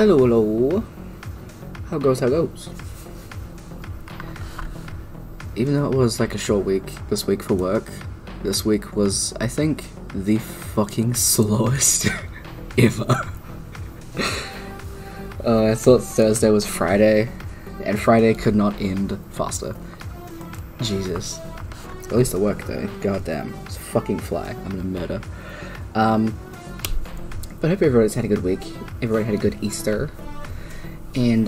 Hello, hello. How goes, how goes? Even though it was like a short week this week for work, this week was, I think, the fucking slowest ever. I thought Thursday was Friday, and Friday could not end faster. Jesus. At least the work day. Goddamn. It's a fucking fly. I'm gonna murder. But I hope everybody's had a good week. Everybody had a good Easter. And,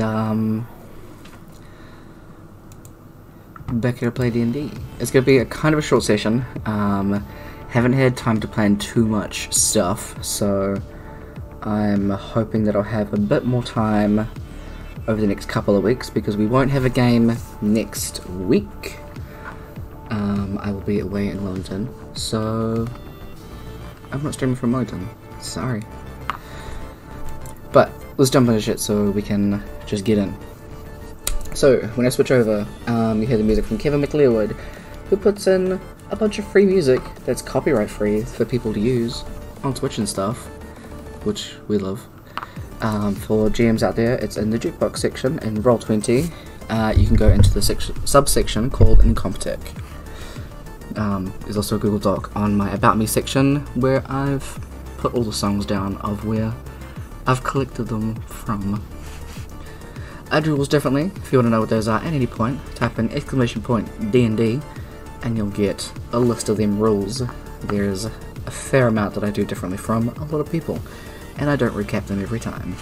back here to play D&D. It's gonna be a kind of a short session. Haven't had time to plan too much stuff, so I'm hoping that I'll have a bit more time over the next couple of weeks, because we won't have a game next week. I will be away in Wellington, so I'm not streaming from Wellington. Sorry. But let's jump into shit so we can just get in. So, when I switch over, you hear the music from Kevin McLeod, who puts in a bunch of free music that's copyright free for people to use on Twitch and stuff, which we love. For GMs out there, it's in the jukebox section in Roll20. You can go into the subsection called Incompetech. There's also a Google Doc on my About Me section where I've put all the songs down of where I've collected them from. I do rules differently. If you want to know what those are at any point, type in !DND and you'll get a list of them rules. There's a fair amount that I do differently from a lot of people, and I don't recap them every time.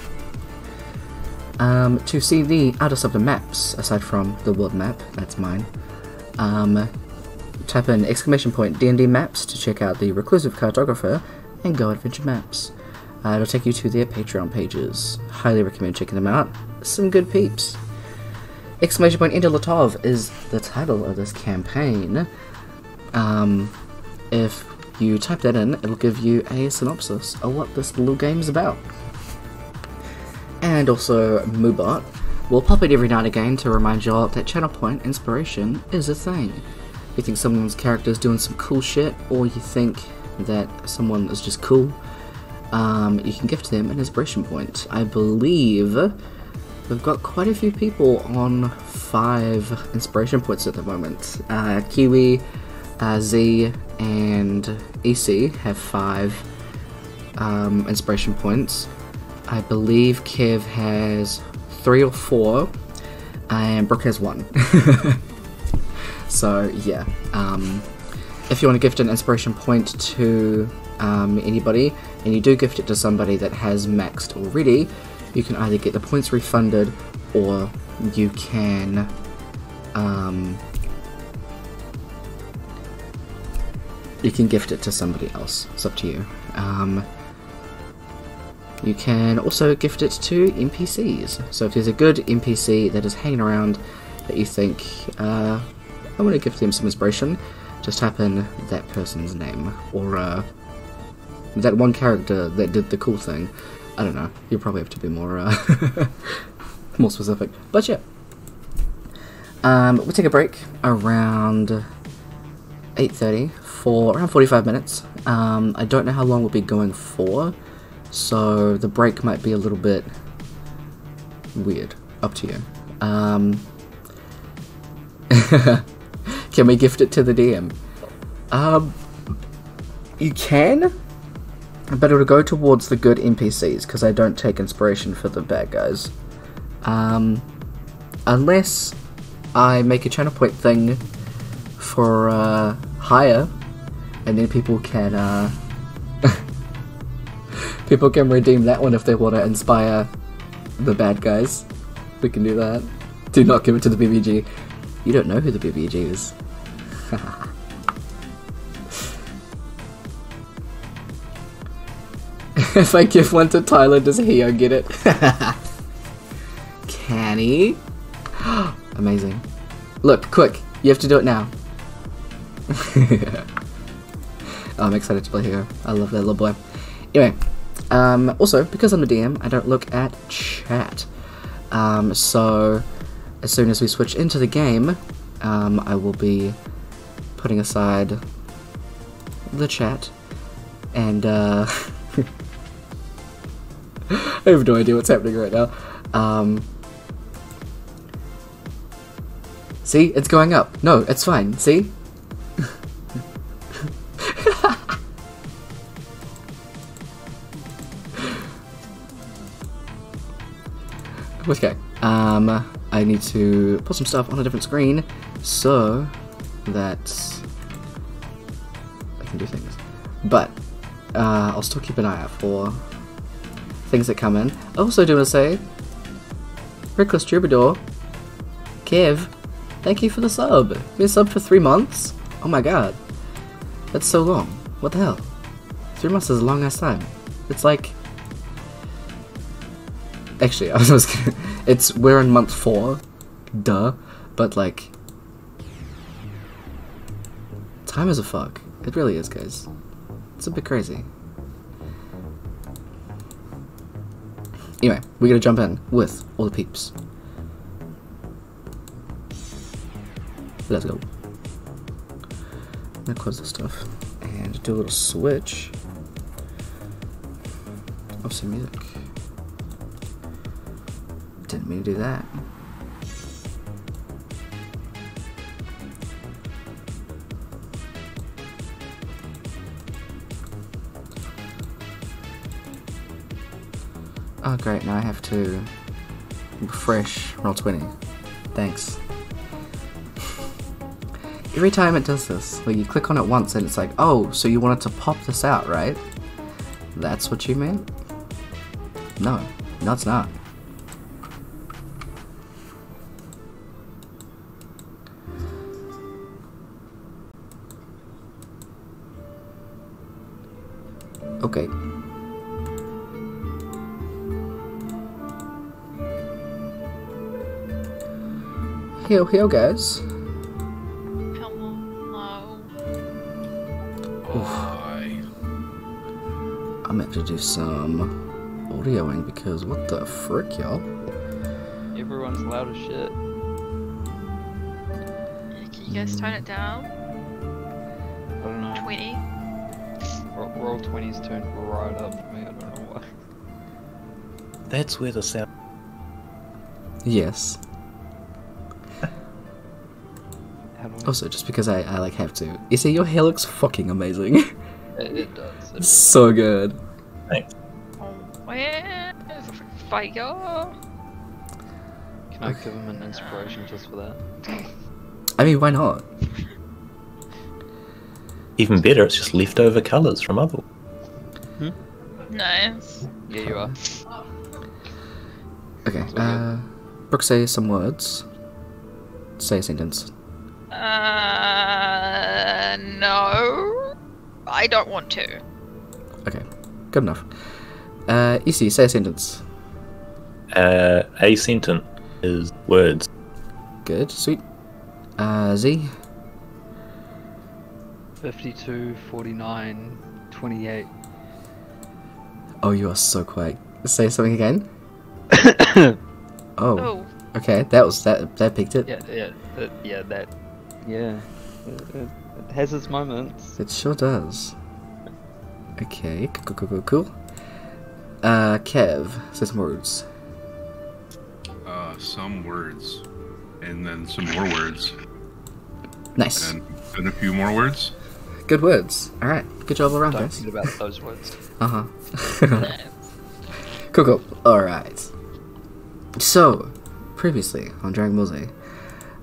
To see the artists of the maps, aside from the world map, that's mine, type in !DND maps to check out the Reclusive Cartographer and Go Adventure maps. It'll take you to their Patreon pages. Highly recommend checking them out. Some good peeps. End of Latov is the title of this campaign. If you type that in, it'll give you a synopsis of what this little game is about. And also, Moobot will pop it every now and again to remind you all that channel point inspiration is a thing. If you think someone's character is doing some cool shit, or you think that someone is just cool, you can gift them an inspiration point. I believe we've got quite a few people on 5 inspiration points at the moment. Kiwi, Zee, and EC have 5 inspiration points. I believe Kev has 3 or 4, and Brooke has 1. So yeah, if you want to gift an inspiration point to anybody, and you do gift it to somebody that has maxed already, you can either get the points refunded, or you can gift it to somebody else. It's up to you. You can also gift it to NPCs. So if there's a good NPC that is hanging around that you think, I want to give them some inspiration, just type in that person's name, or that one character that did the cool thing. I don't know, you'll probably have to be more more specific. But yeah, we'll take a break around 8:30 for around 45 minutes. I don't know how long we'll be going for, so the break might be a little bit weird. Up to you. Can we gift it to the DM? You can, but it'll go towards the good NPCs, because I don't take inspiration for the bad guys. Unless I make a channel point thing for hire, and then people can people can redeem that one if they want to inspire the bad guys. We can do that. Do not give it to the BBG. You don't know who the BBG is. If I give one to Tyler, does Heo get it? Can he? Amazing. Look, quick, you have to do it now. Oh, I'm excited to play Heo. I love that little boy. Anyway, also, because I'm the DM, I don't look at chat. So, as soon as we switch into the game, I will be putting aside the chat, and I have no idea what's happening right now. See? It's going up. No, it's fine. See? Okay. I need to put some stuff on a different screen so that I can do things. But I'll still keep an eye out for things that come in. I also do want to say, Reckless Troubadour, Kev, thank you for the sub. Been subbed for 3 months? Oh my god. That's so long. What the hell? 3 months is a long ass time. It's like... Actually, I was gonna... we're in month 4. Duh. But like... Time is a fuck. It really is, guys. It's a bit crazy. Anyway, we're gonna jump in with all the peeps. Let's go. I'm gonna close this stuff and do a little switch of some music. Didn't mean to do that. Oh great, now I have to refresh Roll20. Thanks. Every time it does this, like you click on it once and it's like, oh, so you wanted to pop this out, right? That's what you meant? No, no it's not. Okay. Heal, guys. Hello. I'm gonna have to do some audioing because what the frick, y'all? Everyone's loud as shit. Can you guys tone it down? I don't know. 20? Roll20's turned right up for me, I don't know why. That's where the sound... Yes. Also, just because I like have to. You see, your hair looks fucking amazing. It does. It's so good. Thanks. Oh, where? Fire! Can I give him an inspiration just for that? I mean, why not? Even better, it's just leftover colours from other. Nice. Yeah, you are. Okay, Brooke, say some words. Say a sentence. No. I don't want to. Okay, good enough. Issy, say a sentence. A sentence is words. Good, sweet. Zee? 52, 49, 28. Oh, you are so quiet. Say something again. Oh. Okay, that picked it. Yeah, it has its moments. It sure does. Okay, cool. Kev, say some words. Some words, and then some more words, Nice. and then a few more words. Good words. All right, good job all around, Don't guys. forget about those words. Uh-huh. Cool. All right. So, previously on Dragon Ball Z,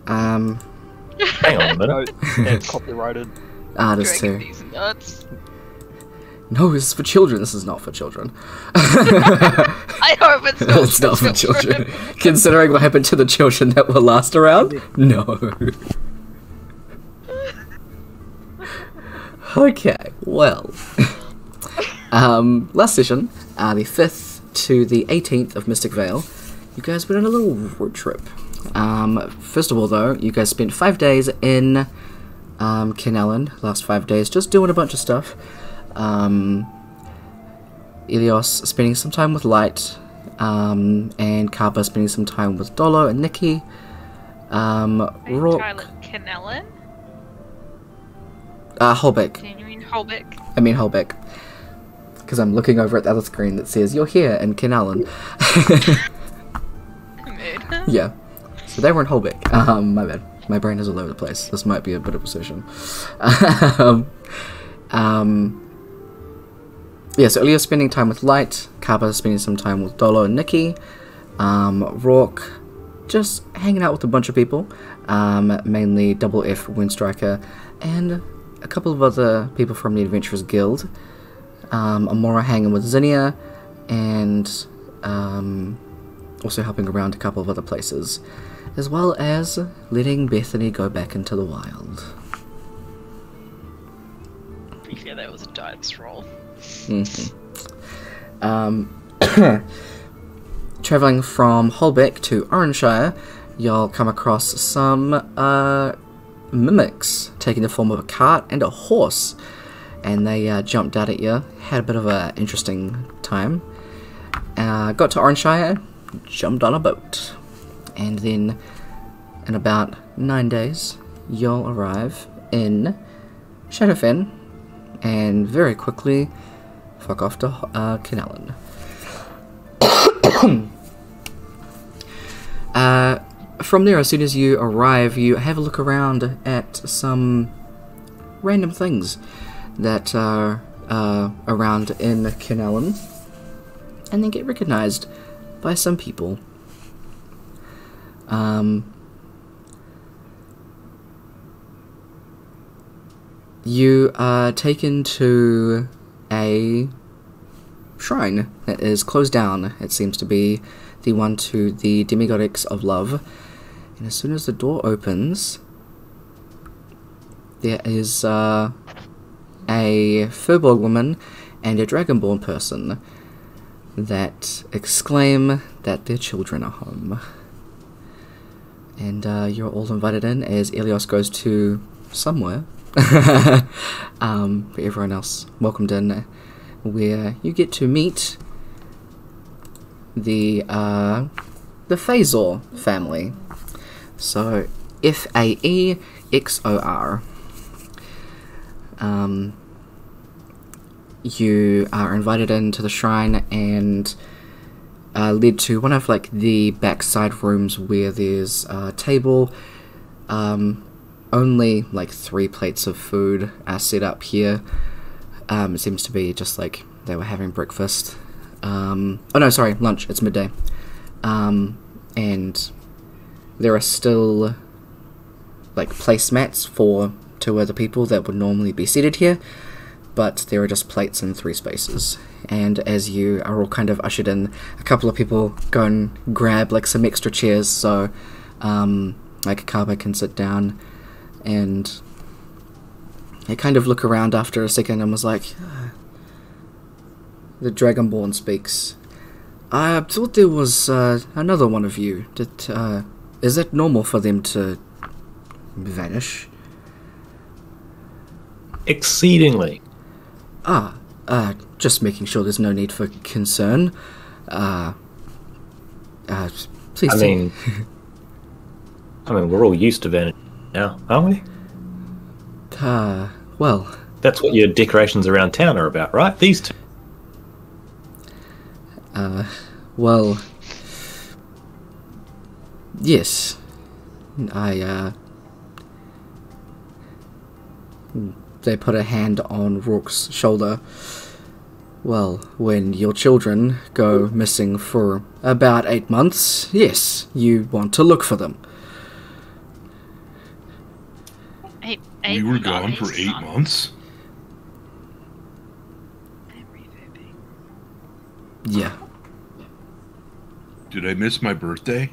Hang on a minute. No, that's copyrighted. that's Dragging too. these nuts. No, this is for children. This is not for children. I hope it's not. It's not for children. Considering what happened to the children that were last around, no. Okay, well. Last session, the 5th to the 18th of Mystic Vale, you guys went on a little road trip. First of all, though, you guys spent 5 days in Kenellen, last 5 days, just doing a bunch of stuff. Ilios spending some time with Light, and Kappa spending some time with Dolo and Nikki. Rook. Kenellen? Holbeck. Can you mean Holbeck? I mean Holbeck. because I'm looking over at the other screen that says you're here in Kenallen. Mood. Yeah. So they were in Holbeck. My bad. My brain is all over the place. This might be a bit of a session. Yeah, so Ilya's spending time with Light, Kappa's spending some time with Dolo and Nikki, Rourke just hanging out with a bunch of people, mainly Double F, Windstriker, and a couple of other people from the Adventurers Guild. Amora hanging with Zinnia, and also helping around a couple of other places, as well as letting Bethany go back into the wild. Yeah, that was a dice roll. Traveling from Holbeck to Oranshire, you'll come across some mimics taking the form of a cart and a horse, and they jumped out at you, had a bit of an interesting time. Got to Oranshire, jumped on a boat, and then in about 9 days you'll arrive in Shadowfen, and very quickly fuck off to Kenallen. From there, as soon as you arrive, you have a look around at some random things that are around in Kenallen, and then get recognized by some people. You are taken to a shrine that is closed down. It seems to be the one to the demigoddess of love. And as soon as the door opens, there is a Furbolg woman and a Dragonborn person that exclaim that their children are home. And you're all invited in as Elios goes to somewhere. But everyone else welcomed in, where you get to meet the Phasor family. So Faexor. You are invited into the shrine and led to one of like the backside rooms where there's a table. Only like 3 plates of food are set up here. It seems to be just like they were having breakfast. Oh no, sorry, lunch. It's midday. And there are still like placemats for 2 other people that would normally be seated here, but there are just plates in 3 spaces. And as you are all kind of ushered in, a couple of people go and grab like some extra chairs so like Kaba can sit down. And I kind of look around after a second and was like, the Dragonborn speaks. I thought there was another one of you. Is it normal for them to vanish? Exceedingly. Just making sure there's no need for concern. Please. I mean, we're all used to vanity now, aren't we? Well... That's what your decorations around town are about, right? These 2. Well... Yes. They put a hand on Rourke's shoulder. Well, when your children go missing for about 8 months, yes, you want to look for them. We were gone for 8 months? Yeah. Did I miss my birthday?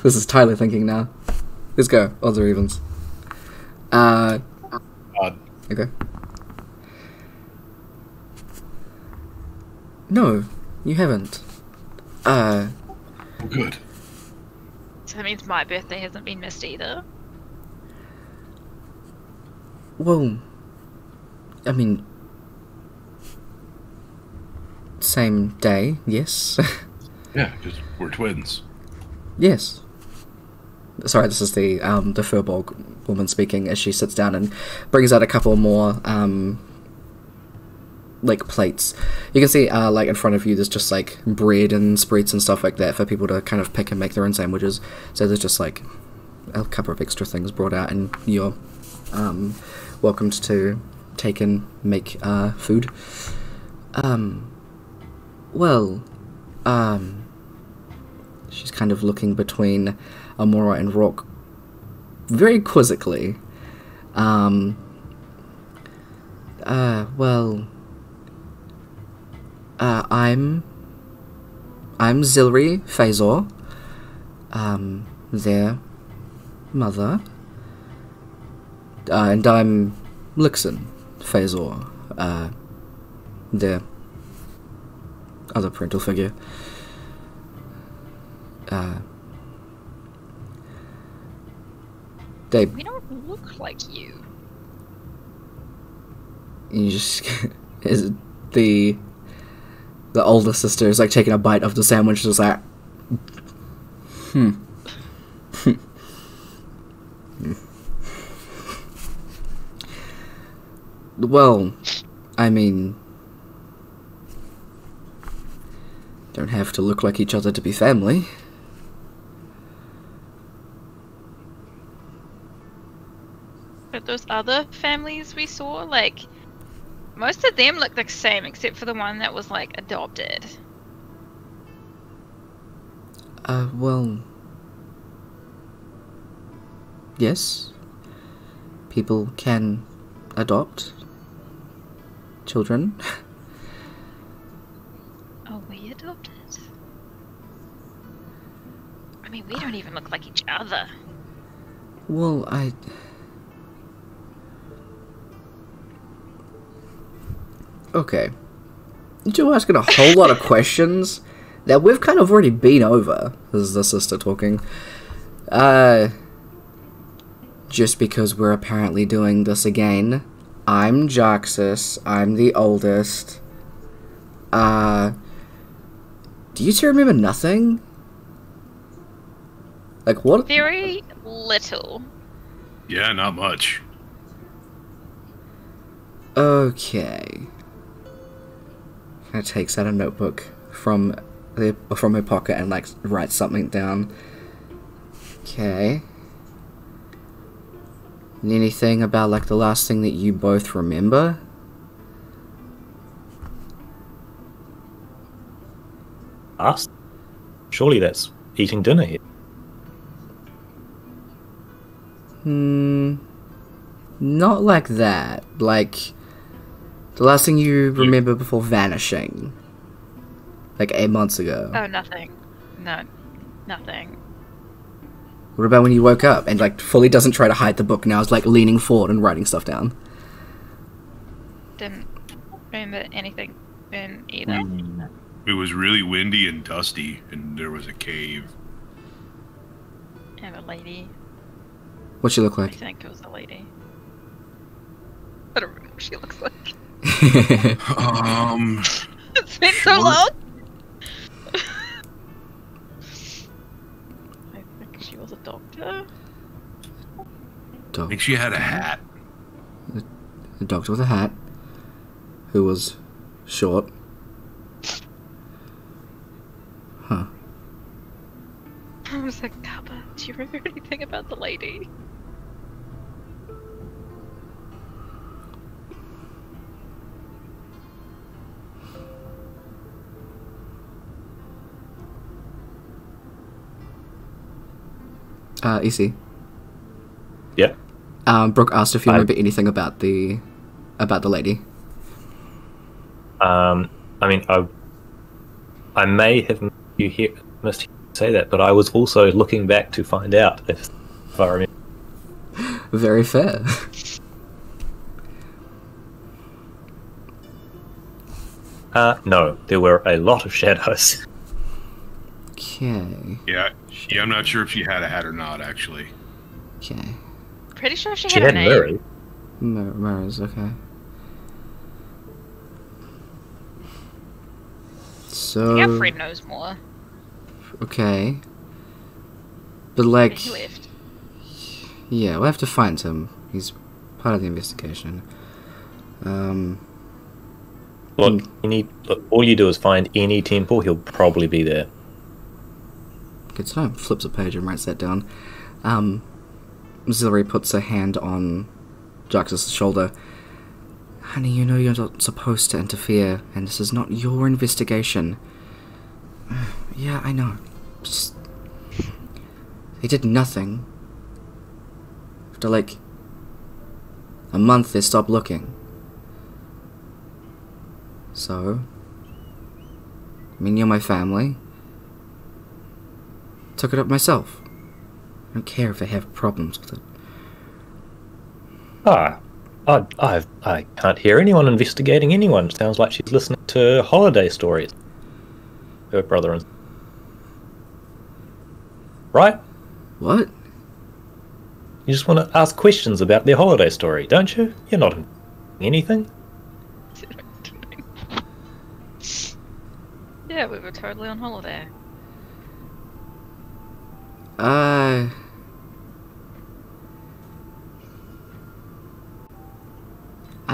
This is Tyler thinking now. Let's go. Odds or evens. Odd. Okay. No, you haven't. Oh, good. So that means my birthday hasn't been missed either. Well, I mean, same day, yes. Yeah, because we're twins. Yes. Sorry, this is the Furbolg woman speaking as she sits down and brings out a couple more like plates. You can see like in front of you there's just like bread and spreads and stuff like that for people to kind of pick and make their own sandwiches. So there's just like a couple of extra things brought out, and you're welcomed to take and make food. She's kind of looking between Amora and Rourke very quizzically. I'm Zilri Phazor, their mother, and I'm Lixon Phazor, their other parental figure. We don't look like you. You just is the older sister is like taking a bite of the sandwich, just like, Well, I mean, don't have to look like each other to be family. But those other families we saw, like, most of them look the same except for the one that was, like, adopted. Well, yes. People can adopt children. Oh, we adopted? I mean, we don't even look like each other. Well, Okay. You're asking a whole lot of questions that we've kind of already been over. This is the sister talking. Just because we're apparently doing this again. I'm Jaxus. I'm the oldest. Do you two remember nothing? Like, what? Very little. Yeah, not much. Okay. Kind of takes out a notebook from her pocket and like writes something down. Okay. Anything about like the last thing that you both remember? Us? Surely that's eating dinner here. Not like that. Like, the last thing you remember before vanishing. Like 8 months ago. Oh, nothing. No, nothing. What about when you woke up and like fully doesn't try to hide the book now, is like leaning forward and writing stuff down? Didn't remember anything then either. It was really windy and dusty, and there was a cave. And a lady. What'd she look I like? think it was a lady. I don't remember what she looks like. It's been so long! I think she was a doctor. I think she had a hat. A doctor with a hat. Who was short. Huh. I was like, Kappa, do you remember anything about the lady? Easy. Yeah. Brooke asked if you remember anything about the lady. I mean, I may have missed you say that, but I was also looking back to find out if I remember. Very fair. No, there were a lot of shadows. Okay. Yeah, I'm not sure if she had a hat or not, actually. Okay. Pretty sure she She had a had name. Murray. Mirrors, okay. So... I think our friend knows more. Okay. But But like... he left. Yeah, we'll have to find him. He's part of the investigation. Look, all you do is find any temple, he'll probably be there. Good to know. Flips a page and writes that down. Zilary puts her hand on Jax's shoulder. Honey, you know you're not supposed to interfere, and this is not your investigation. Yeah, I know. Just... They did nothing. After, like, a month, they stopped looking. So... I mean, you're my family. Took it up myself. I don't care if I have problems with it. I can't hear anyone investigating anyone. Sounds like she's listening to holiday stories. Her brother and... Right? What? You just want to ask questions about their holiday story, don't you? You're not anything. Yeah, we were totally on holiday. I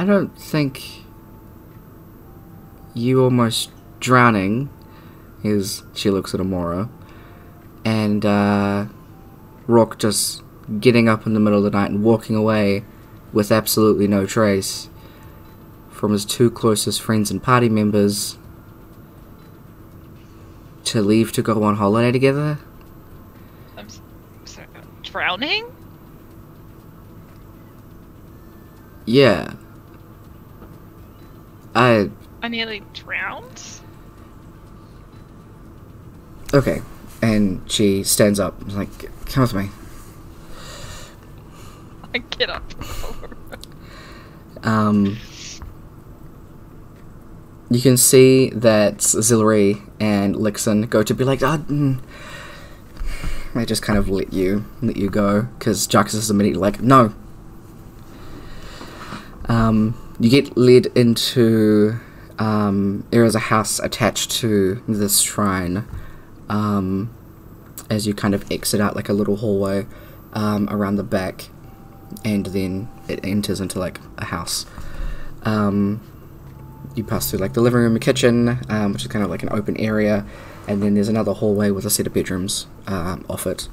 don't think you almost drowning is... She looks at Amora. And, Rourke just getting up in the middle of the night and walking away with absolutely no trace from his two closest friends and party members to leave to go on holiday together? I'm sorry, drowning? Yeah. I nearly drowned? Okay. And she stands up. Like, come with me. I get up. You can see that Zilary and Lixon go to be like, they just kind of let you go, because Jax is immediately like, no. You get led into, there is a house attached to this shrine, as you kind of exit out like a little hallway, around the back, and then it enters into like a house. You pass through like the living room and kitchen, which is kind of like an open area, and then there's another hallway with a set of bedrooms off it.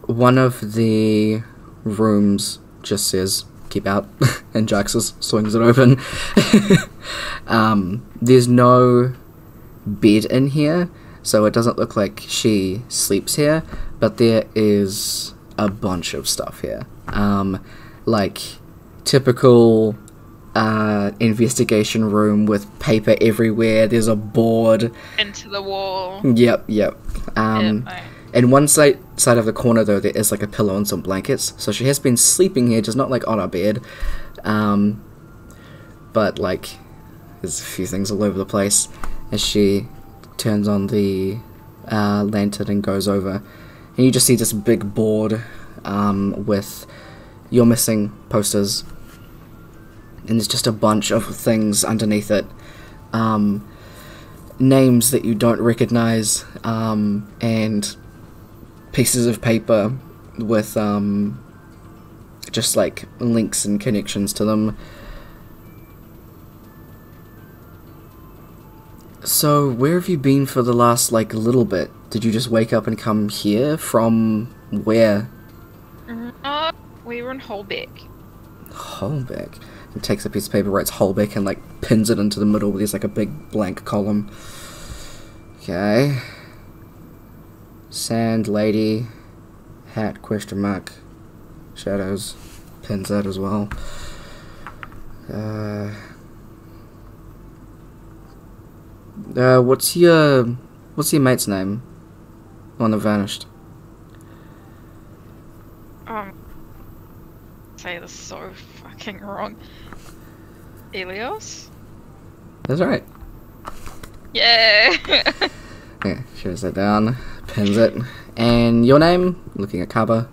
One of the rooms just says keep out, and Jaxus swings it open. There's no bed in here, so it doesn't look like she sleeps here, but there is a bunch of stuff here. Like typical investigation room with paper everywhere. There's a board Into the wall. Yep. Right. In one side of the corner, though, there is like a pillow and some blankets. So she has been sleeping here, just not like on her bed. But like, there's a few things all over the place. As she turns on the lantern and goes over, and you just see this big board with "You're Missing" posters, and there's just a bunch of things underneath it. Names that you don't recognize, and pieces of paper with just like links and connections to them. So where have you been for the last like little bit? Did you just wake up and come here from where? We were in Holbeck. Holbeck. He takes a piece of paper, writes Holbeck, and like pins it into the middle where there's like a big blank column. Okay. Sand lady, hat, question mark, shadows, pins that as well. What's your mate's name? One that vanished. Say this so fucking wrong. Elios? That's right. Yeah. Yeah, shows that down, pins it. And your name? Looking at cover.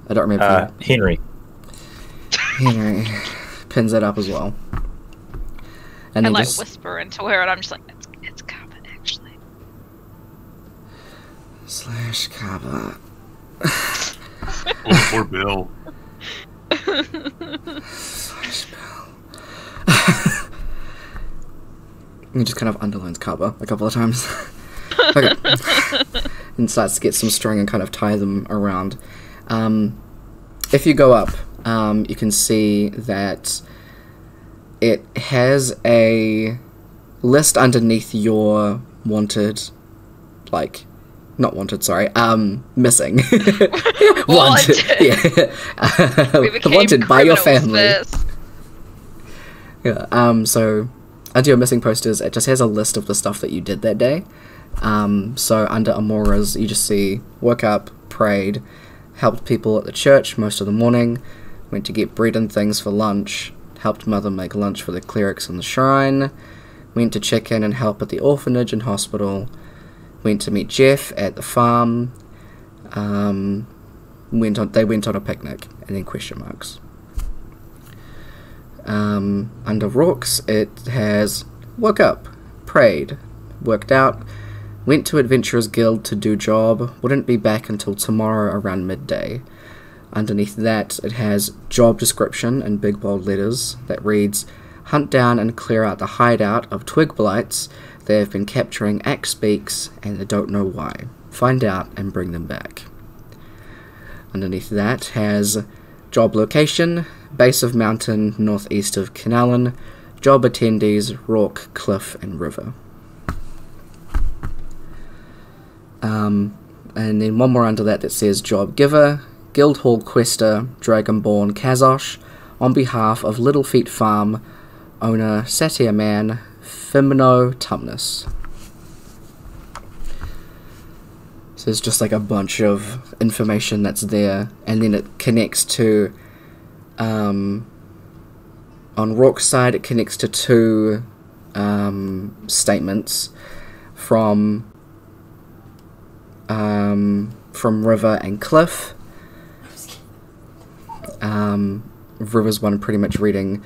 I don't remember. Henry. Henry. Pins it up as well. And I then like whisper into her, and I'm just like, it's covered actually. Slash Kaba. Or Bill. Slash Bill. He just kind of underlines Kaba a couple of times. Okay. And starts to get some string and kind of tie them around. If you go up, you can see that it has a list underneath your wanted, like, not wanted, sorry, missing. Wanted. Yeah. We became Wanted by your criminals family. first. Yeah, so under your missing posters, it just has a list of the stuff that you did that day. So under Amoras, you just see, woke up, prayed, helped people at the church most of the morning, went to get bread and things for lunch, helped mother make lunch for the clerics in the shrine, went to check in and help at the orphanage and hospital, went to meet Jeff at the farm, they went on a picnic, and then question marks. Under Rourke's, it has woke up, prayed, worked out, went to Adventurers Guild to do job, wouldn't be back until tomorrow around midday. Underneath that, it has job description in big bold letters that reads, hunt down and clear out the hideout of twig blights. They have been capturing axe beaks and they don't know why. Find out and bring them back. Underneath that has job location, base of mountain northeast of Canallan, job attendees, Rourke, Cliff and River. And then one more under that says job giver, Guildhall Quester, Dragonborn Kazosh, on behalf of Littlefeet Farm owner Satyr Man, Fimino Tumnus. So there's just like a bunch of information that's there, and then it connects to, on Rourke's side, it connects to two statements from River and Cliff. River's one pretty much reading,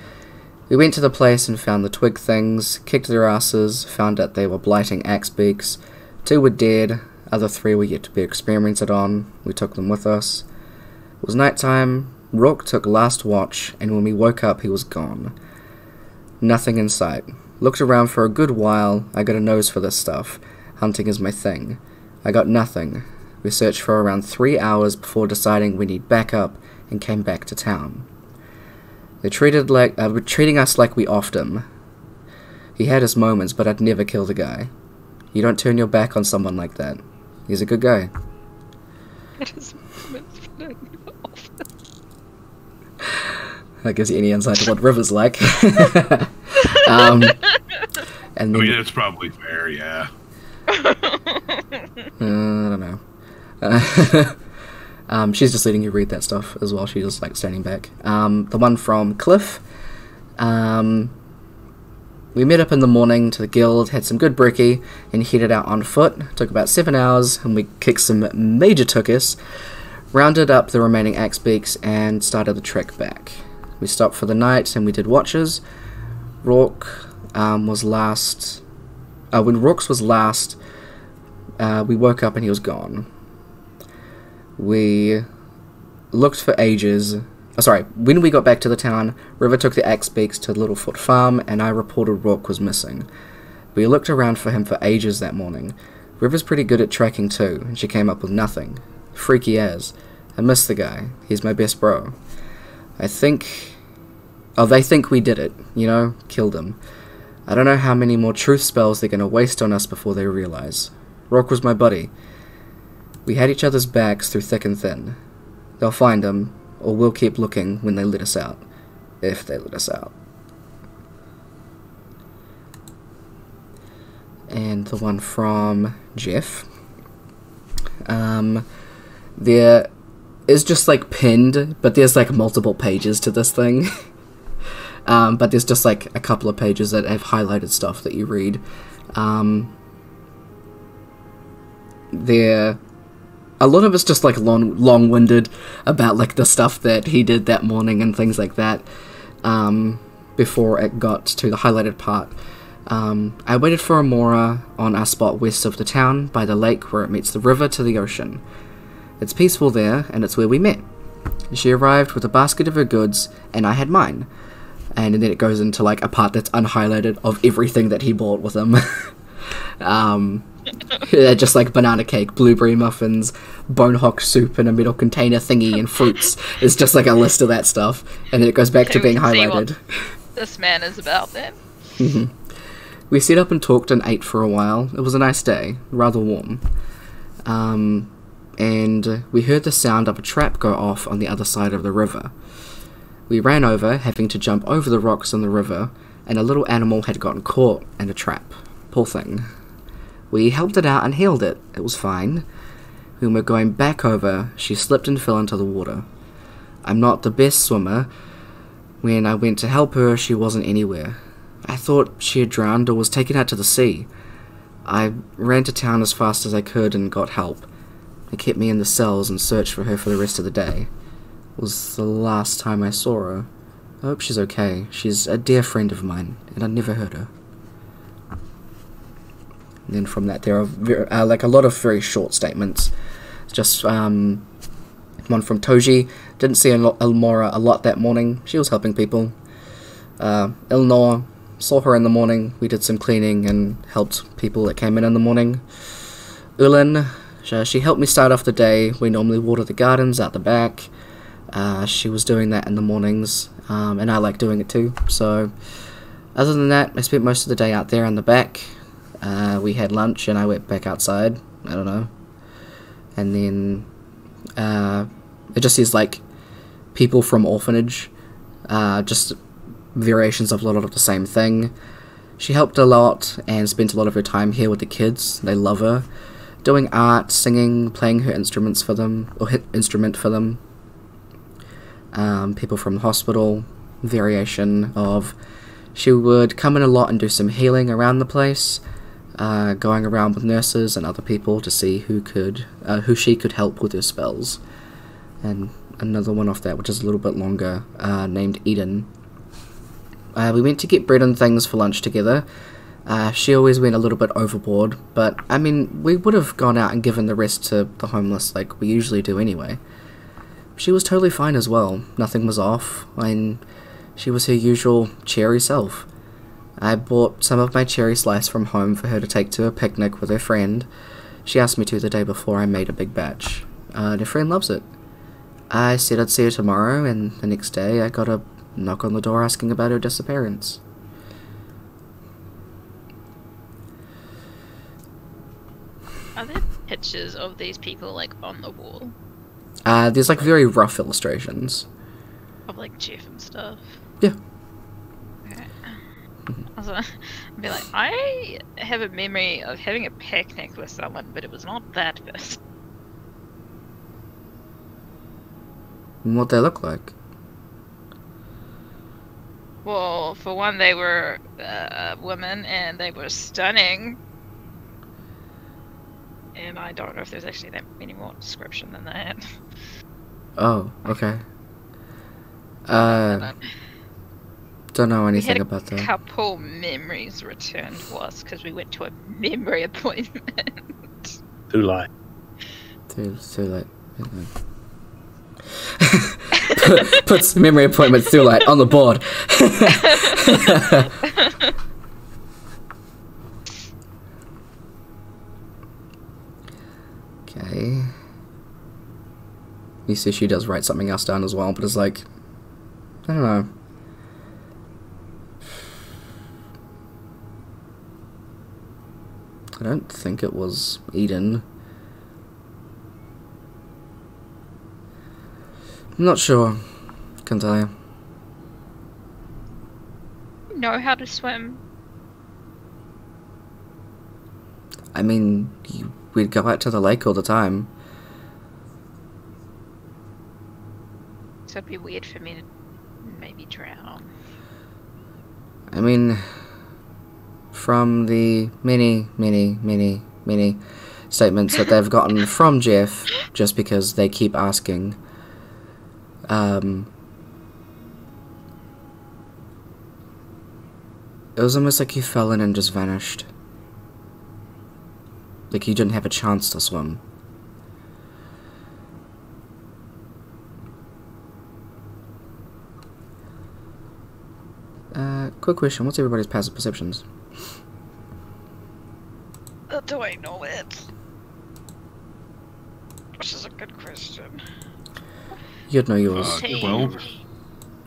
we went to the place and found the twig things, kicked their asses, found out they were blighting axe beaks, 2 were dead, other 3 were yet to be experimented on, we took them with us. It was night time, Rourke took last watch, and when we woke up he was gone. Nothing in sight. Looked around for a good while, I got a nose for this stuff, hunting is my thing. I got nothing. We searched for around 3 hours before deciding we need backup and came back to town. They were treating us like we offed him. He had his moments, but I'd never kill the guy. You don't turn your back on someone like that. He's a good guy. That gives you any insight to what River's like. And then, I mean, it's probably fair, yeah. I don't know. She's just letting you read that stuff as well. She's just like standing back. The one from Cliff. We met up in the morning to the guild, had some good brekkie, and headed out on foot. Took about 7 hours, and we kicked some major tuchus, rounded up the remaining axe beaks, and started the trek back. We stopped for the night, and we did watches. Rourke was last. When Rourke's was last, we woke up and he was gone. We looked for ages. When we got back to the town, River took the axe beaks to the Littlefoot farm, and I reported Rourke was missing. We looked around for him for ages that morning. River's pretty good at tracking too, and she came up with nothing. Freaky as. I miss the guy. He's my best bro. They think we did it, killed him. I don't know how many more truth spells they're gonna waste on us before they realize. Rourke was my buddy. We had each other's backs through thick and thin. They'll find him, or we'll keep looking when they let us out. If they let us out. And the one from Jeff. There is just like pinned, but there's like multiple pages to this thing. But there's just like a couple of pages that have highlighted stuff that you read. A lot of it's just like long-winded about like the stuff that he did that morning and things like that. Before it got to the highlighted part. I waited for Amora on our spot west of the town, by the lake where it meets the river to the ocean. It's peaceful there, and it's where we met. She arrived with a basket of her goods, and I had mine. And then it goes into, like, a part that's unhighlighted of everything that he bought with him. Just, like, banana cake, blueberry muffins, bone hock soup in a metal container thingy, and fruits. It's just, like, a list of that stuff. And then it goes back to being highlighted. This man is about then. We set up and talked and ate for a while. It was a nice day, rather warm. And we heard the sound of a trap go off on the other side of the river. We ran over, having to jump over the rocks in the river, and a little animal had gotten caught in a trap. Poor thing. We helped it out and healed it. It was fine. When we were going back over, she slipped and fell into the water. I'm not the best swimmer. When I went to help her, she wasn't anywhere. I thought she had drowned or was taken out to the sea. I ran to town as fast as I could and got help. They kept me in the cells and searched for her for the rest of the day. It was the last time I saw her. I hope she's okay. She's a dear friend of mine, and I'd never hurt her. And then from that, there are like a lot of very short statements. Just one from Toji. Didn't see Elmora a lot that morning. She was helping people. Ilnor, saw her in the morning. We did some cleaning and helped people that came in the morning. Ulin, she helped me start off the day. We normally water the gardens out the back. She was doing that in the mornings, and I like doing it too. So, other than that, I spent most of the day out there in the back. We had lunch, and I went back outside. I don't know. And then, it just says, like, people from orphanage. Just variations of a lot of the same thing. She helped a lot, and spent a lot of her time here with the kids. They love her. Doing art, singing, playing her instruments for them, or instrument for them. People from the hospital, variation of, she would come in a lot and do some healing around the place, going around with nurses and other people to see who she could help with her spells. And another one off that, which is a little bit longer, named Eden. We went to get bread and things for lunch together. She always went a little bit overboard, but, I mean, we would have gone out and given the rest to the homeless like we usually do anyway. She was totally fine as well. Nothing was off, and she was her usual cheery self. I bought some of my cherry slice from home for her to take to a picnic with her friend. She asked me to the day before I made a big batch. And her friend loves it. I said I'd see her tomorrow, and the next day I got a knock on the door asking about her disappearance. Are there pictures of these people, like, on the wall? There's, like, very rough illustrations. Of, like, Jeff and stuff? Yeah. Okay. I'd be like, I have a memory of having a picnic with someone, but it was not that person. What'd they look like? Well, for one, they were women, and they were stunning. And I don't know if there's actually that many more description than that. Oh, okay. Don't know anything about that. We had a couple memories returned to us because we went to a memory appointment. Too late. Too late. Puts memory appointments too late on the board. Okay. You see she does write something else down as well, but it's like, I don't know. I don't think it was Eden. I'm not sure. Can't tell you. Know how to swim? I mean, we'd go out to the lake all the time. So it'd be weird for me to maybe drown. I mean, from the many statements that they've gotten from Jeff, just because they keep asking, It was almost like you fell in and just vanished. Like you didn't have a chance to swim. Quick question, what's everybody's passive perceptions? Do I know it? Which is a good question. You'd know yours. 12.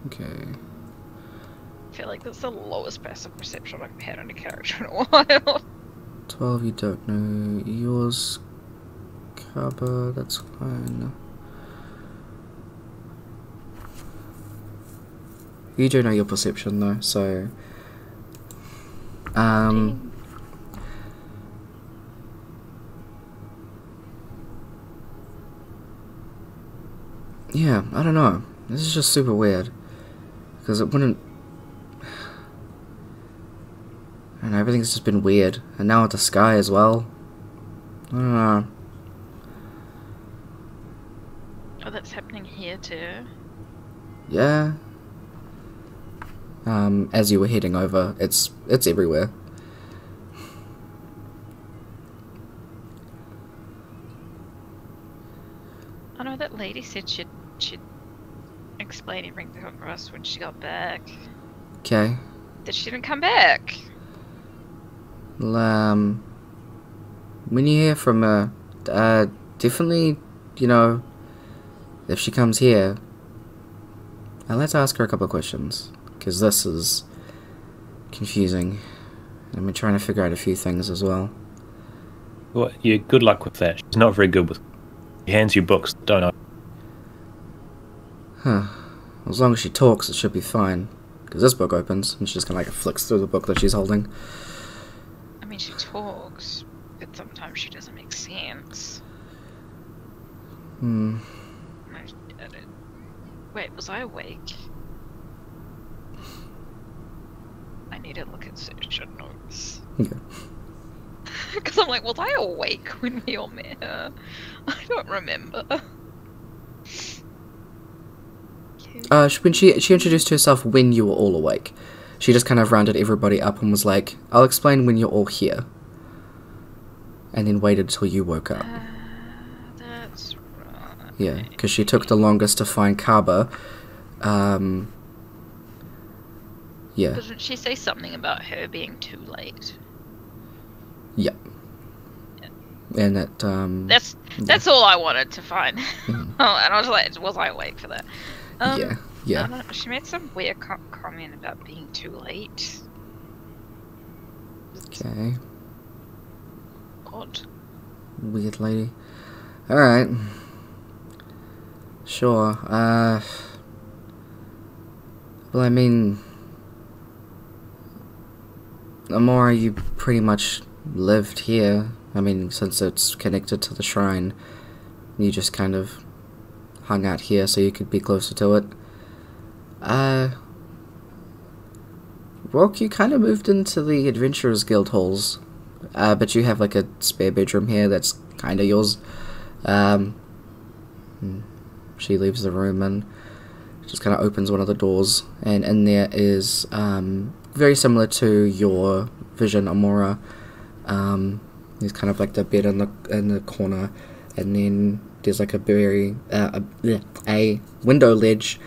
Okay. I feel like that's the lowest passive perception I've had on a character in a while. 12, you don't know yours. Cover, that's fine. You do know your perception though, so... Yeah, I don't know. This is just super weird. Because it wouldn't... And everything's just been weird. And now with the sky as well. I don't know. Oh, that's happening here too. Yeah. As you were heading over, it's everywhere. I know that lady said she'd explain everything to us when she got back. Okay. That she didn't come back. Well, when you hear from her, definitely, you know, if she comes here, I'd like to ask her a couple of questions, because this is confusing. I've been trying to figure out a few things as well. Well, yeah, good luck with that. She's not very good with... She hands you books, don't I? Huh. As long as she talks, it should be fine. Because this book opens, and she just kind of like flicks through the book that she's holding. I mean, she talks, but sometimes she doesn't make sense. Wait, was I awake? I need to look at session notes. Okay. Because I'm like, was I awake when we all met her? I don't remember. When she introduced herself when you were all awake. She just kind of rounded everybody up and was like, I'll explain when you're all here. And then waited till you woke up. That's right. Yeah, because she took the longest to find Kaba. Yeah. Didn't she say something about her being too late? Yeah. And that, That's all I wanted to find. Mhm. Oh, and I was like, was I awake for that? yeah. I don't know, she made some weird comment about being too late. Okay. Odd. Weird lady. Alright. Sure. Well, I mean... Amora, you pretty much lived here. I mean, since it's connected to the shrine, you just kind of hung out here so you could be closer to it. Rock, you kind of moved into the Adventurers Guild halls, but you have like a spare bedroom here that's kind of yours. She leaves the room and just kind of opens one of the doors, and in there is very similar to your vision, Amora. There's kind of like the bed in the corner, and then there's like a very a window ledge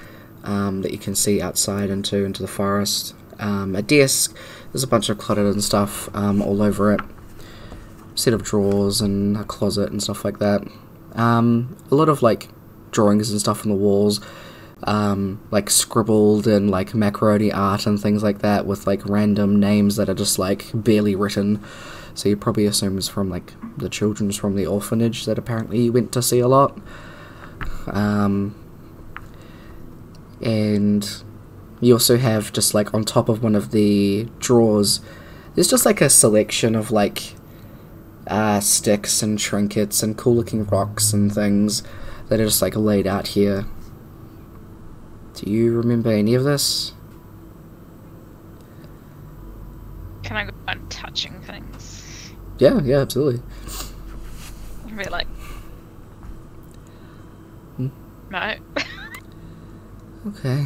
that you can see outside into the forest. A desk. There's a bunch of cluttered and stuff all over it. Set of drawers and a closet and stuff like that. A lot of like drawings and stuff on the walls, like scribbled and like macaroni art and things like that, with like random names that are just like barely written. So you probably assume it's from like the children from the orphanage that apparently you went to see a lot. And you also have just like on top of one of the drawers, there's just like a selection of like sticks and trinkets and cool looking rocks and things that are just like laid out here. Do you remember any of this? Can I go on touching things? Yeah, absolutely. And be like, no. Okay.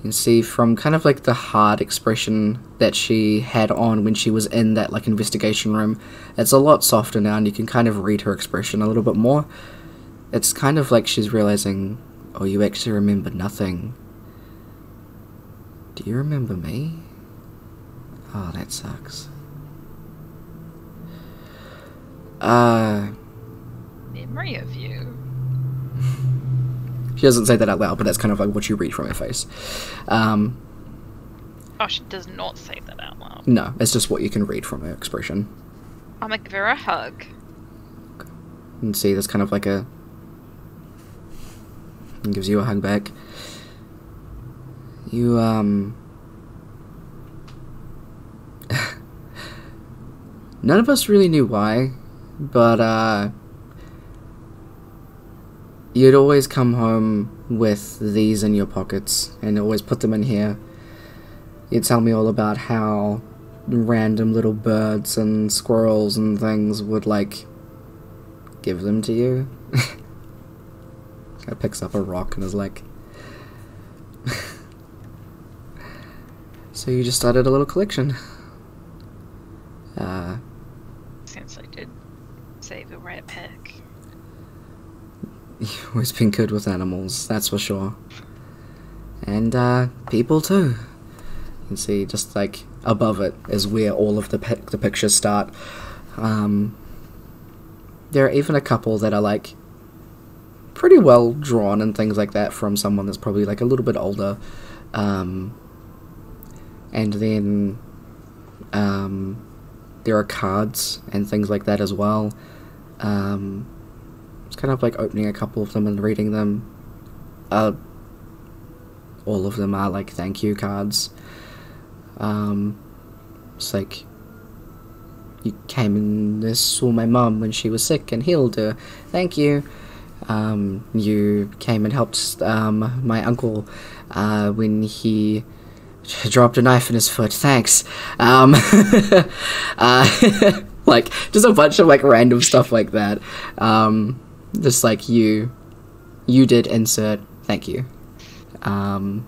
can see from kind of like the hard expression that she had on when she was in that like investigation room, it's a lot softer now, and you can kind of read her expression a little bit more. It's kind of like she's realizing, oh, you actually remember nothing. Do you remember me? Oh, that sucks. Memory of you. She doesn't say that out loud, but that's kind of like what you read from her face. Oh, she does not say that out loud. No, it's just what you can read from her expression. I'm gonna give her a hug. And see, there's kind of like a... and gives you a hug back. You, none of us really knew why, but, you'd always come home with these in your pockets, and always put them in here. You'd tell me all about how random little birds and squirrels and things would, like, give them to you. Guy picks up a rock and is like... So you just started a little collection. Since I did save a rat pack. You've always been good with animals, that's for sure. And, people too. You can see just, like, above it is where all of the pictures start. There are even a couple that are, like, pretty well drawn and things like that from someone that's probably, like, a little bit older. And then, there are cards and things like that as well. It's kind of like opening a couple of them and reading them. All of them are like thank you cards. It's like, you came and saw my mum when she was sick and healed her. Thank you. You came and helped my uncle when he dropped a knife in his foot. Thanks. Like, just a bunch of like random stuff like that. Just like you did insert thank you. And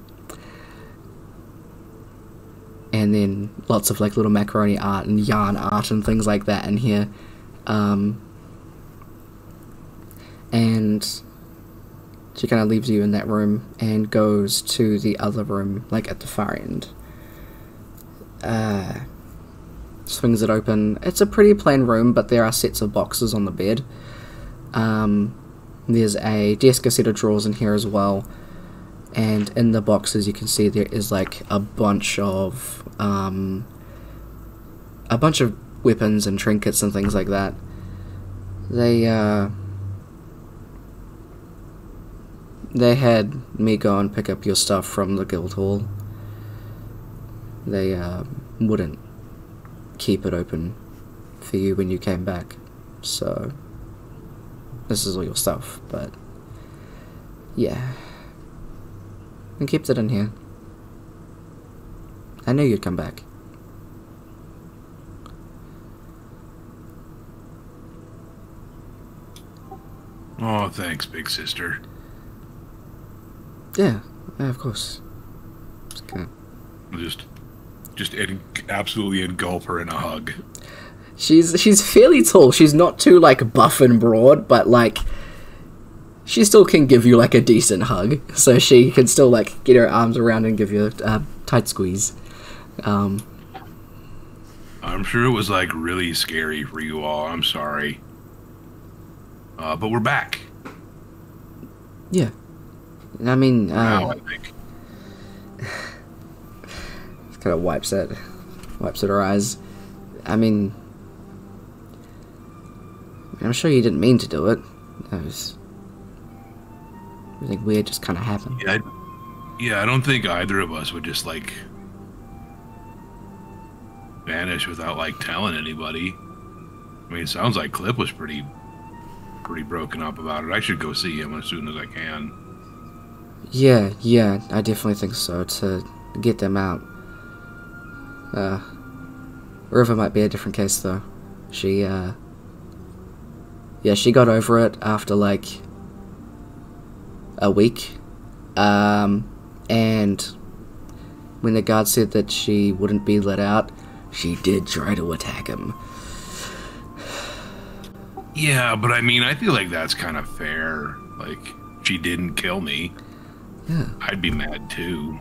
then lots of like little macaroni art and yarn art and things like that in here. And she kind of leaves you in that room and goes to the other room, like at the far end. Swings it open. It's a pretty plain room, but there are sets of boxes on the bed. There's a desk, a set of drawers in here as well. And in the boxes you can see there is like a bunch of weapons and trinkets and things like that. They had me go and pick up your stuff from the guild hall. They wouldn't keep it open for you when you came back, so this is all your stuff, but yeah. And kept it in here. I knew you'd come back. Oh, thanks, big sister. Yeah, of course. Just absolutely engulf her in a hug. She's fairly tall. She's not too like buff and broad, but like she still can give you like a decent hug. So she can still like get her arms around and give you a tight squeeze. I'm sure it was like really scary for you all. I'm sorry. But we're back. Yeah. I mean, now, I think. Kind of wipes at her eyes. I mean, I'm sure you didn't mean to do it. That was everything weird just kind of happened. Yeah, I don't think either of us would just like vanish without like telling anybody. I mean, it sounds like Clip was pretty broken up about it. I should go see him as soon as I can. Yeah, I definitely think so, to get them out. River might be a different case, though. She got over it after, like, a week. And when the guard said that she wouldn't be let out, she did try to attack him. Yeah, but I mean, I feel like that's kind of fair. Like, she didn't kill me. Yeah. I'd be mad too.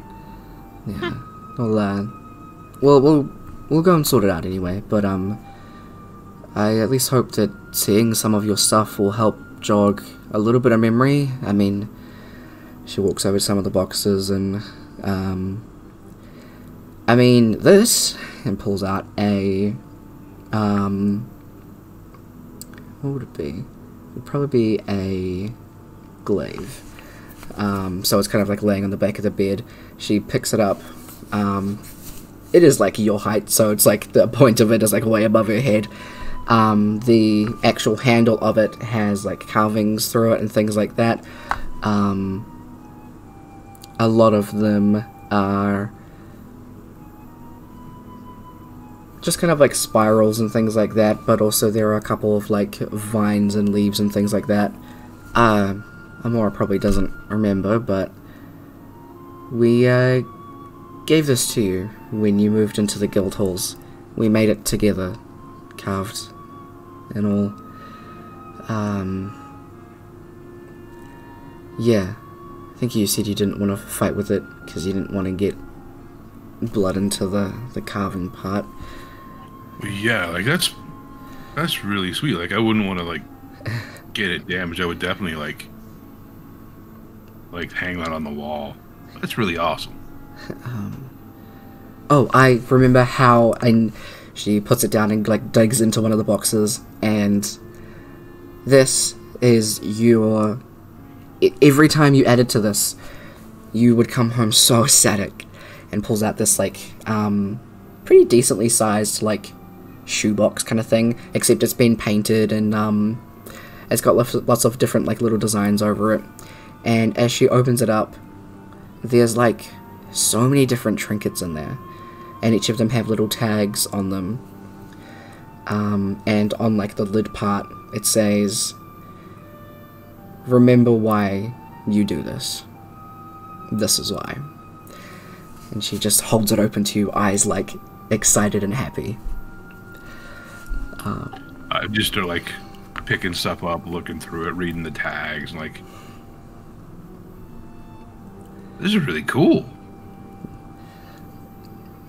Yeah. Well, we'll go and sort it out anyway. But I at least hope that seeing some of your stuff will help jog a little bit of memory. I mean, she walks over to some of the boxes and I mean this, and pulls out a what would it be? It would probably be a glaive. So it's kind of like laying on the back of the bed. She picks it up. It is like your height, so it's like the point of it is like way above her head. The actual handle of it has like carvings through it and things like that. A lot of them are just kind of like spirals and things like that, but also there are a couple of like vines and leaves and things like that. Amora probably doesn't remember, but we gave this to you when you moved into the guild halls. We made it together, carved and all. Yeah, I think you said you didn't want to fight with it because you didn't want to get blood into the carving part. Yeah, like that's really sweet. Like, I wouldn't want to like get it damaged. I would definitely like hang that on the wall. That's really awesome. Oh, I remember how, and she puts it down and like digs into one of the boxes, and this is your. Every time you added to this, you would come home so ecstatic, and pulls out this like pretty decently sized like shoebox kind of thing, except it's been painted and it's got lots of different like little designs over it. And as she opens it up, there's like so many different trinkets in there, and each of them have little tags on them. And on like the lid part, it says, "Remember why you do this. This is why." And she just holds it open to you, eyes like excited and happy. I just start like picking stuff up, looking through it, reading the tags, and like, this is really cool.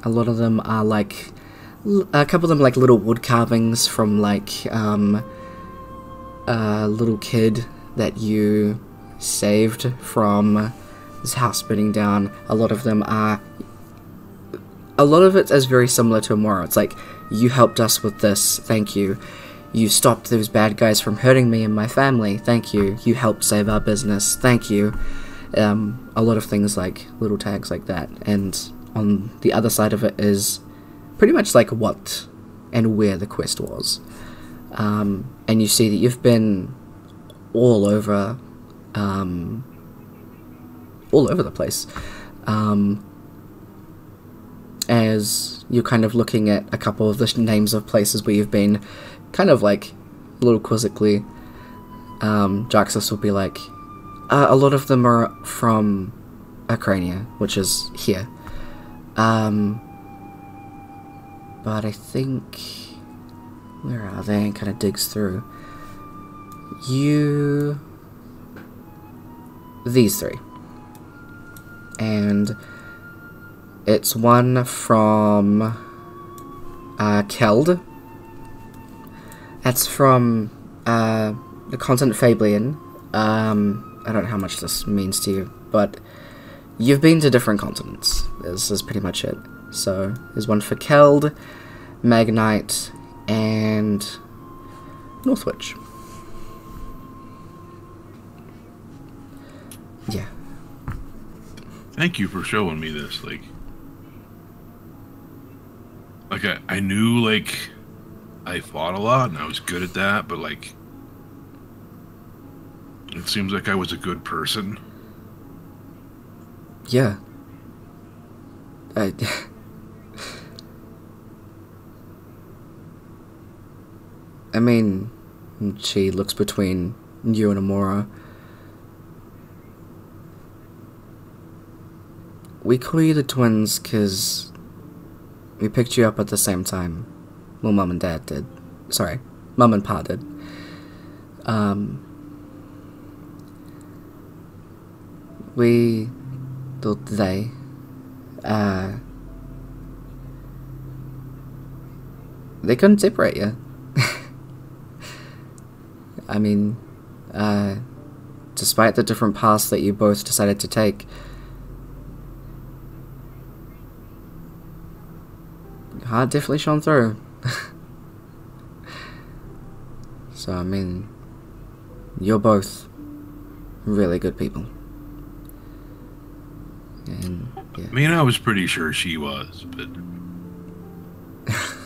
A lot of them are like, a couple of them like little wood carvings from like a little kid that you saved from this house burning down. A lot of it is very similar to Amora. It's like, you helped us with this, thank you. You stopped those bad guys from hurting me and my family, thank you. You helped save our business, thank you. A lot of things like little tags like that. And on the other side of it is pretty much like what and where the quest was. And you see that you've been all over the place. As you're kind of looking at a couple of the names of places where you've been, kind of like a little quizzically, Jaxus will be like, a lot of them are from Acrania, which is here. But I think, where are they? And kind of digs through. These three. And it's one from Keld. That's from the continent Fablian. I don't know how much this means to you, but you've been to different continents. This is pretty much it. So there's one for Keld, Magnite, and Northwich. Yeah. Thank you for showing me this. Like I knew like I fought a lot and I was good at that, but like it seems like I was a good person. Yeah. I mean, she looks between you and Amora. we call you the twins because we picked you up at the same time. Well, Mum and Dad did. Sorry, Mum and Pa did. They couldn't separate you. I mean, despite the different paths that you both decided to take, your heart definitely shone through. So, I mean, you're both really good people. And, yeah. I mean, I was pretty sure she was, but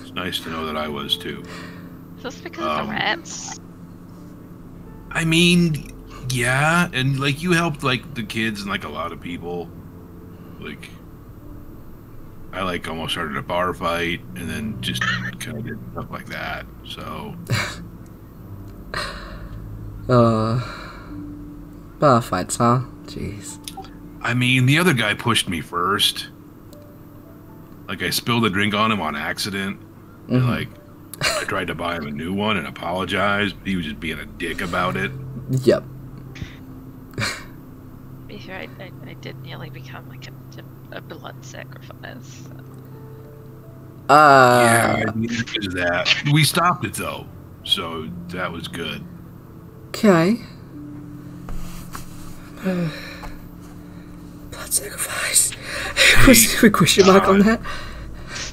it's nice to know that I was too. Is this because of the rats? I mean, yeah, and like you helped like the kids and like a lot of people. Like, I like almost started a bar fight and then just kind of did stuff like that. So, bar fights, huh? Jeez. I mean, the other guy pushed me first. Like, I spilled a drink on him on accident, and like, I tried to buy him a new one and apologize, but he was just being a dick about it. Yep. I did nearly become like a blood sacrifice. Yeah, I mean, it was that. We stopped it though, so that was good. Okay. Blood sacrifice. Quick question mark on that.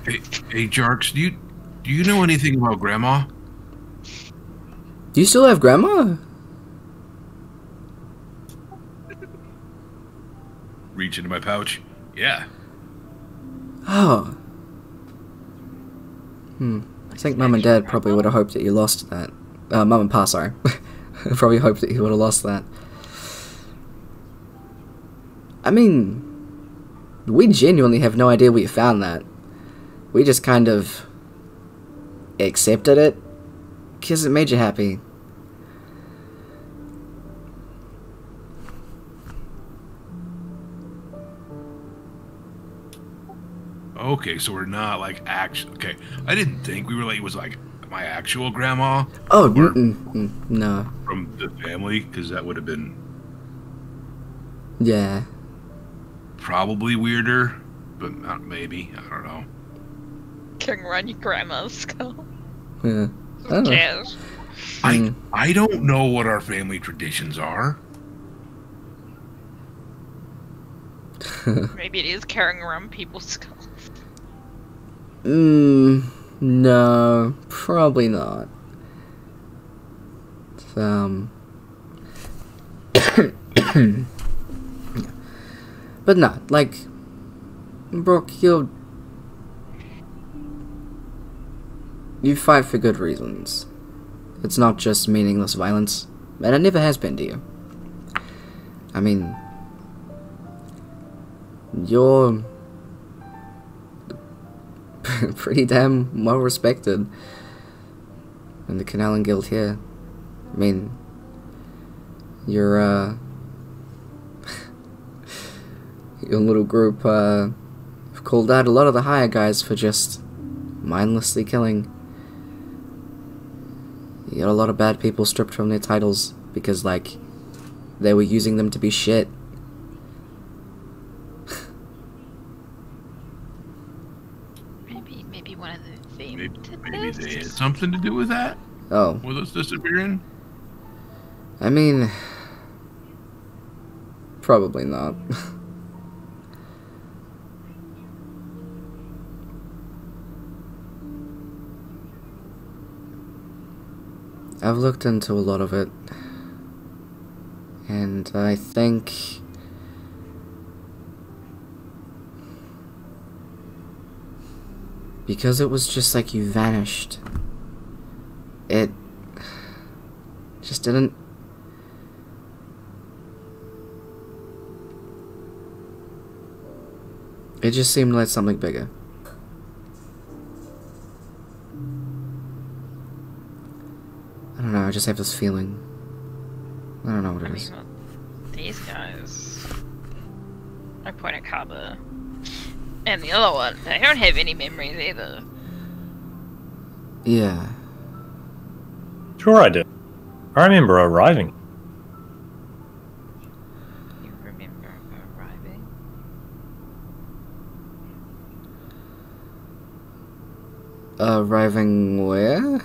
Hey, Jarks, do you know anything about Grandma? Do you still have Grandma? Reach into my pouch. Yeah. Oh. I think Mum and Dad probably would have hoped that you lost that. Mum and Pa, sorry. Probably hoped that you would have lost that. I mean, we genuinely have no idea where you found that. We just kind of accepted it because it made you happy. Okay, so we're not like actual. Okay, I didn't think we were like it was like my actual grandma. Oh, or no. from the family, because that would have been Yeah. probably weirder, but not maybe. I don't know. King run your grandma's skull. Yeah. Who cares? I don't know what our family traditions are. Maybe it is carrying around people's skulls. No, probably not. But no, like, Brooke, you fight for good reasons. It's not just meaningless violence, and it never has been to you. I mean, you're pretty damn well respected in the Canalan Guild here. I mean, your little group have called out a lot of the higher guys for just mindlessly killing. You got a lot of bad people stripped from their titles because, like, they were using them to be shit. Maybe one of the themes. Maybe they had something to do with that. Oh. With us disappearing. I mean, probably not. I've looked into a lot of it, and I think because it was just like you vanished, it just didn't. It just seemed like something bigger. I don't know, I just have this feeling. I don't know what it is. These guys are point at Kaba. And the other one, they don't have any memories either. Yeah. Sure I do. I remember arriving. You remember arriving? Arriving where?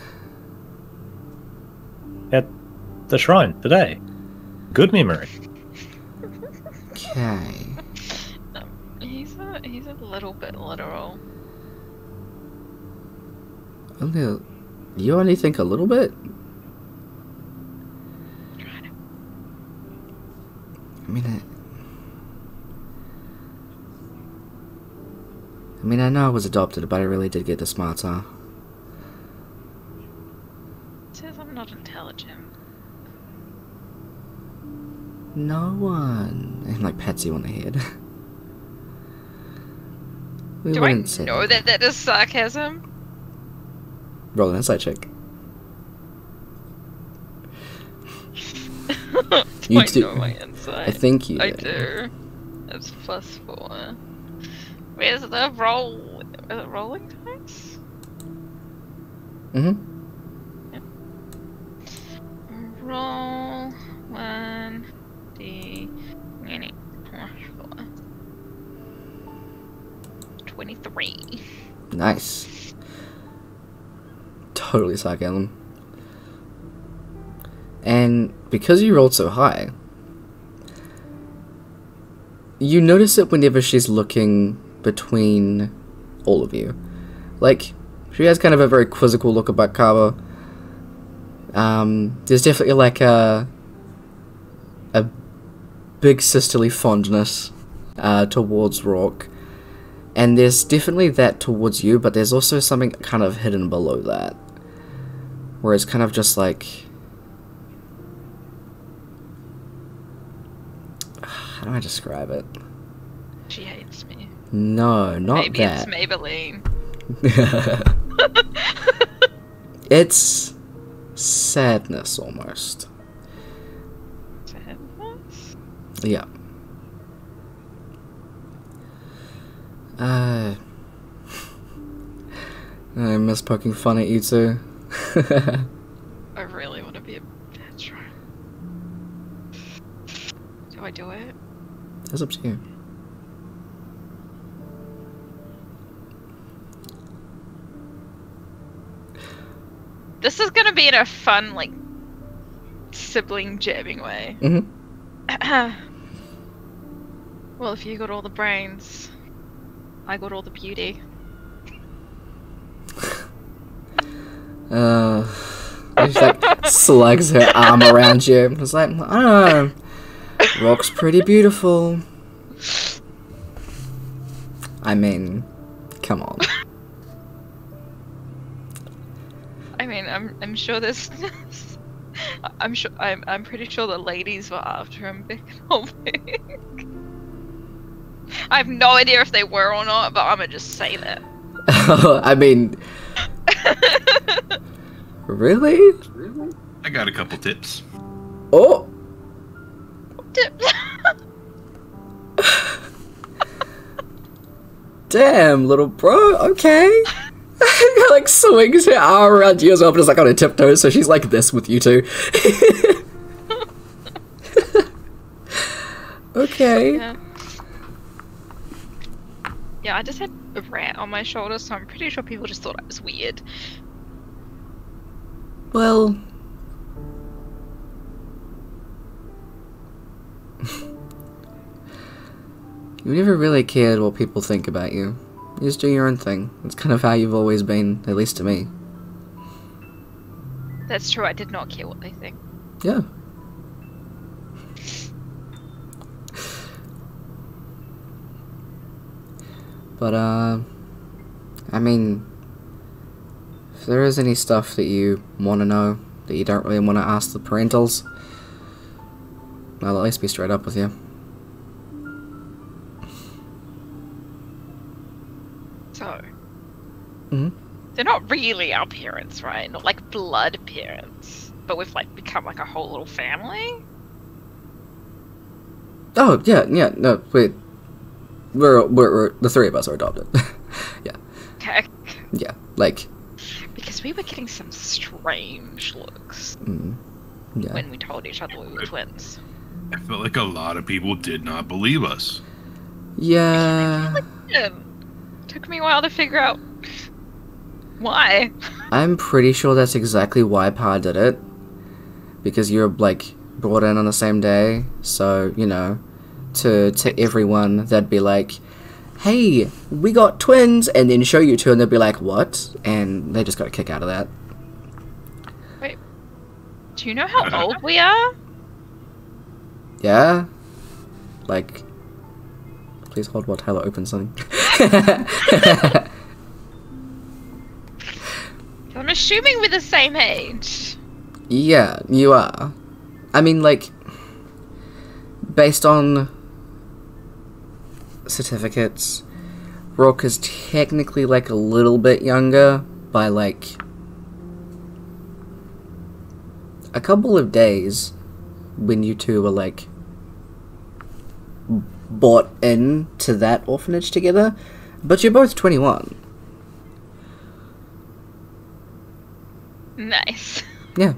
At the shrine today. Good memory. Okay. He's a little bit literal. You only think a little bit? I know I was adopted, but I really did get the smarter. It says I'm not intelligent. No one. And like pats you on the head. We Do I wouldn't say know that is sarcasm? Roll an insight check. You I do. know my insight. I think you I do. do. It's +4. Where's the roll? Is it rolling dice? Mm-hmm. Yep. Roll 1d 4. 23. Nice. Totally sarcasm. And because you rolled so high, you notice it whenever she's looking between all of you. Like, she has kind of a very quizzical look about Kaba. There's definitely like a big sisterly fondness towards Rourke. And there's definitely that towards you, but there's also something kind of hidden below that. Where it's kind of just like... How do I describe it? She hates me. No, not Maybe that. it's Maybelline. It's sadness almost. Sadness? Yeah. I miss poking fun at you too. I really want to be a patron. Do I do it? That's up to you. This is gonna be in a fun, like, sibling jabbing way. Mm-hmm. Well, if you got all the brains, I got all the beauty. She like slugs her arm around you. It's like, I don't know. Rock's pretty beautiful. I mean, come on. I mean, I'm sure there's. I'm pretty sure the ladies were after him big and big. I have no idea if they were or not, but I'm gonna just say that. I mean, really? I got a couple tips. Oh, damn, little bro. Okay. Like swings her arm around you as well, but it's like on her tiptoes, so she's like this with you two. Okay. Yeah, I just had a rat on my shoulder, so I'm pretty sure people just thought I was weird. Well, you never really cared what people think about you. You just do your own thing. That's kind of how you've always been, at least to me. That's true, I did not care what they think. Yeah. But, I mean, if there is any stuff that you want to know, that you don't really want to ask the parentals, I'll at least be straight up with you. So, Mm-hmm. they're not really our parents, right? Not like blood parents, but we've like become like a whole little family. Oh, yeah, no, wait. we're the three of us are adopted. Yeah. Okay. Yeah. Like. Because we were getting some strange looks Yeah. when we told each other we were twins. I felt like a lot of people did not believe us. Yeah. It took me a while to figure out why. I'm pretty sure that's exactly why Pa did it. Because you're, like, brought in on the same day. So, you know, to everyone, they'd be like, hey, we got twins, and then show you two, and they'd be like, what? And they just got a kick out of that. Wait, do you know how old we are? Yeah? Like, please hold while Tyler opens something. I'm assuming we're the same age. Yeah, you are. I mean, like, based on certificates, Brooke is technically, like, a little bit younger by, like, a couple of days when you two were, like, bought in to that orphanage together, but you're both 21. Nice. Yeah.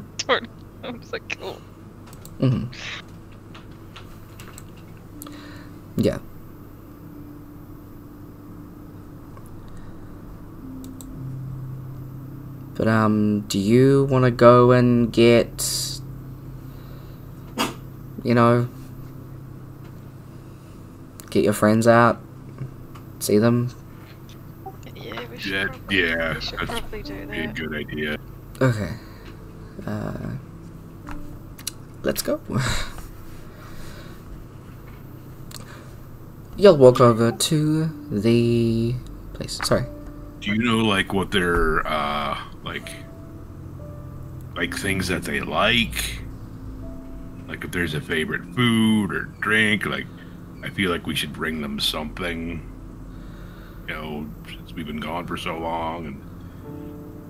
I'm so cool. Mm-hmm. Yeah. But, do you want to go and get, you know, get your friends out, see them? Yeah, we should Yeah, probably, yeah, we should that's probably do be a that. good idea. Okay. Let's go. You'll walk over to the place. Sorry. Do you know, like, what their, like things that they like? Like, if there's a favorite food or drink, like, I feel like we should bring them something, you know, since we've been gone for so long, and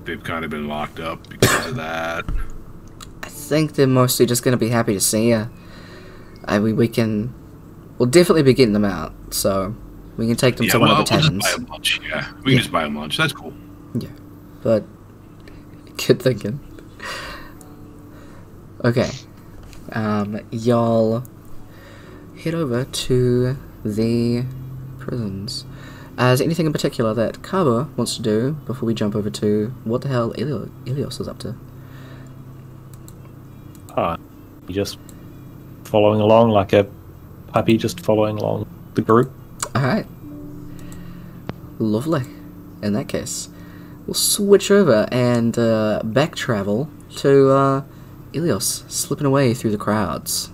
they've kind of been locked up because of that. I think they're mostly just going to be happy to see you. We'll definitely be getting them out, so we can take them to one of the taverns. We'll just buy them lunch, yeah. We can just buy them lunch, that's cool. Yeah, but good thinking. Okay, y'all head over to the prisons. Is there anything in particular that Kaba wants to do before we jump over to what the hell Ilios is up to? You just following along like a puppy, just following along the group. Alright. Lovely. In that case, we'll switch over and back travel to Ilios, slipping away through the crowds.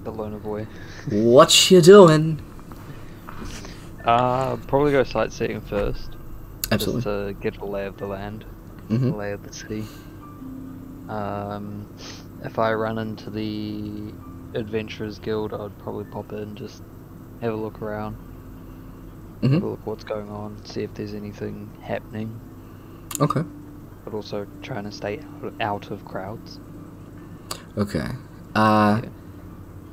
The loner boy. What you doing? Probably go sightseeing first. Absolutely. Just to get a lay of the land, the lay of the city. If I run into the Adventurers Guild, I'd probably pop in, just have a look around, have a look what's going on, see if there's anything happening. Okay. But also trying to stay out of crowds. Okay.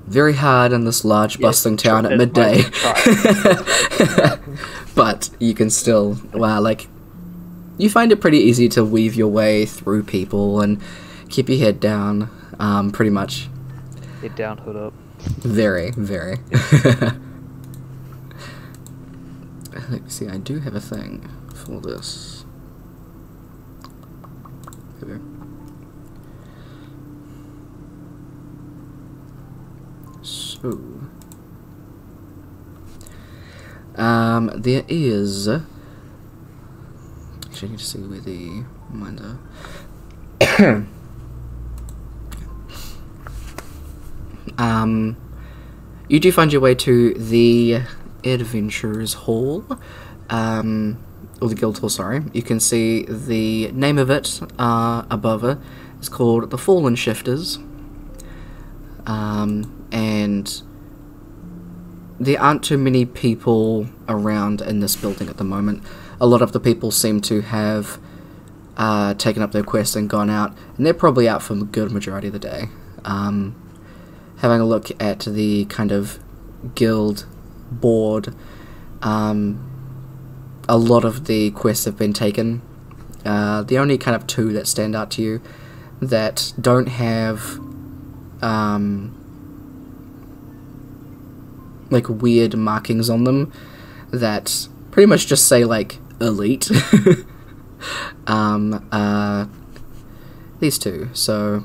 Very hard in this large bustling town at midday. But you can still, you find it pretty easy to weave your way through people and keep your head down, pretty much. Head down, hood up. Very, very. Let's see, I do have a thing for this. Here we go. So, there is. Actually, I need to see where the mines are. You do find your way to the Adventurers Hall, or the Guild Hall, sorry. You can see the name of it above it. It's called the Fallen Shifters. And there aren't too many people around in this building at the moment. A lot of the people seem to have taken up their quest and gone out, and they're probably out for a good majority of the day. Having a look at the kind of guild board, a lot of the quests have been taken. The only kind of 2 that stand out to you that don't have like weird markings on them that pretty much just say like elite. These 2. So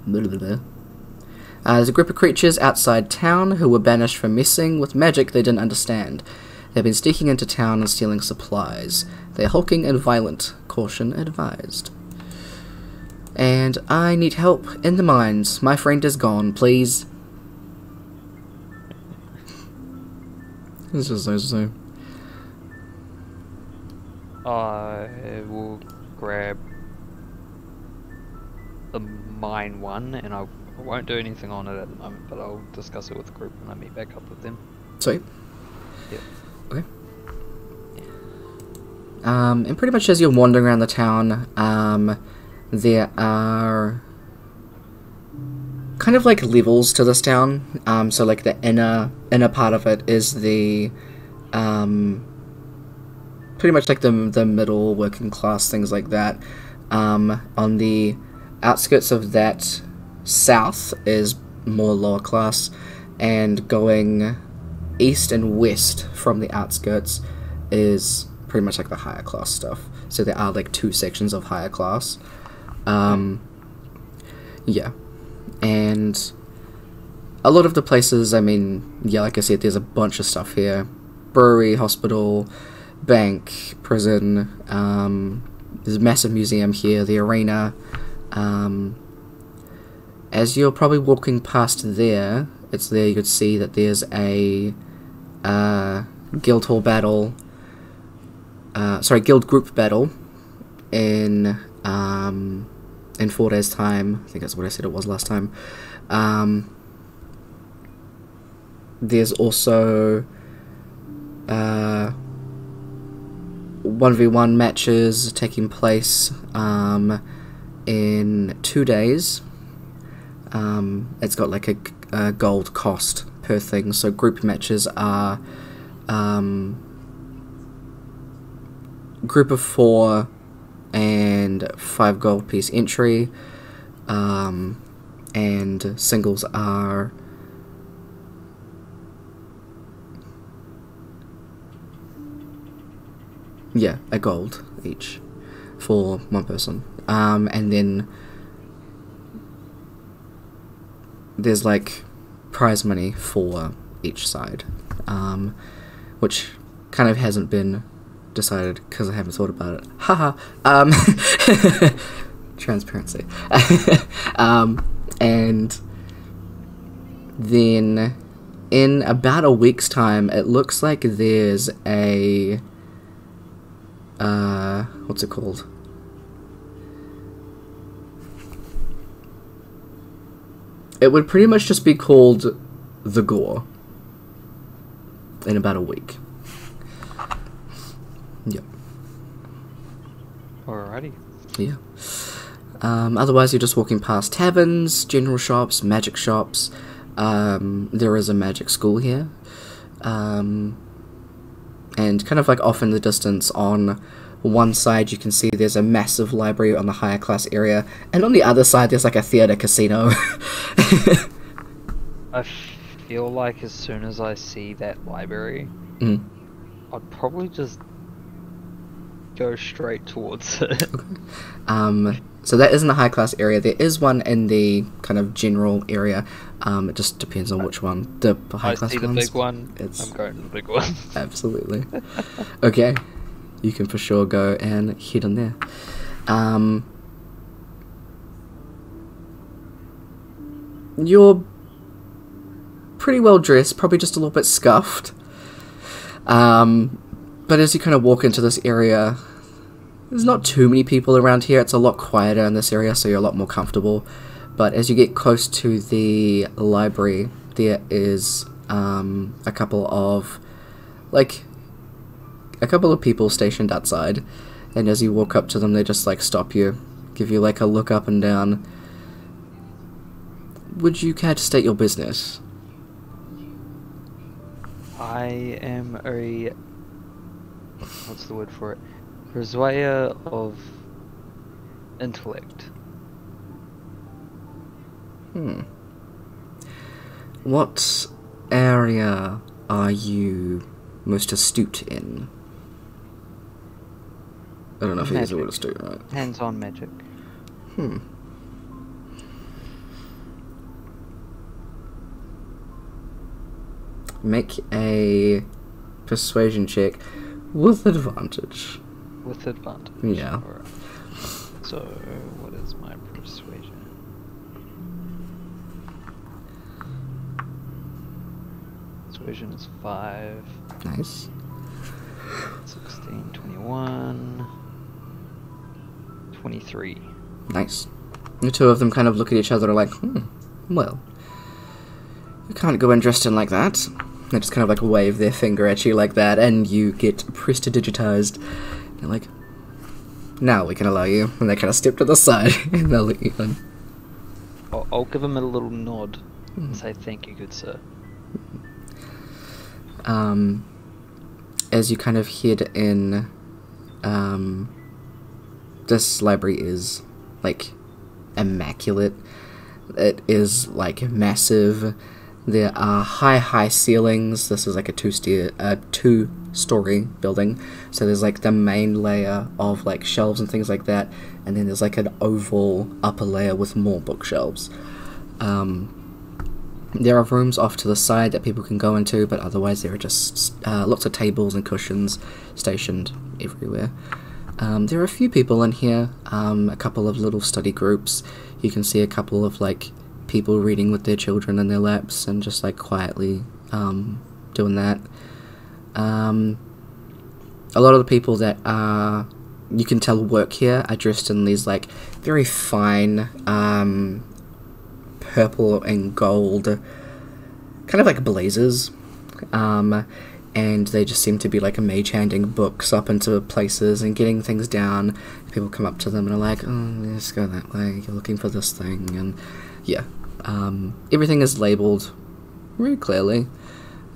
there's a group of creatures outside town who were banished for messing with magic they didn't understand. They've been sneaking into town and stealing supplies. They're hulking and violent. Caution advised. And I need help in the mines. My friend is gone, please. It's just so. I will grab the mine one, and I won't do anything on it at the moment, but I'll discuss it with the group when I meet back up with them. Sweet. Yep. Okay. And pretty much as you're wandering around the town, there are kind of like levels to this town. So like the inner part of it is the pretty much like the middle working class, things like that. On the outskirts of that, south is more lower class, and going east and west from the outskirts is pretty much like the higher class stuff. So there are like 2 sections of higher class. Yeah, and a lot of the places, I mean, yeah, like I said, there's a bunch of stuff here. Brewery, hospital, bank, prison, there's a massive museum here, the arena. As you're probably walking past there, it's there you could see that there's a guild hall battle, guild group battle in 4 days time. I think that's what I said it was last time. There's also 1v1 matches taking place in 2 days. It's got like a gold cost per thing, so group matches are group of 4 and 5 gold piece entry, and singles are a gold each for 1 person. And then there's like prize money for each side, which kind of hasn't been decided because I haven't thought about it. Haha. Transparency. And then in about a week's time, it looks like there's a what's it called? It would pretty much just be called the Gore in about a week. Yep. Alrighty. Yeah. Otherwise, you're just walking past taverns, general shops, magic shops. There is a magic school here. And kind of like off in the distance on one side you can see there's a massive library on the higher class area, and on the other side there's like a theater casino. I feel like as soon as I see that library, I'd probably just go straight towards it. So that is in the high class area. There is one in the kind of general area. It just depends on which one. The high class ones. I see the big one. I'm going to the big one. Absolutely. Okay. You can for sure go and head in there. You're pretty well dressed, probably just a little bit scuffed. But as you kind of walk into this area, there's not too many people around here. It's a lot quieter in this area, so you're a lot more comfortable. But as you get close to the library, there is a couple of people stationed outside, and as you walk up to them, they just like stop you, give you like a look up and down. Would you care to state your business? I am a... What's the word for it? Purveyor of intellect. What area are you most astute in? I don't know if you use the word astute, right? Hands-on magic. Make a persuasion check with advantage. With advantage. Yeah. Alright. So, what is my persuasion? Persuasion is 5. Nice. 16, 21, 23. Nice. The two of them kind of look at each other like, well, you can't go in dressed in like that. They just kind of like wave their finger at you like that, and you get prestidigitized. They're like, now we can allow you. And they kind of step to the side, and they'll let you in. I'll give him a little nod and say thank you, good sir. As you kind of head in, this library is, like, immaculate. It is, like, massive. There are high ceilings. This is, like, a two-story building. So there's, like, the main layer of, like, shelves and things like that. And then there's, like, an oval upper layer with more bookshelves. There are rooms off to the side that people can go into, but otherwise there are just lots of tables and cushions stationed everywhere. There are a few people in here, a couple of little study groups. You can see a couple of, like, people reading with their children in their laps and just, like, quietly doing that. A lot of the people that you can tell work here are dressed in these, like, very fine purple and gold, kind of like blazers, and they just seem to be like a mage handing books up into places and getting things down. People come up to them and are like, oh, let's go that way, you're looking for this thing, and yeah, everything is labelled very clearly.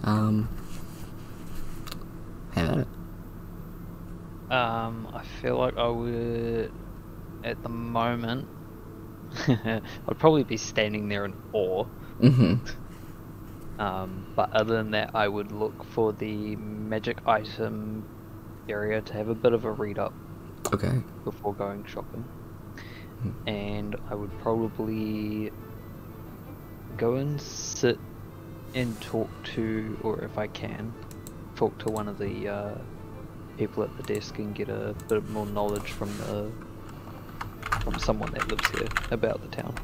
Have at it. I feel like I would, at the moment, I'd probably be standing there in awe. But other than that, I would look for the magic item area to have a bit of a read up. Okay. Before going shopping. And I would probably go and sit and talk to, or if I can, talk to one of the people at the desk and get a bit more knowledge from someone that lives here about the town.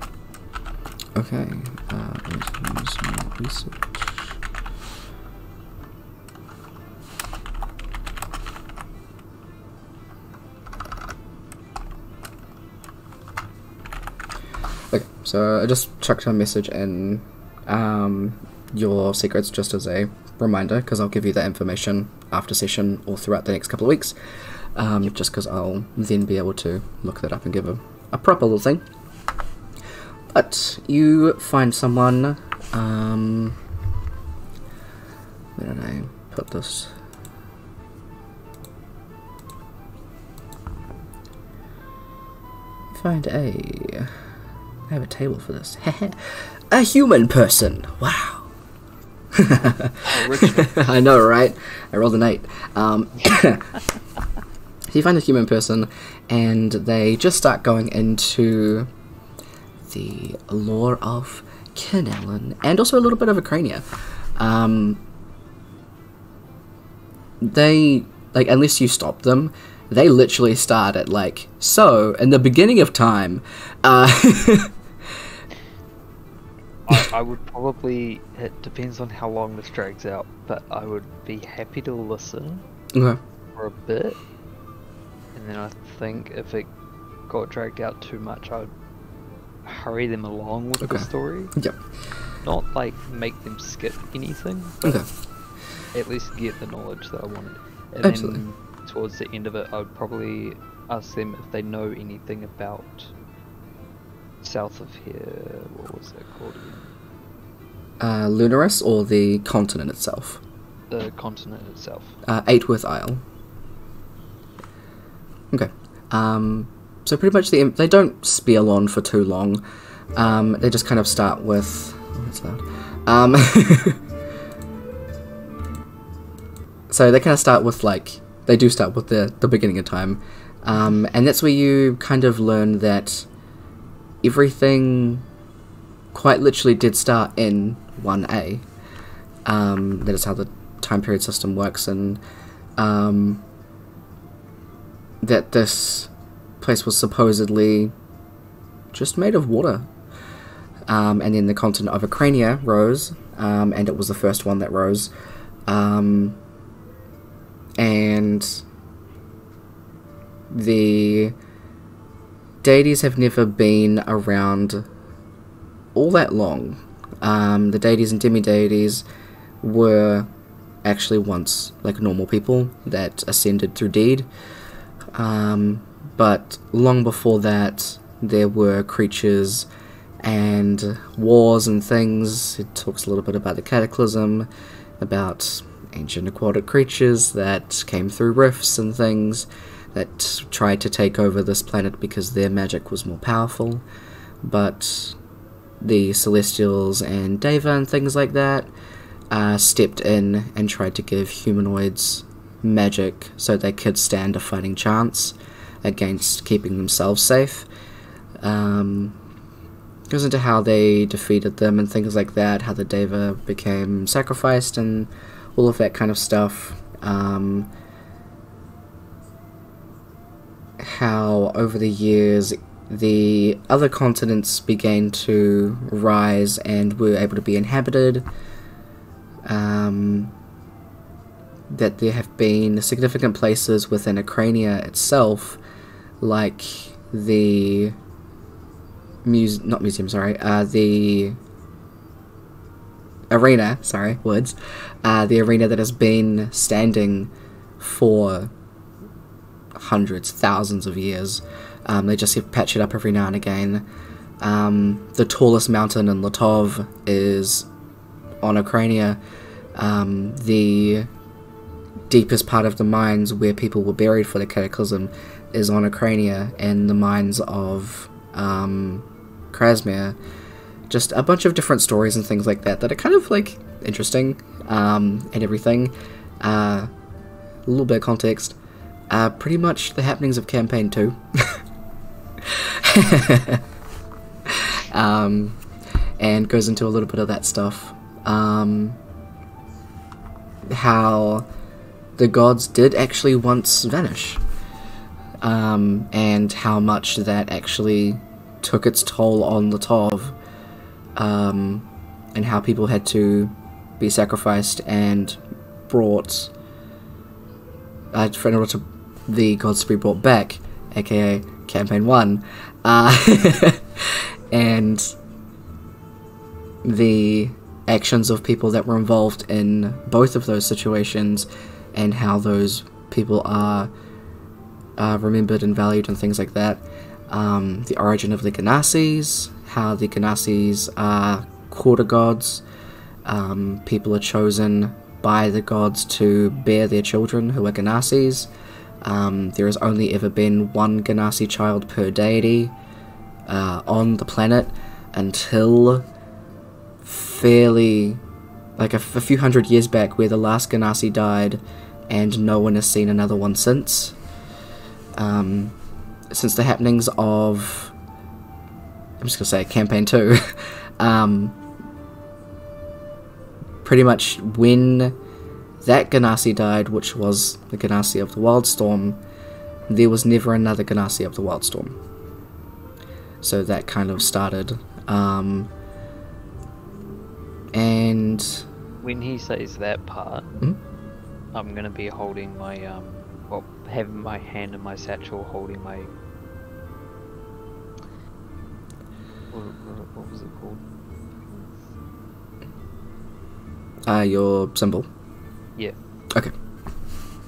Okay, let's do some more research. Okay, so I just chucked a message in your secrets just as a reminder, because I'll give you that information after session or throughout the next couple of weeks. Just because I'll then be able to look that up and give a proper little thing. But you find someone, where did I put this? Find I have a table for this. A human person! Wow! I know, right? I rolled an 8. So you find a human person, and they just start going into the lore of Kenellen, and also a little bit of Acrania. They, like, unless you stop them, they literally start at, like, so, in the beginning of time, I would probably, it depends on how long this drags out, but I would be happy to listen for a bit. And then I think if it got dragged out too much, I'd hurry them along with the story. Yep. Not like make them skip anything, but at least get the knowledge that I wanted. And then towards the end of it, I would probably ask them if they know anything about south of here. What was that called again? Lunaris, or the continent itself? the continent itself? 8th Isle. Okay. So pretty much they don't spiel on for too long. They just kind of start with... Oh, that's loud. So they kind of start with, like... They do start with the beginning of time. And that's where you kind of learn that everything quite literally did start in 1A. That is how the time period system works, and that this place was supposedly just made of water. And then the continent of Ukraine rose, and it was the first one that rose. And the deities have never been around all that long. The deities and demi-deities were actually once like normal people that ascended through deed. But long before that, there were creatures and wars and things. It talks a little bit about the cataclysm, about ancient aquatic creatures that came through rifts and things that tried to take over this planet because their magic was more powerful. But the Celestials and Deva and things like that stepped in and tried to give humanoids magic so they could stand a fighting chance against keeping themselves safe. Goes into how they defeated them and things like that, how the Deva became sacrificed and all of that kind of stuff. How over the years the other continents began to rise and were able to be inhabited. That there have been significant places within Ukraine itself, like the the arena, the arena that has been standing for hundreds, thousands of years. They just patch it up every now and again. The tallest mountain in Latov is on Ukraine. The deepest part of the mines where people were buried for the cataclysm is on Ukraine, and the mines of Krasmir. Just a bunch of different stories and things like that that are kind of like interesting and everything. A little bit of context. Pretty much the happenings of Campaign 2. And goes into a little bit of that stuff. How the gods did actually once vanish. And how much that actually took its toll on Latov. And how people had to be sacrificed and brought in order to the gods to be brought back, aka Campaign 1, and the actions of people that were involved in both of those situations, and how those people are remembered and valued and things like that. The origin of the Ganasis, how the Ganasis are quarter gods. People are chosen by the gods to bear their children who are Ganasis. There has only ever been one Ganassi child per deity on the planet until fairly, like a few hundred years back, where the last Ganassi died and no one has seen another one since. Since the happenings of, I'm just going to say Campaign 2, pretty much when that Ganassi died, which was the Ganassi of the Wildstorm, there was never another Ganassi of the Wildstorm. So that kind of started. And when he says that part, I'm going to be holding my, well, having my hand in my satchel, holding my, what was it called? Your symbol? Yeah. Okay.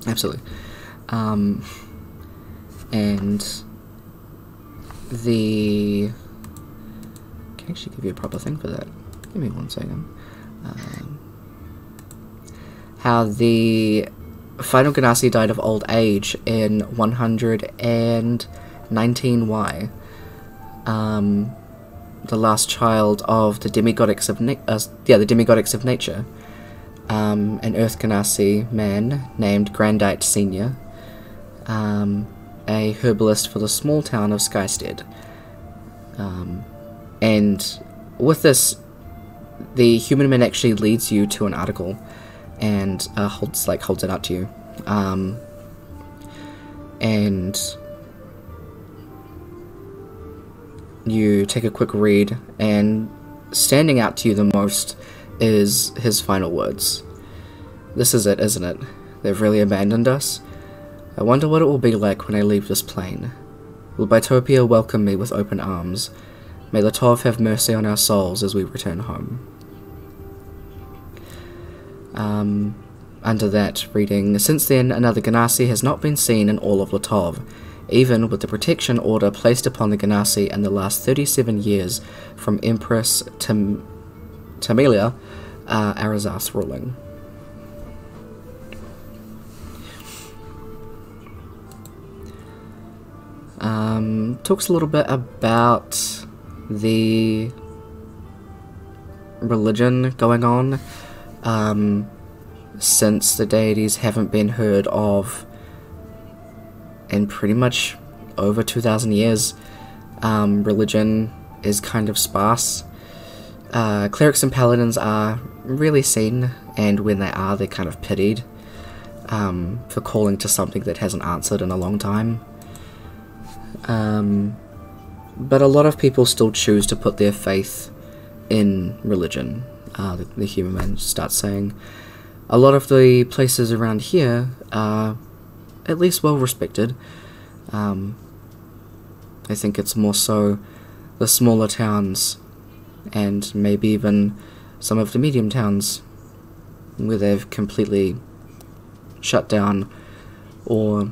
Absolutely. And the... I can actually give you a proper thing for that. Give me one second. how the final Ganassi died of old age in 119Y. The last child of the demigoddess of nature, an Earth Ganassi man named Grandite Senior, a herbalist for the small town of Skystead. And with this, the human man actually leads you to an article and holds it out to you, and you take a quick read, and standing out to you the most is his final words. "This is it, isn't it? They've really abandoned us. I wonder what it will be like when I leave this plane. Will Bitopia welcome me with open arms? May Latov have mercy on our souls as we return home." Under that, reading, "Since then, another Ganassi has not been seen in all of Latov, even with the protection order placed upon the Ganassi in the last 37 years from Empress Tamilia Arazar's ruling." Talks a little bit about the religion going on, since the deities haven't been heard of in pretty much over 2,000 years. Religion is kind of sparse. Clerics and paladins are really seen, and when they are, they're kind of pitied for calling to something that hasn't answered in a long time. But a lot of people still choose to put their faith in religion. The human man starts saying, "A lot of the places around here are at least well respected. I think it's more so the smaller towns, and maybe even some of the medium towns, where they've completely shut down or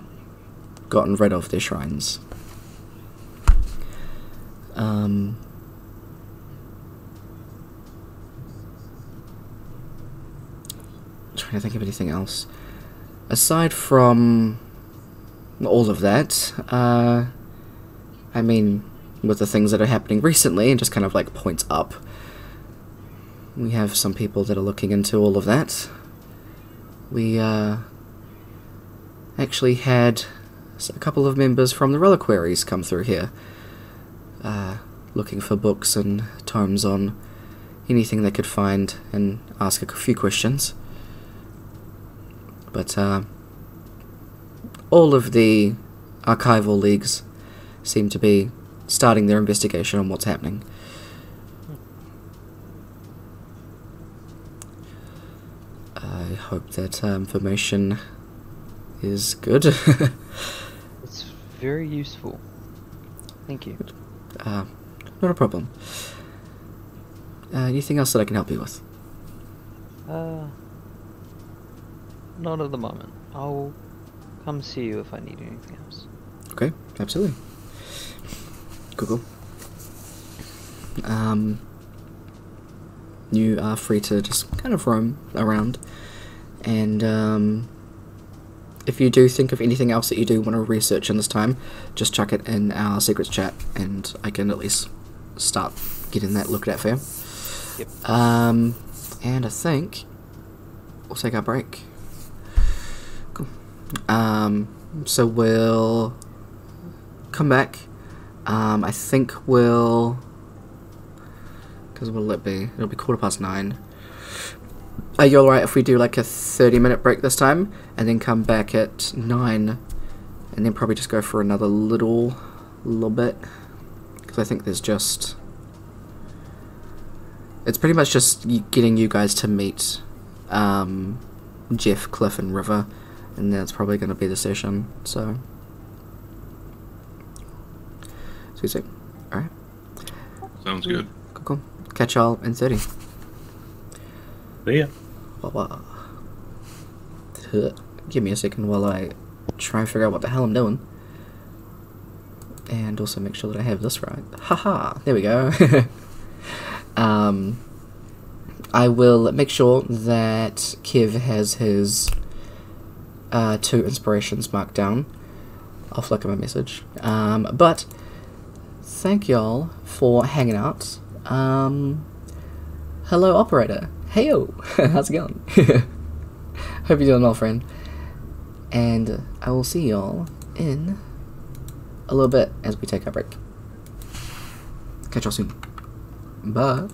gotten rid of their shrines." Trying to think of anything else. Aside from all of that, I mean, with the things that are happening recently, and just kind of like points up, we have some people that are looking into all of that. We actually had a couple of members from the Reliquaries come through here, looking for books and tomes on anything they could find, and ask a few questions. But all of the archival leagues seem to be starting their investigation on what's happening. I hope that information is good. It's very useful. Thank you. Not a problem. Anything else that I can help you with? Not at the moment. I'll come see you if I need anything else. Okay, absolutely. Cool. You are free to just kind of roam around, and if you do think of anything else that you do want to research in this time, just chuck it in our secrets chat, and I can at least start getting that looked at for you. Yep. And I think we'll take our break. Cool. So we'll come back. I think we'll... because what'll it be? It'll be 9:15. Are you alright if we do like a 30-minute break this time, and then come back at 9, and then probably just go for another little bit? Because I think there's just... it's pretty much just getting you guys to meet Jeff, Cliff, and River, and that's probably going to be the session, so... Sweet, sweet. Alright. Sounds good. Cool. Catch y'all in 30. See ya. Wow. Give me a second while I try and figure out what the hell I'm doing. And also make sure that I have this right. Haha, there we go. I will make sure that Kev has his 2 inspirations marked down. I'll flick him a message. But thank y'all for hanging out. Hello, operator. Heyo, how's it going? Hope you're doing well, friend. And I will see y'all in a little bit as we take our break. Catch y'all soon. Bye.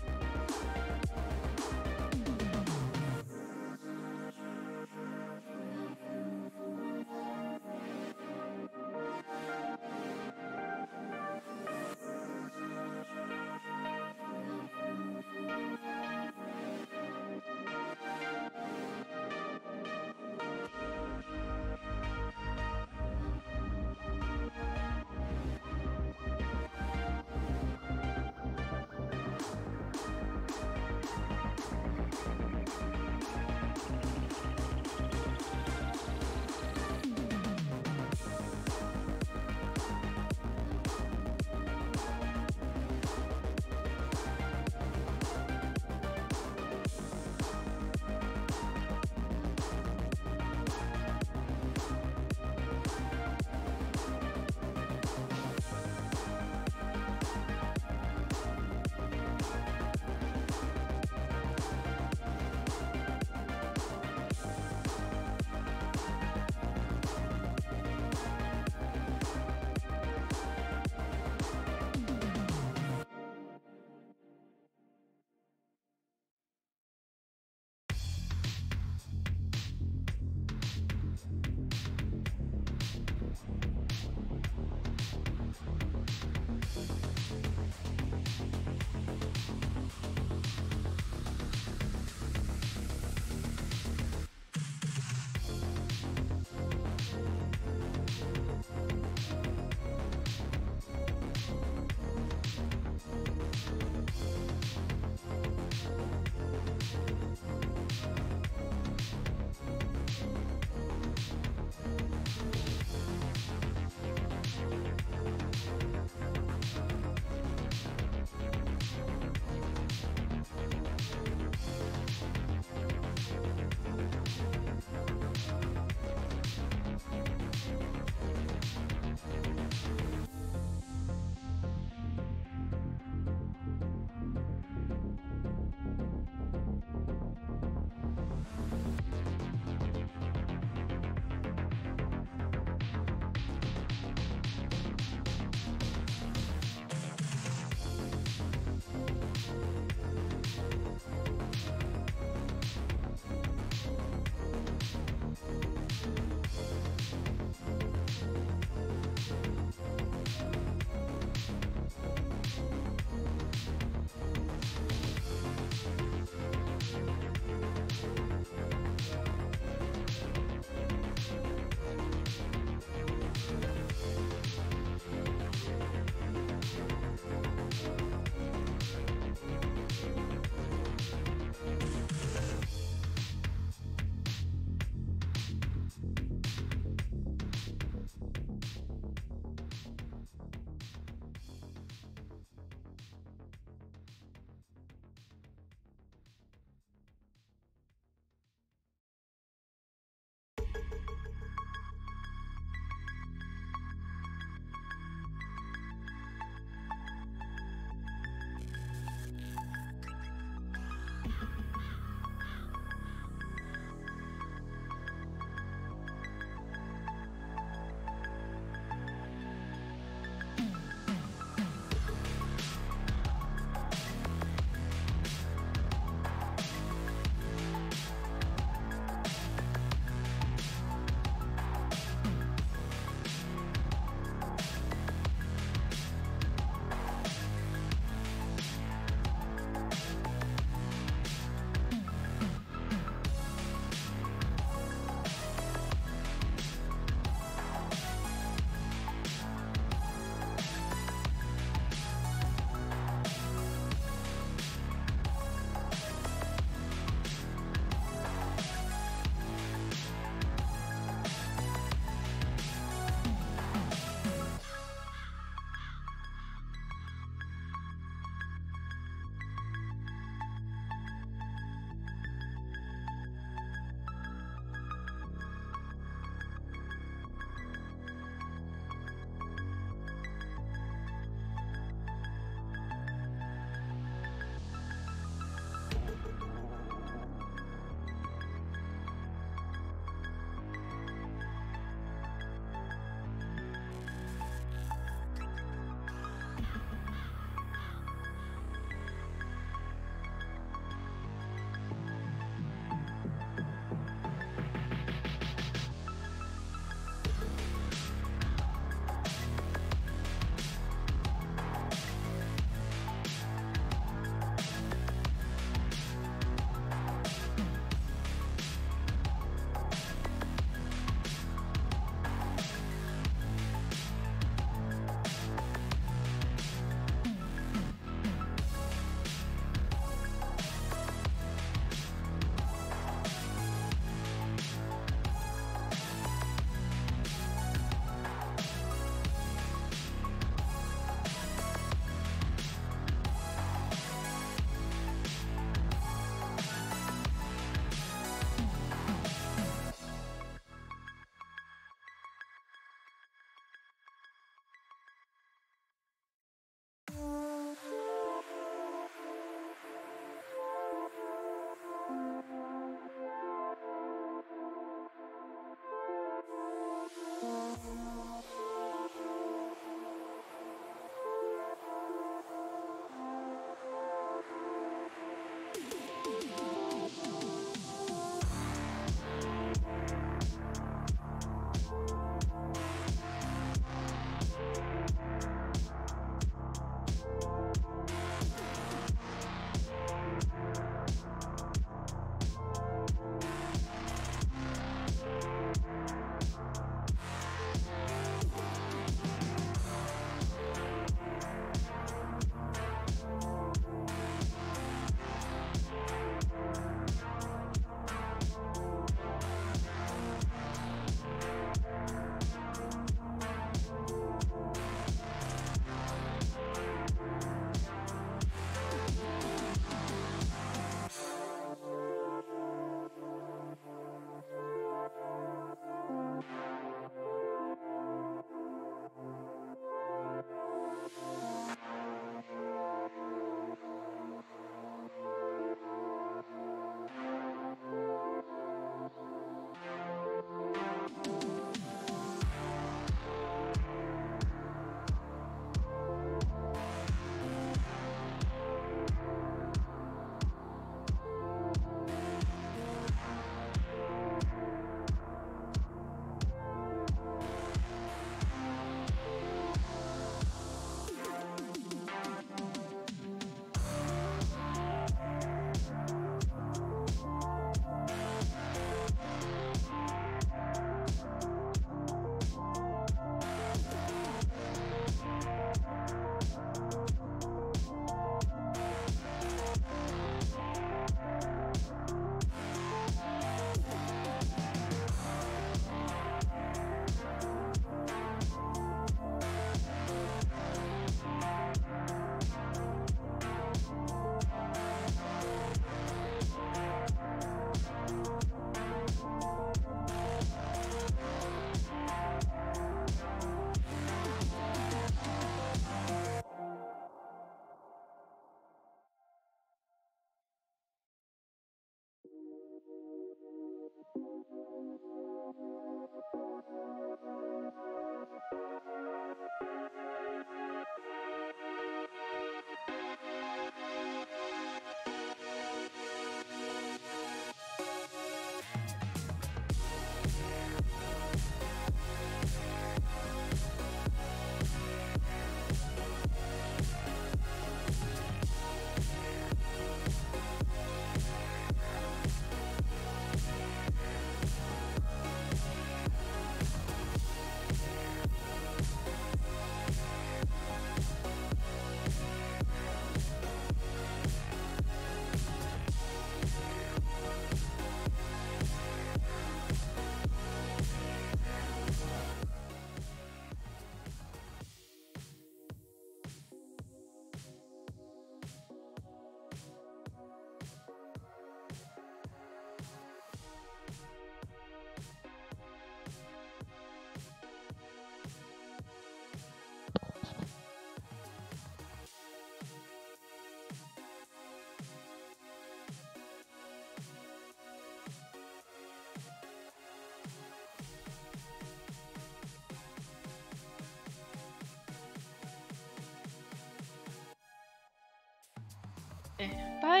Bye.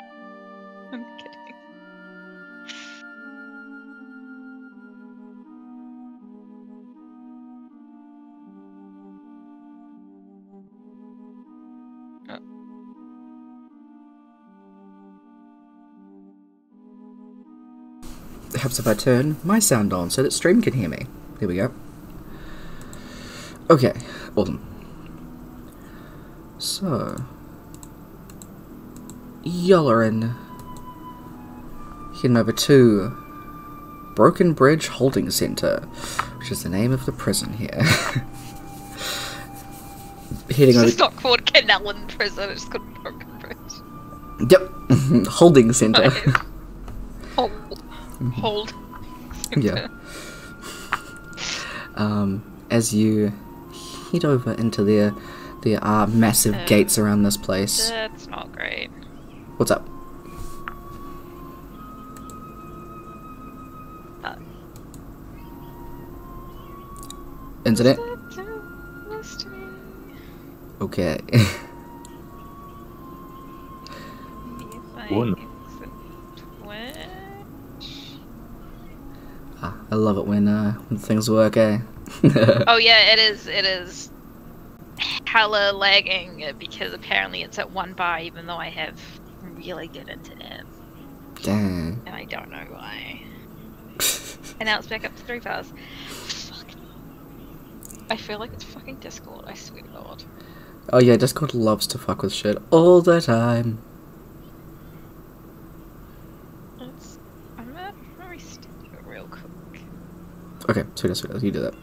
I'm kidding. It helps if I turn my sound on so that stream can hear me. There we go. Okay, awesome. So, y'all are in heading over to Broken Bridge Holding Center, which is the name of the prison here. Heading over. It's not called Canellan Prison, it's called Broken Bridge. Yep, Holding Center. Hold. Yeah. As you head over into there are massive gates around this place. That's not great. What's up? Internet? Okay. I love it when things work, eh? Oh yeah, it is hella lagging because apparently it's at 1 bar even though I have really good internet. Dang. And I don't know why. And now it's back up to 3 bars. Fuck. I feel like it's fucking Discord, I swear to God. Oh yeah, Discord loves to fuck with shit all the time. I'm gonna restart it real quick. Okay, sweet, you do that.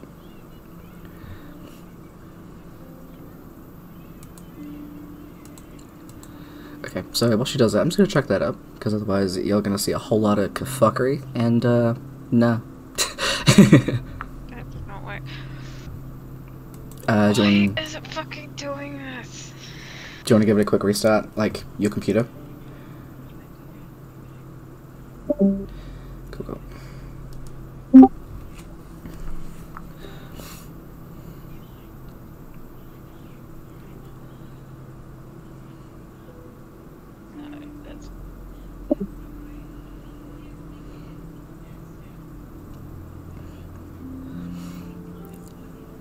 Okay, so while she does that, I'm just gonna check that up, because otherwise you're gonna see a whole lot of fuckery, and nah. That did not work. Why is it fucking doing this? Do you want to give it a quick restart, like your computer? Cool.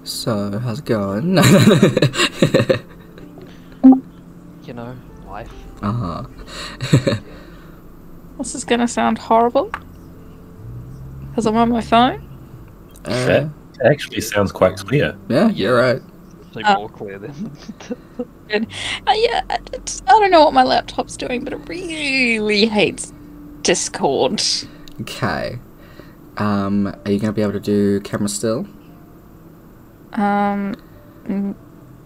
So, how's it going? You know, life. Uh-huh. This is gonna sound horrible. Because I'm on my phone. That actually sounds quite clear. Yeah, you're right. It's more clear than... Good. Yeah, I don't know what my laptop's doing, but it really hates Discord. Okay. Are you gonna be able to do camera still?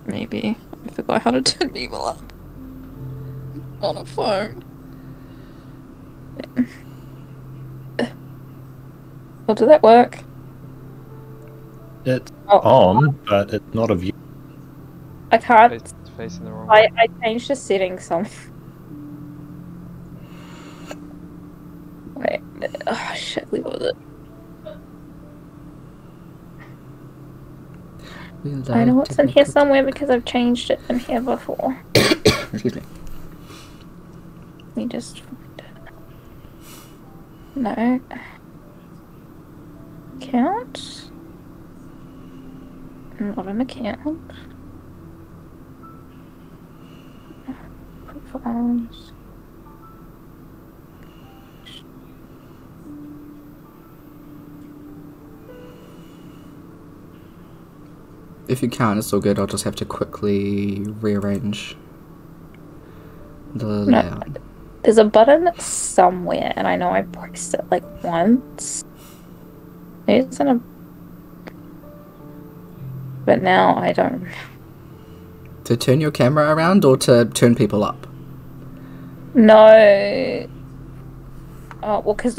Maybe. I forgot how to turn people up on a phone. Well, did that work? It's on, but it's not a view. I can't. It's facing the wrong way. I changed the settings some. Wait. Oh shit, we got it. I know it's in here somewhere because I've changed it in here before. Excuse me. Let me just find it. No. Account? Not an account. Profiles. If you can't, it's all good. I'll just have to quickly rearrange the layout. No, there's a button somewhere, and I know I pressed it like once. It's in a... But now I don't... To turn your camera around or to turn people up? No. Oh, well, because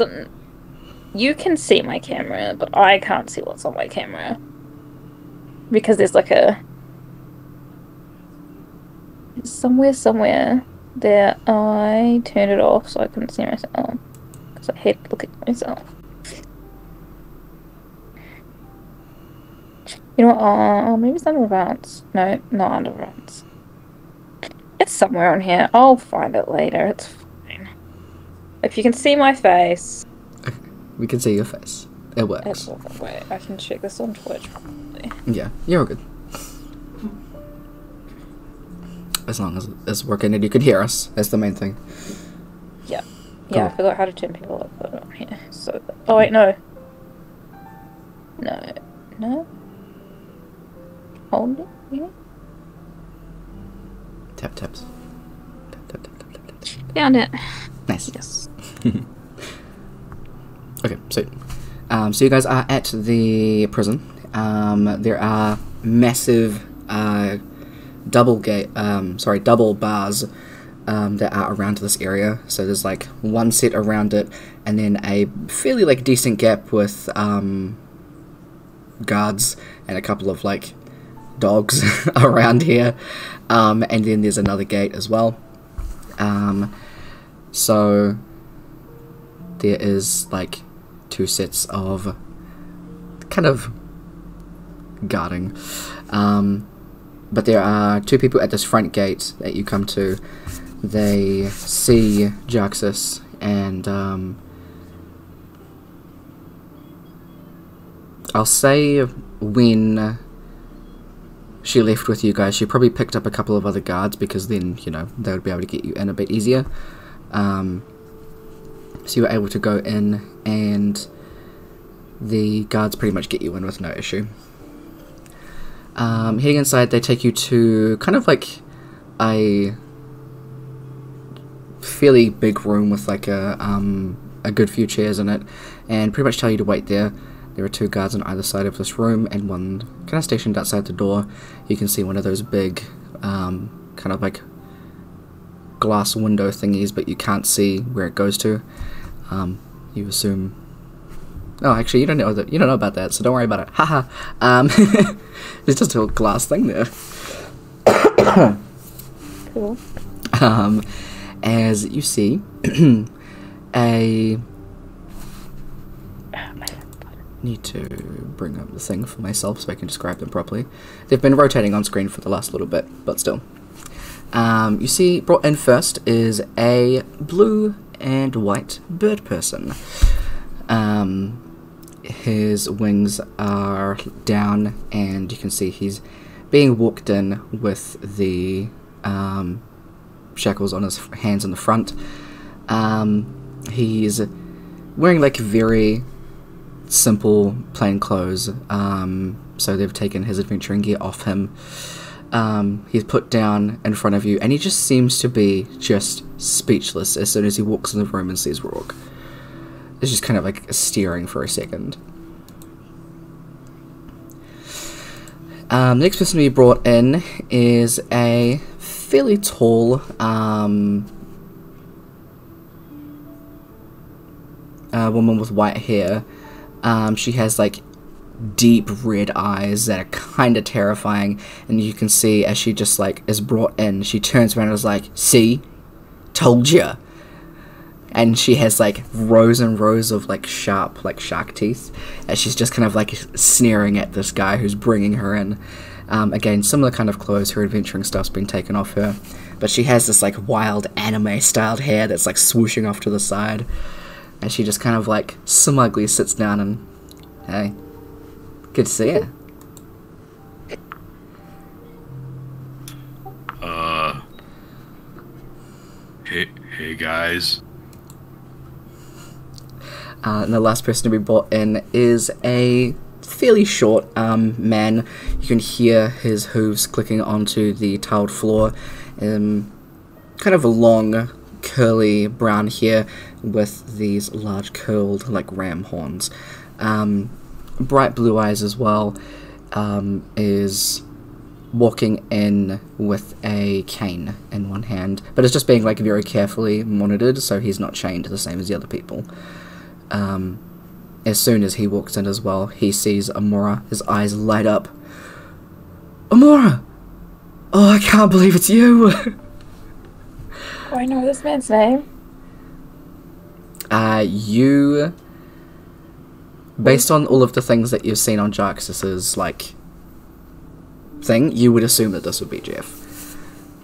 you can see my camera, but I can't see what's on my camera. Because there's like a... Somewhere there I turned it off so I couldn't see myself. Because I hate looking at myself. You know what? Maybe it's under events. No, not under events. It's somewhere on here. I'll find it later. It's fine. If you can see my face... Okay. We can see your face. It works. Wait, I can check this on Twitch probably. Yeah, you're all good. As long as it's working and you can hear us. That's the main thing. Yeah. Cool. Yeah, I forgot how to turn people up on here. So... Oh, wait, no. No. Hold it, yeah. Taps. Tap. Found it. Nice. Yes. Okay, so you guys are at the prison. There are massive double bars that are around this area. So there's like one set around it, and then a fairly like decent gap with guards and a couple of like dogs around here, and then there's another gate as well. So there is like two sets of kind of guarding, but there are two people at this front gate that you come to. They see Jaxus, and I'll say when she left with you guys, she probably picked up a couple of other guards, because then, you know, they would be able to get you in a bit easier. So you were able to go in, and the guards pretty much get you in with no issue. Heading inside, they take you to kind of like a fairly big room with like a good few chairs in it, and pretty much tell you to wait there. There are two guards on either side of this room, and one kind of stationed outside the door. You can see one of those big, kind of like glass window thingies, but you can't see where it goes to. You assume... Oh, actually, you don't know about that, so don't worry about it. Haha. There's just a little glass thing there. Cool. As you see, need to bring up the thing for myself so I can describe them properly. They've been rotating on screen for the last little bit, but still. You see, brought in first is a blue and white bird person. His wings are down, and you can see he's being walked in with the shackles on his hands in the front. He's wearing like very simple, plain clothes, so they've taken his adventuring gear off him. He's put down in front of you, and he just seems to be just speechless as soon as he walks in the room and sees Rourke. It's just kind of like staring for a second. The next person we brought in is a fairly tall woman with white hair. She has like deep red eyes that are kind of terrifying, and you can see as she just like is brought in, she turns around and is like, "See, told ya." and she has like rows and rows of like sharp like shark teeth, and she's just kind of like sneering at this guy who's bringing her in. Again, similar kind of clothes, her adventuring stuff's been taken off her, but she has this like wild anime styled hair that's like swooshing off to the side, and she just kind of like smugly sits down and, hey, good to see you. Hey guys. And the last person to be brought in is a fairly short man. You can hear his hooves clicking onto the tiled floor. Kind of a long, curly brown hair with these large curled like ram horns. Bright blue eyes as well. Is walking in with a cane in one hand, but it's just being like very carefully monitored, so he's not chained the same as the other people. As soon as he walks in as well, he sees Amora. His eyes light up. Amora! Oh, I can't believe it's you! Oh, I know this man's name. You... Based on all of the things that you've seen on Jarxxus's, like, thing, you would assume that this would be Jeff.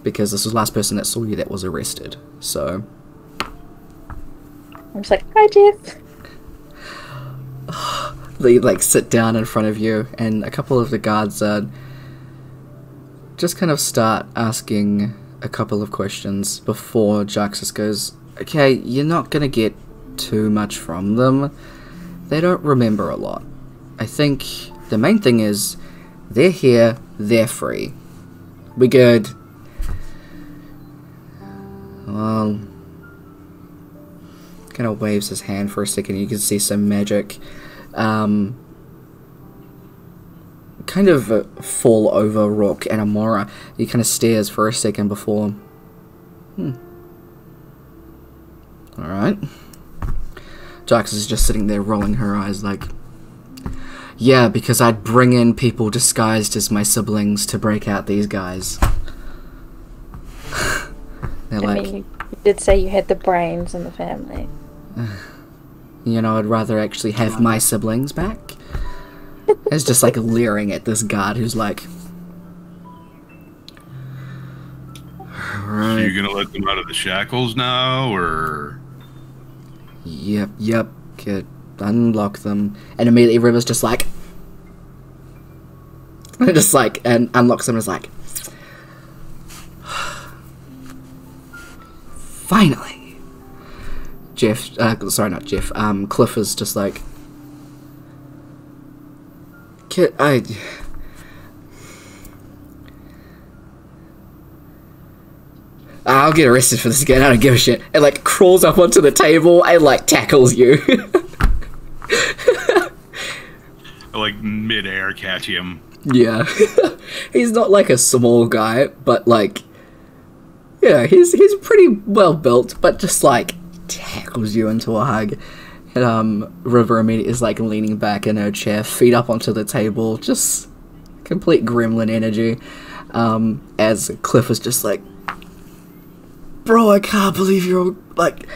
Because this was the last person that saw you that was arrested, so... I'm just like, hi, Jeff. They, like, sit down in front of you, and a couple of the guards just kind of start asking a couple of questions before Jarxxus goes, okay, you're not gonna get too much from them. They don't remember a lot. I think the main thing is, they're here, they're free. We good. Well, kind of waves his hand for a second. You can see some magic kind of fall over Rook and Amora. He kind of stares for a second before... Alright. Jarxxus is just sitting there rolling her eyes like... Yeah, because I'd bring in people disguised as my siblings to break out these guys. They're like... I mean, you did say you had the brains in the family. You know, I'd rather actually have my siblings back. It's just like leering at this guard who's like... So you're gonna let them out of the shackles now, or...? Yep, kid. Unlock them. And immediately River's just like... just like, and unlocks them and is like... Finally! Jeff, sorry, not Jeff, Cliff is just like... Kid, I'll get arrested for this again, I don't give a shit. And like, crawls up onto the table and like, tackles you. Like, mid-air catch him. Yeah. He's not like a small guy, but like... Yeah, he's pretty well built, but just like, tackles you into a hug. And River immediately is like leaning back in her chair, feet up onto the table, just complete gremlin energy. As Cliff is just like... Bro, I can't believe you're, like...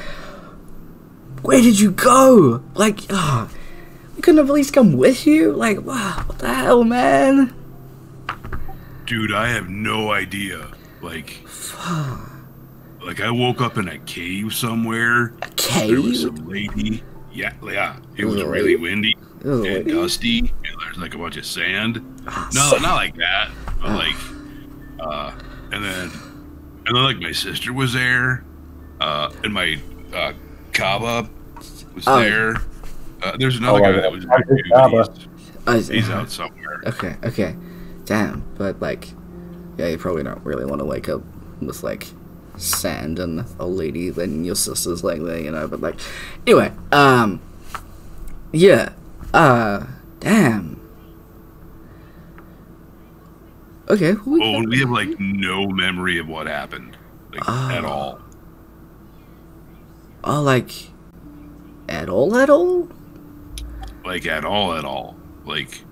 Where did you go? Like, we couldn't have at least come with you? Like, wow, what the hell, man? Dude, I have no idea. Like, I woke up in a cave somewhere. A cave? There was some lady. Yeah. It was really windy and dusty, and there's like a bunch of sand. No, not like that. But like, and then like my sister was there, and my Kaba was there. There's another guy that was there too. He's out somewhere. Okay. Damn, but like, yeah, you probably don't really want to wake up with like sand and a lady then your sister's like there, you know, but like, anyway, yeah, damn. Okay. We have like no memory of what happened, like at all. Oh, like, at all? Like at all. Like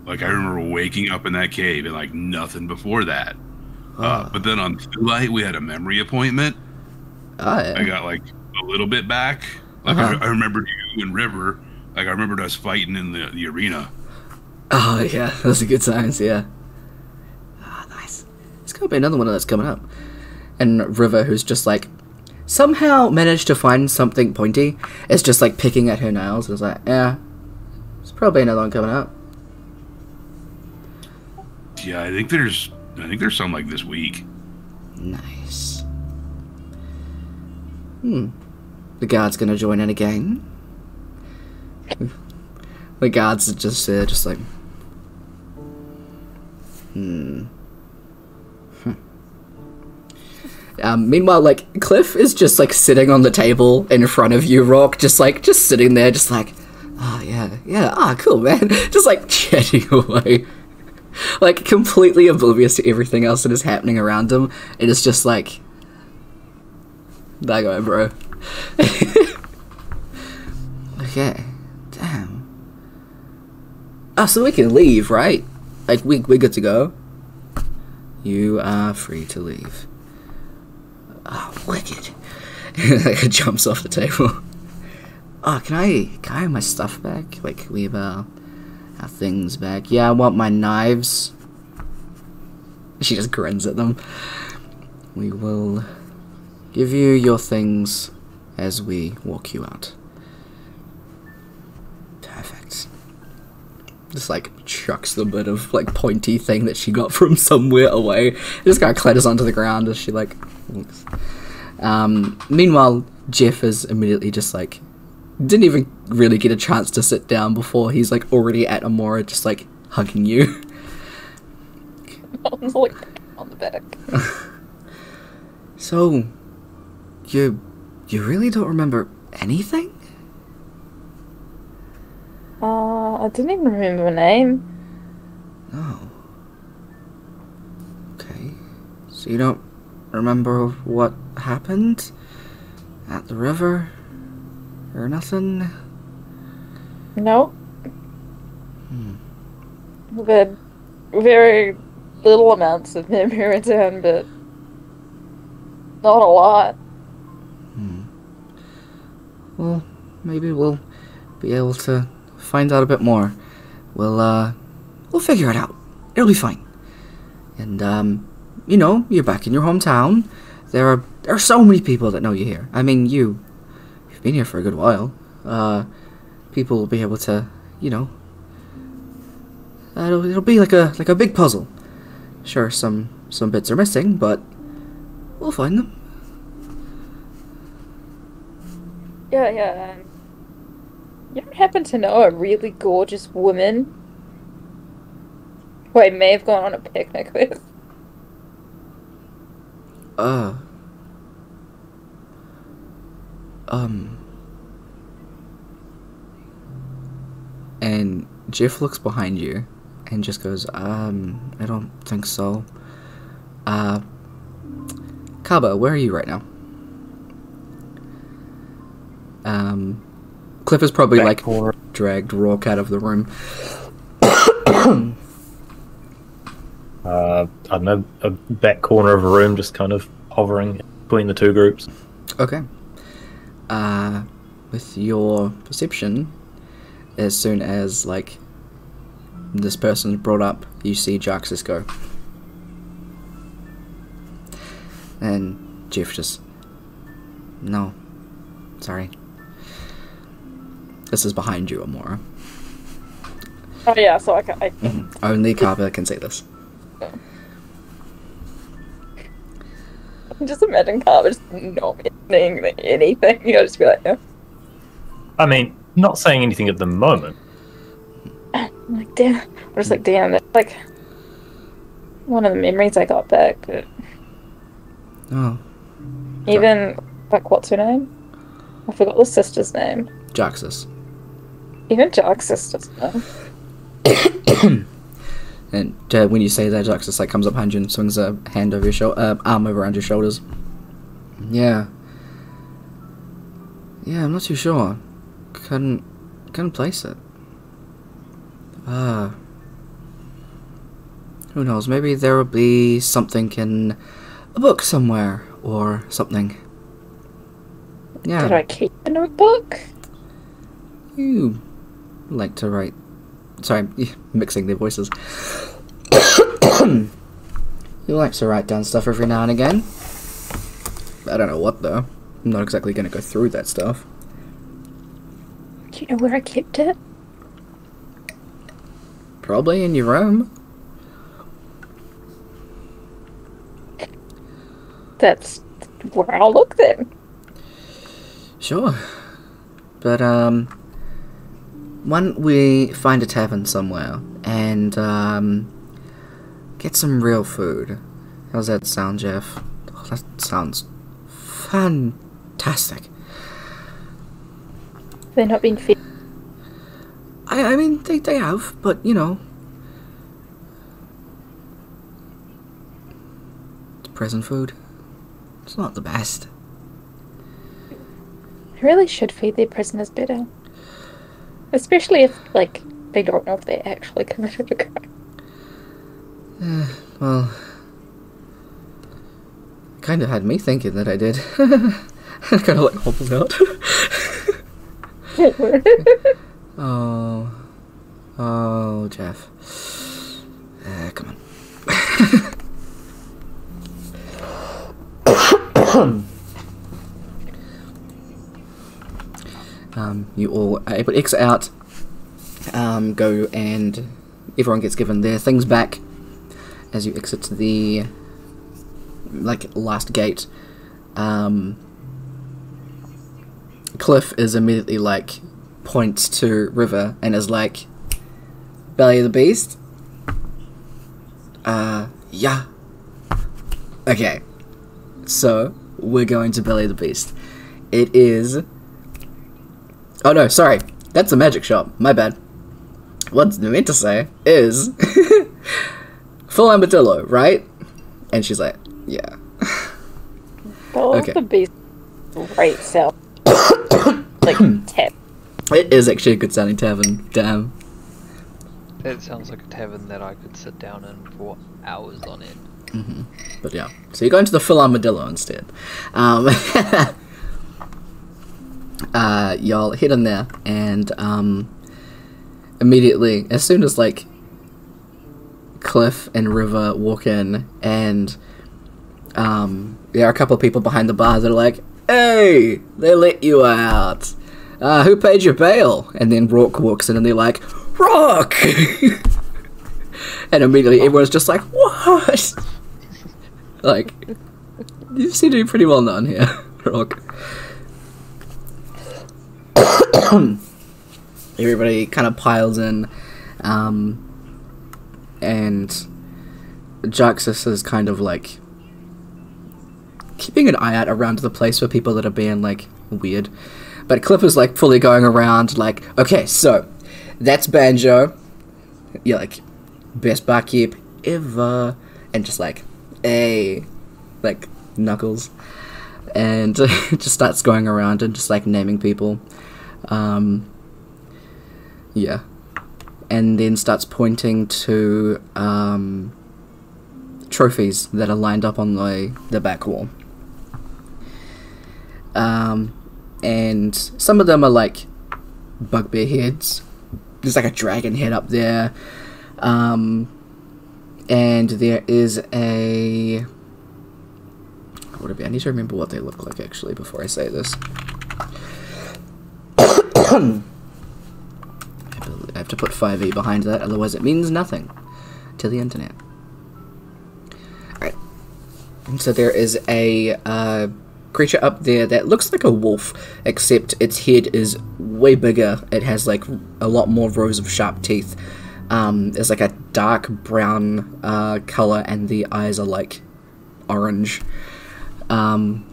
I remember waking up in that cave and like nothing before that. But then on Light we had a memory appointment. Oh, yeah. I got like little bit back. Like I remembered you and River. Like I remembered us fighting in the arena. Oh yeah, those are good times. Yeah. Ah, nice. It's gonna be another one that's coming up. And River, who's just like somehow managed to find something pointy, is just like picking at her nails. It's like, yeah, it's probably another one coming up. Yeah, I think there's some like this week. Nice. The guard's gonna join in again. The guards are just like, meanwhile, like, Cliff is just, like, sitting on the table in front of you, Rock, just sitting there, just like, oh, yeah, cool, man. Just, like, chatting away. Like, completely oblivious to everything else that is happening around him. It is just like, that guy, bro. Okay, damn. So we can leave, right? Like, we're good to go. You are free to leave. Oh, wicked. It jumps off the table. Oh, can I have my stuff back? Like, we have our things back. Yeah, I want my knives. She just grins at them. We will give you your things as we walk you out. Perfect. Just like chucks the bit of like pointy thing that she got from somewhere away. It just kind of clatters onto the ground as she like looks. Meanwhile, Jeff is immediately just like didn't even really get a chance to sit down before he's like already at Amora, just like hugging you. I'm like on the back. So, you really don't remember anything? I didn't even remember her name. Oh. Okay. So you don't remember what happened at the river? Or nothing? Nope. We've had very little amounts of memory return, but not a lot. Well, maybe we'll be able to find out a bit more. We'll figure it out. It'll be fine. And, you know, you're back in your hometown. There are so many people that know you here. I mean, you've been here for a good while. People will be able to, you know, it'll be like a big puzzle. Sure, some bits are missing, but we'll find them. Yeah. You don't happen to know a really gorgeous woman who I may have gone on a picnic with? And Jeff looks behind you and just goes, I don't think so. Kaba, where are you right now? Cliff is probably Back like dragged Rourke out of the room. I'm in a back corner of a room, just kind of hovering between the two groups. Okay. With your perception, as soon as like this person's brought up, you see Jaxus go. And Jeff just, no, sorry. This is behind you, Amora. Oh yeah, so I Only Kaba can say this. just imagine Carver just not saying anything. You'll just be like, yeah. I mean, not saying anything at the moment. I'm like, damn. I'm just like, damn. That's like one of the memories I got back. But Oh. even, like, what's her name? I forgot the sister's name. Jaxus. Even Jack's sister's name. And when you say that, Jaxus like comes up behind you and swings a hand over your shoulder, arm over around your shoulders. Yeah, I'm not too sure. Couldn't place it. Who knows? Maybe there will be something in a book somewhere or something. Yeah. Did I keep a notebook? You like to write. Sorry, mixing their voices. You like to write down stuff every now and again. I don't know what though. I'm not exactly going to go through that stuff. Do you know where I kept it? Probably in your room. That's where I'll look then. Sure. But, why don't we find a tavern somewhere and, get some real food. How's that sound, Jeff? Oh, that sounds fantastic. They're not being fed. I mean, they have, but, you know. It's prison food. It's not the best. They really should feed their prisoners better. Especially if, like, they don't know if they actually committed a crime. Well, kind of had me thinking that I did. Kind of like hobbled out. Oh, Jeff. Come on. You all are able to exit out, go and everyone gets given their things back as you exit the, like, last gate. Cliff is immediately, like, points to River and is like, Belly of the Beast? Yeah. Okay. So, we're going to Belly of the Beast. It is... Oh no, sorry. That's a magic shop. My bad. What I meant to say is... Full armadillo, right? And she's like, yeah. Okay. The beast right self. Like, tap. It is actually a good sounding tavern. Damn. That sounds like a tavern that I could sit down in for hours on end. Mm-hmm. But yeah, so you're going to the full armadillo instead. Y'all hit in there, and immediately, as soon as like Cliff and River walk in, and there are a couple of people behind the bar that are like, "Hey, they let you out. Who paid your bail?" And then Brooke walks in, and they're like, "Rock!" And immediately everyone's just like, "What?" Like, you seem to be pretty well known here, Rock. Everybody kind of piles in, and Jaxus is kind of like keeping an eye out around the place for people that are being like weird. But Cliff is like fully going around like, okay, so that's Banjo. You're like, best barkeep ever. And just like, hey, like Knuckles. And just starts going around and just like naming people. Yeah. And then starts pointing to trophies that are lined up on the back wall. And some of them are like bugbear heads. There's like a dragon head up there. And there is a... What I need to remember what they look like actually before I say this. I have to put 5e behind that, otherwise it means nothing to the internet. Alright. So there is a creature up there that looks like a wolf, except its head is way bigger. It has like a lot more rows of sharp teeth. It's like a dark brown color, and the eyes are like orange. And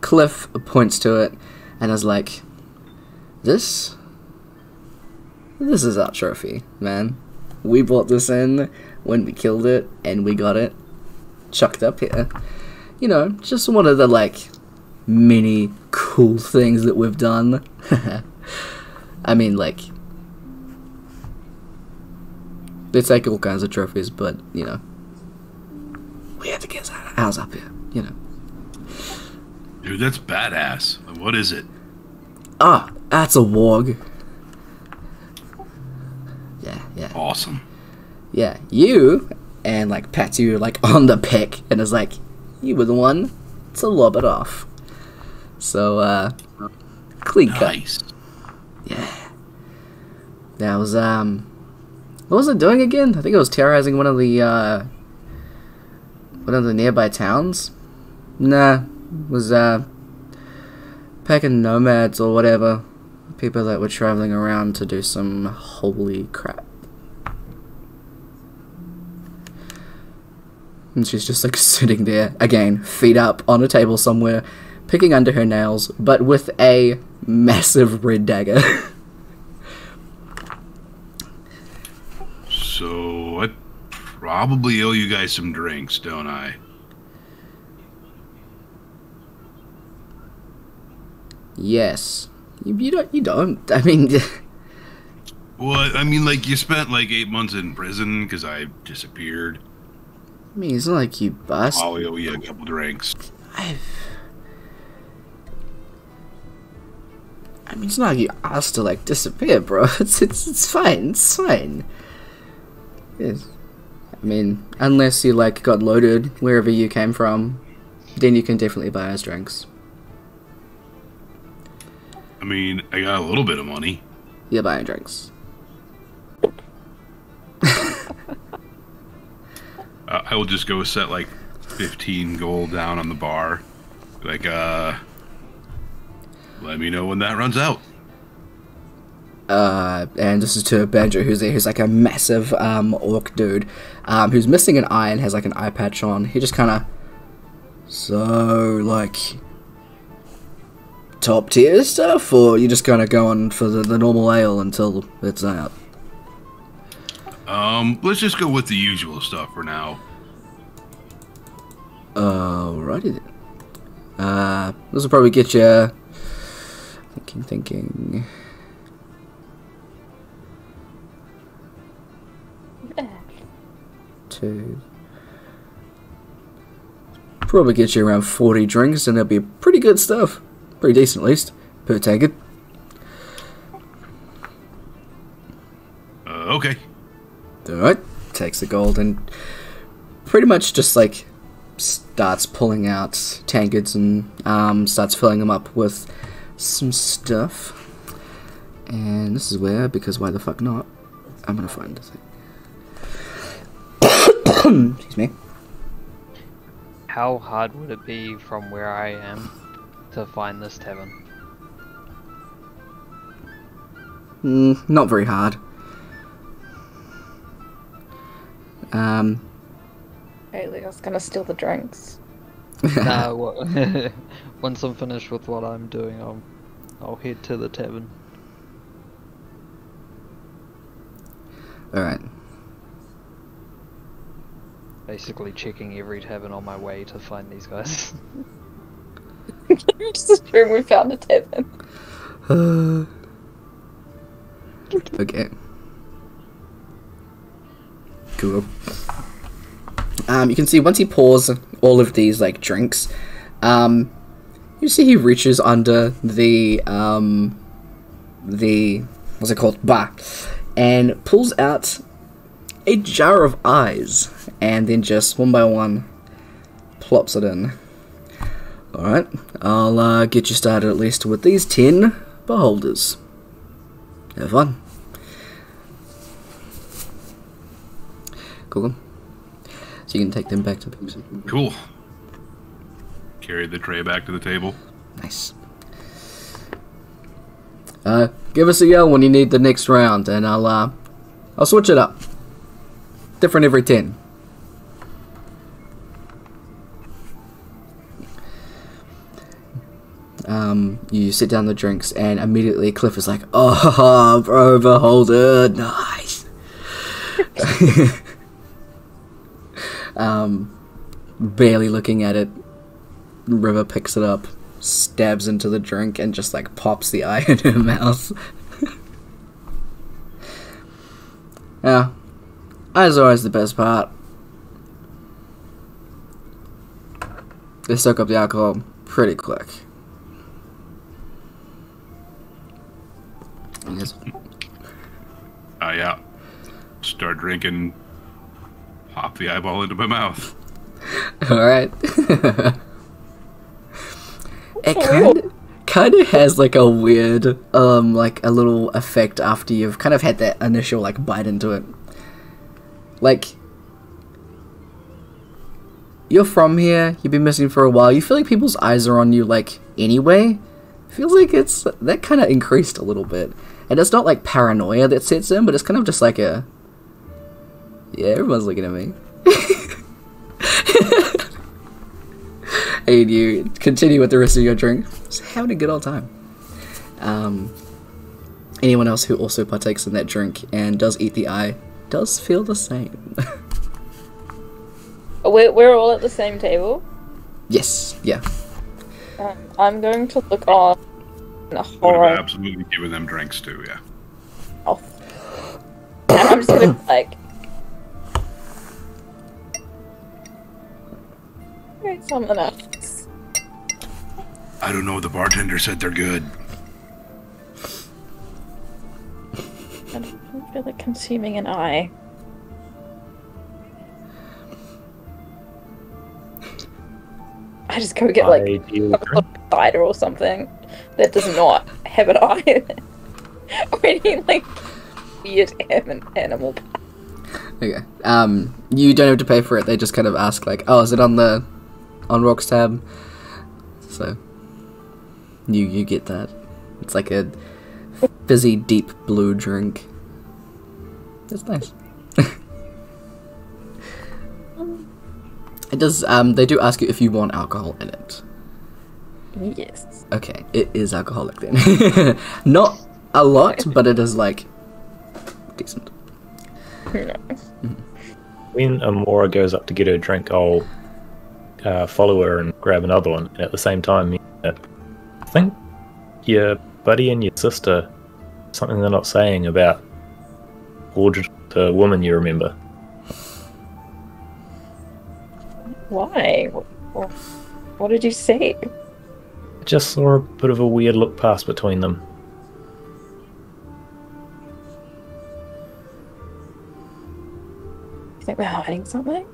Cliff points to it and is like, This is our trophy, man. We brought this in when we killed it, and we got it chucked up here. You know, just one of the, like, many cool things that we've done. I mean, like, they take all kinds of trophies, but, you know, we had to get ours up here, you know. Dude, that's badass. What is it? Ah, that's a warg. Yeah. Awesome. Yeah, you, and like pats you like on the peck and is like, you were the one to lob it off. So, clean cut. Nice. Yeah. That was, what was it doing again? I think it was terrorizing one of the nearby towns? Nah, it was, packing nomads or whatever. People that were traveling around to do some holy crap. And she's just like sitting there, again, feet up on a table somewhere, picking under her nails, but with a massive red dagger. So, I probably owe you guys some drinks, don't I? Yes. You don't. I mean... Well, I mean, like, you spent like 8 months in prison because I disappeared. I mean, it's not like you bust. I'll owe you a couple drinks. I mean, it's not like you asked to, like, disappear, bro. It's fine. It's fine. Yes. I mean, unless you, like, got loaded wherever you came from, then you can definitely buy us drinks. I mean, I got a little bit of money. You're buying drinks. I will just go set like 15 gold down on the bar. Like, let me know when that runs out. And this is to Banjo, who's there, who's like a massive, orc dude, who's missing an eye and has like an eye patch on. He just kinda... So, like... top tier stuff, or you just kind of going for the normal ale until it's out? Let's just go with the usual stuff for now. Alrighty then. This will probably get you... Thinking... Two... Probably get you around 40 drinks, and it'll be pretty good stuff. Pretty decent, at least, per tankard. Okay. Alright, takes the gold and pretty much just like starts pulling out tankards and starts filling them up with some stuff. And this is where, because why the fuck not, I'm gonna find the thing. Excuse me. How hard would it be from where I am to find this tavern? Not very hard. Hey, Leo's gonna steal the drinks. No, once I'm finished with what I'm doing, I'll head to the tavern. Alright. Basically checking every tavern on my way to find these guys. Just assume we found a tavern. Okay. Cool. You can see once he pours all of these like drinks, you see he reaches under the what's it called, bar, and pulls out a jar of eyes, and then just one by one plops it in. Alright, I'll get you started at least with these 10 beholders. Have fun. Cool. So you can take them back to the... Cool. Carry the tray back to the table. Nice. Give us a yell when you need the next round, and I'll switch it up. Different every 10. You sit down the drinks, and immediately Cliff is like, "Oh, bro, beholder, nice." Barely looking at it, River picks it up, stabs into the drink, and just like pops the eye in her mouth. Yeah, eyes are always the best part. They soak up the alcohol pretty quick. Yes. Yeah. Start drinking. Pop the eyeball into my mouth. Alright. It kind of has like a weird, like a little effect after you've kind of had that initial like bite into it. Like, you're from here, you've been missing for a while, you feel like people's eyes are on you like anyway. Feels like it's, that kind of increased a little bit. And it's not like paranoia that sets in, but it's kind of just like a, yeah, everyone's looking at me. And you continue with the rest of your drink. Just having a good old time. Anyone else who also partakes in that drink and does eat the eye does feel the same. We're all at the same table? Yes, yeah. I'm going to look on a Would horror. have absolutely given them drinks too, yeah. Oh. And I'm just gonna like. Write something else. I don't know, the bartender said they're good. I don't feel like consuming an eye. I just go get like a cider or something that does not have an eye or any like weird animal. Okay. You don't have to pay for it. They just kind of ask like, "Oh, is it on Rock's tab?" So you get that. It's like a fizzy, deep blue drink. It's nice. It does. They do ask you if you want alcohol in it. Yes. Okay, it is alcoholic then. Not a lot, but it is like decent. When Amora goes up to get her drink, I'll follow her and grab another one. And at the same time, I think your buddy and your sister, something they're not saying about gorgeous woman you remember. Why? What did you say? I just saw a bit of a weird look pass between them. You think we're hiding something?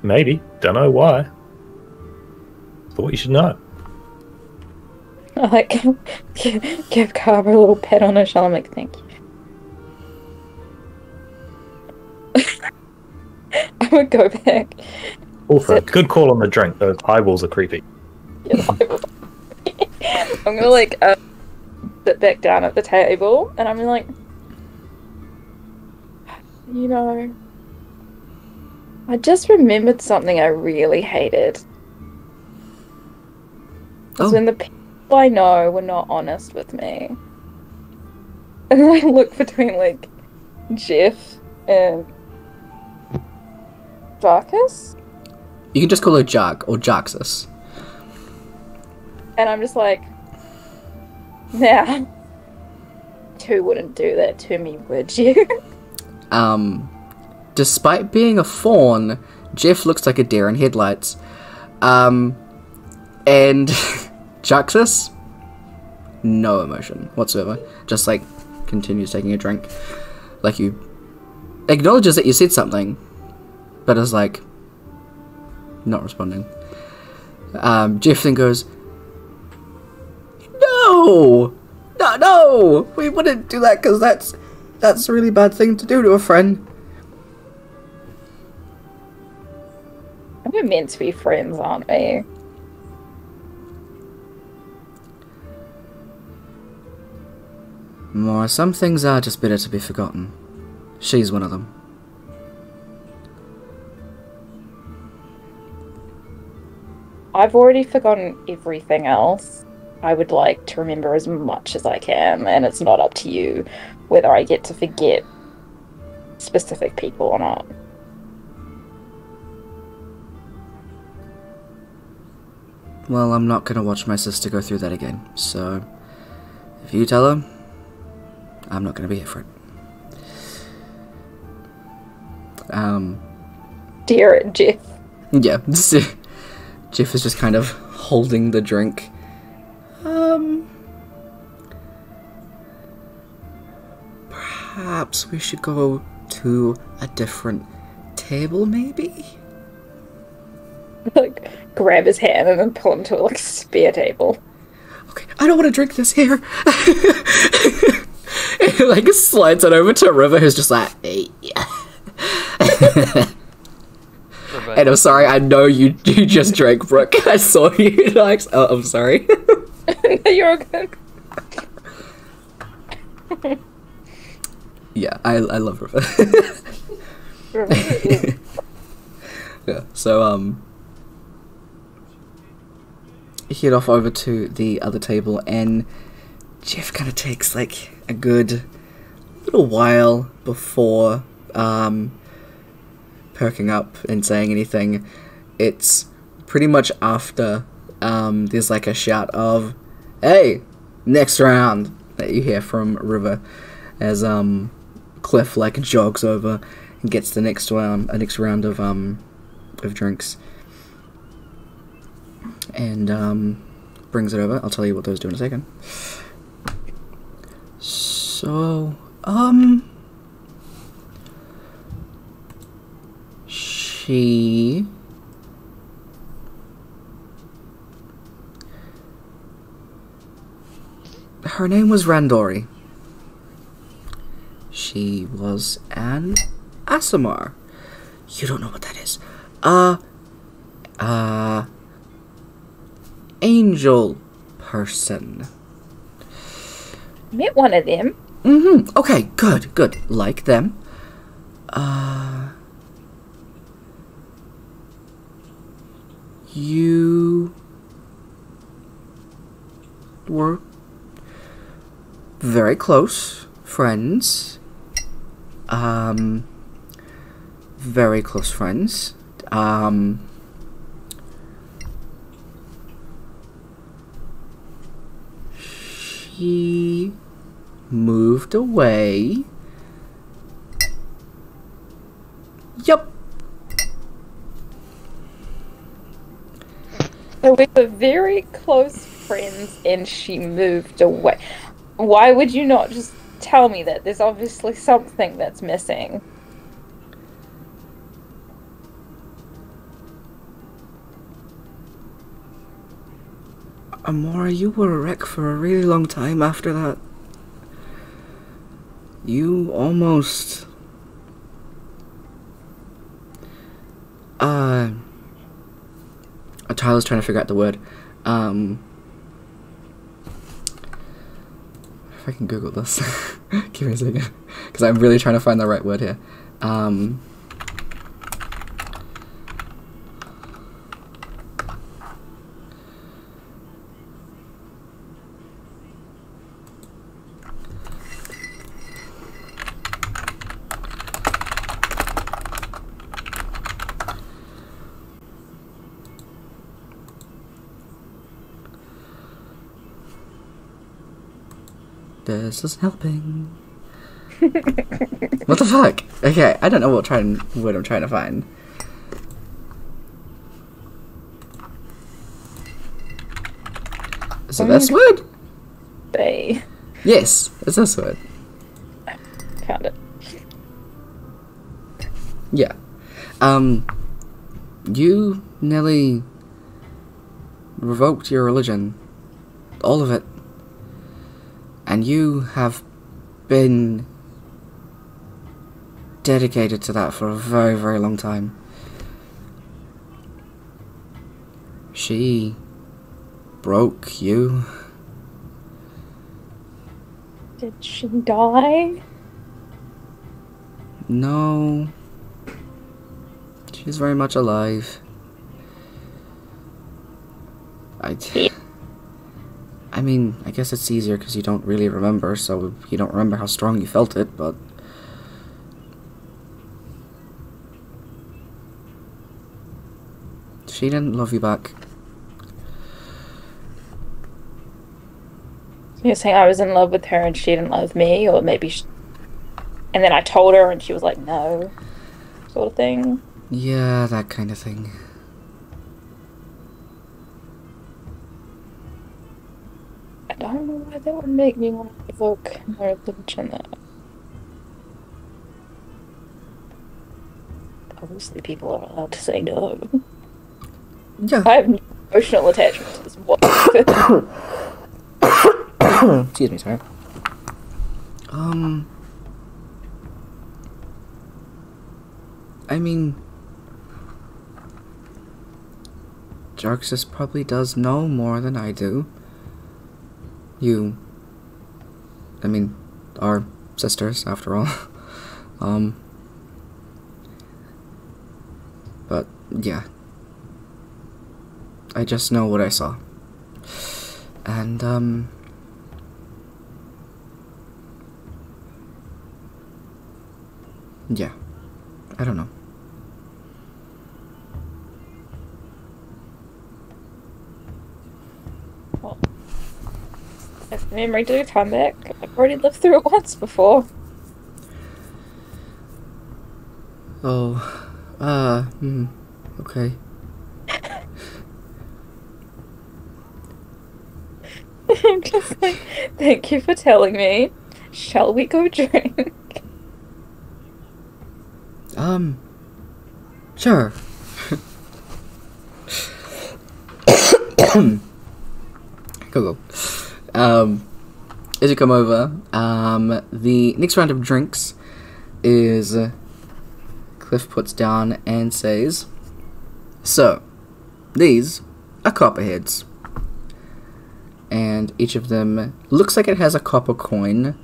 Maybe. Don't know why. Thought you should know. I like give Carver a little pat on her shoulder and like, thank you. I would go back. Also, good call on the drink. Those eyeballs are creepy. Yeah, I'm gonna like sit back down at the table and I'm like, you know, I just remembered something I really hated. It's when the people I know were not honest with me. And I look between like Jeff and Jarkus. You can just call her Jark or Jarxus. And I'm just like, nah, you wouldn't do that to me, would you? Despite being a fawn, Jeff looks like a deer in headlights. And Jarxus, no emotion whatsoever. Just like continues taking a drink. Like you acknowledges that you said something, but is like not responding. Jeff then goes, No, we wouldn't do that because that's a really bad thing to do to a friend. We're meant to be friends, aren't we? More, some things are just better to be forgotten. She's one of them. I've already forgotten everything else. I would like to remember as much as I can, and it's not up to you whether I get to forget specific people or not. Well, I'm not gonna watch my sister go through that again, so if you tell her, I'm not gonna be here for it. Dear Jeff. Yeah. Jeff is just kind of holding the drink. Perhaps we should go to a different table, maybe? Like, grab his hand and then pull him to like a spare table. Okay, I don't want to drink this here. It, like, slides it over to River, who's just like, hey. And I'm sorry, I know you just drank, Brooke. I saw you. Like, oh, I'm sorry. You're good. Yeah, I love River. Yeah, so, head off over to the other table, and Jeff kind of takes, like, a good little while before, perking up and saying anything. It's pretty much after, there's, like, a shout of, hey, next round, that you hear from River, as, Cliff, like, jogs over and gets the next round of drinks. And, brings it over. I'll tell you what those do in a second. So, her name was Randori. She was an Asimar. You don't know what that is. Angel person. Met one of them. Mm-hmm. Okay, good. Like them. You were very close friends. Very close friends. She moved away. Yup. So we were very close friends and she moved away. Why would you not just tell me that? There's obviously something that's missing. Amora, you were a wreck for a really long time after that. You almost... Tyler's trying to figure out the word. If I can Google this. Give me a second. Because I'm really trying to find the right word here. This is helping. What the fuck? Okay, I don't know what I'm trying to find. Is it this word? Bay. Yes, it's this word. Found it. Yeah. You nearly revoked your religion. All of it. And you have been dedicated to that for a very, very long time. She broke you. Did she die? No. She's very much alive. I mean, I guess it's easier because you don't really remember, so you don't remember how strong you felt it, but... She didn't love you back. You're saying I was in love with her and she didn't love me, or maybe and then I told her and she was like, no, sort of thing? Yeah, that kind of thing. That would make me want to evoke more religion there. Obviously, people are allowed to say no. Yeah. I have no emotional attachment to this whatsoever. Excuse me, sorry. I mean, Jarxus probably does know more than I do. I mean, are sisters, after all. But, yeah. I just know what I saw. And, yeah. I don't know. Well, if memory do come back, I've already lived through it once before. Oh, okay. I'm just like, thank you for telling me. Shall we go drink? Sure. Go. As you come over, the next round of drinks is Cliff puts down and says, so, these are copperheads. And each of them looks like it has a copper coin,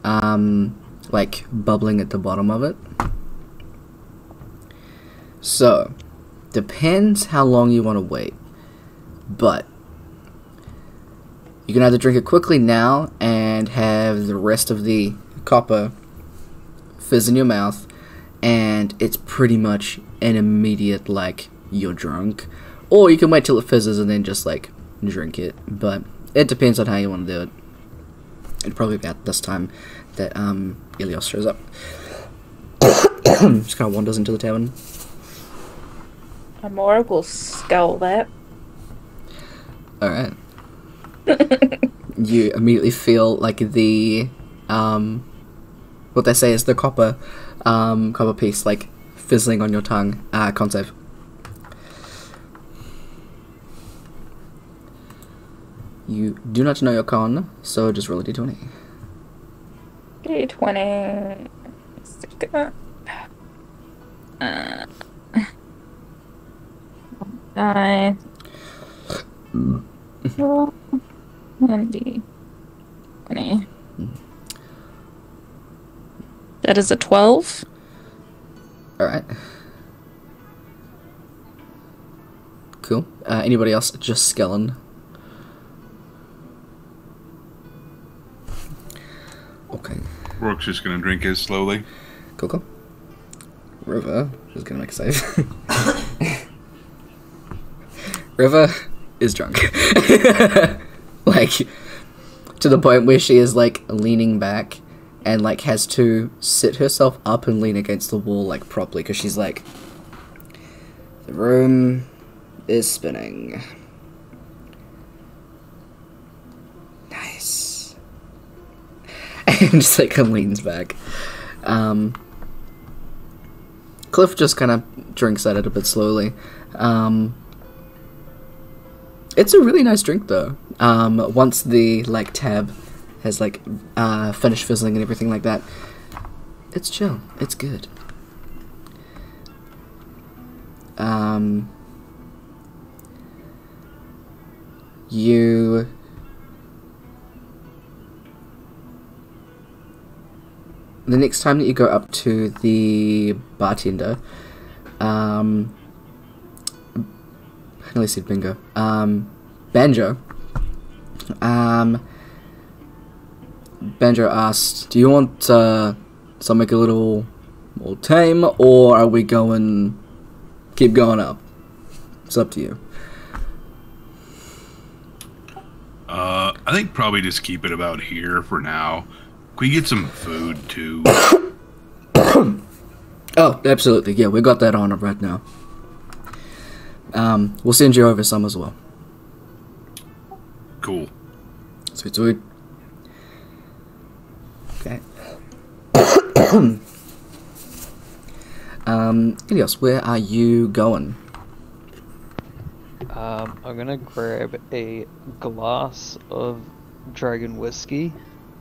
like bubbling at the bottom of it. So, depends how long you want to wait, but you can either drink it quickly now and have the rest of the copper fizz in your mouth, and it's pretty much an immediate, like, you're drunk, or you can wait till it fizzes and then just, like, drink it, but it depends on how you want to do it. It'll probably be at this time that, Ilios shows up. Just kind of wanders into the tavern. Amora will scowl that. Alright. You immediately feel like the, what they say is the copper piece, like, fizzling on your tongue. Con save. You do not know your con, so just roll a d20. D20. Die. Roll 1d20. That is a 12. Alright. Cool. Anybody else? Just Skellen. Okay. Brooke's just gonna drink his slowly. Cool. River is gonna make a save. River is drunk. Like, to the point where she is, like, leaning back and, like, has to sit herself up and lean against the wall, like, properly, because she's like, the room is spinning. Nice. And just, like, leans back. Cliff just kind of drinks at it a bit slowly. It's a really nice drink, though. Once the, like, tab has, like, finished fizzling and everything like that, it's chill. It's good. The next time that you go up to the bartender, I nearly said bingo. Banjo. Banjo asked, do you want something a little more tame, or are we keep going up? It's up to you. I think probably just keep it about here for now. Can we get some food too? Oh, absolutely. Yeah, we got that on right now. We'll send you over some as well. Cool. Sweet, sweet. Ilios, where are you going? I'm gonna grab a glass of dragon whiskey,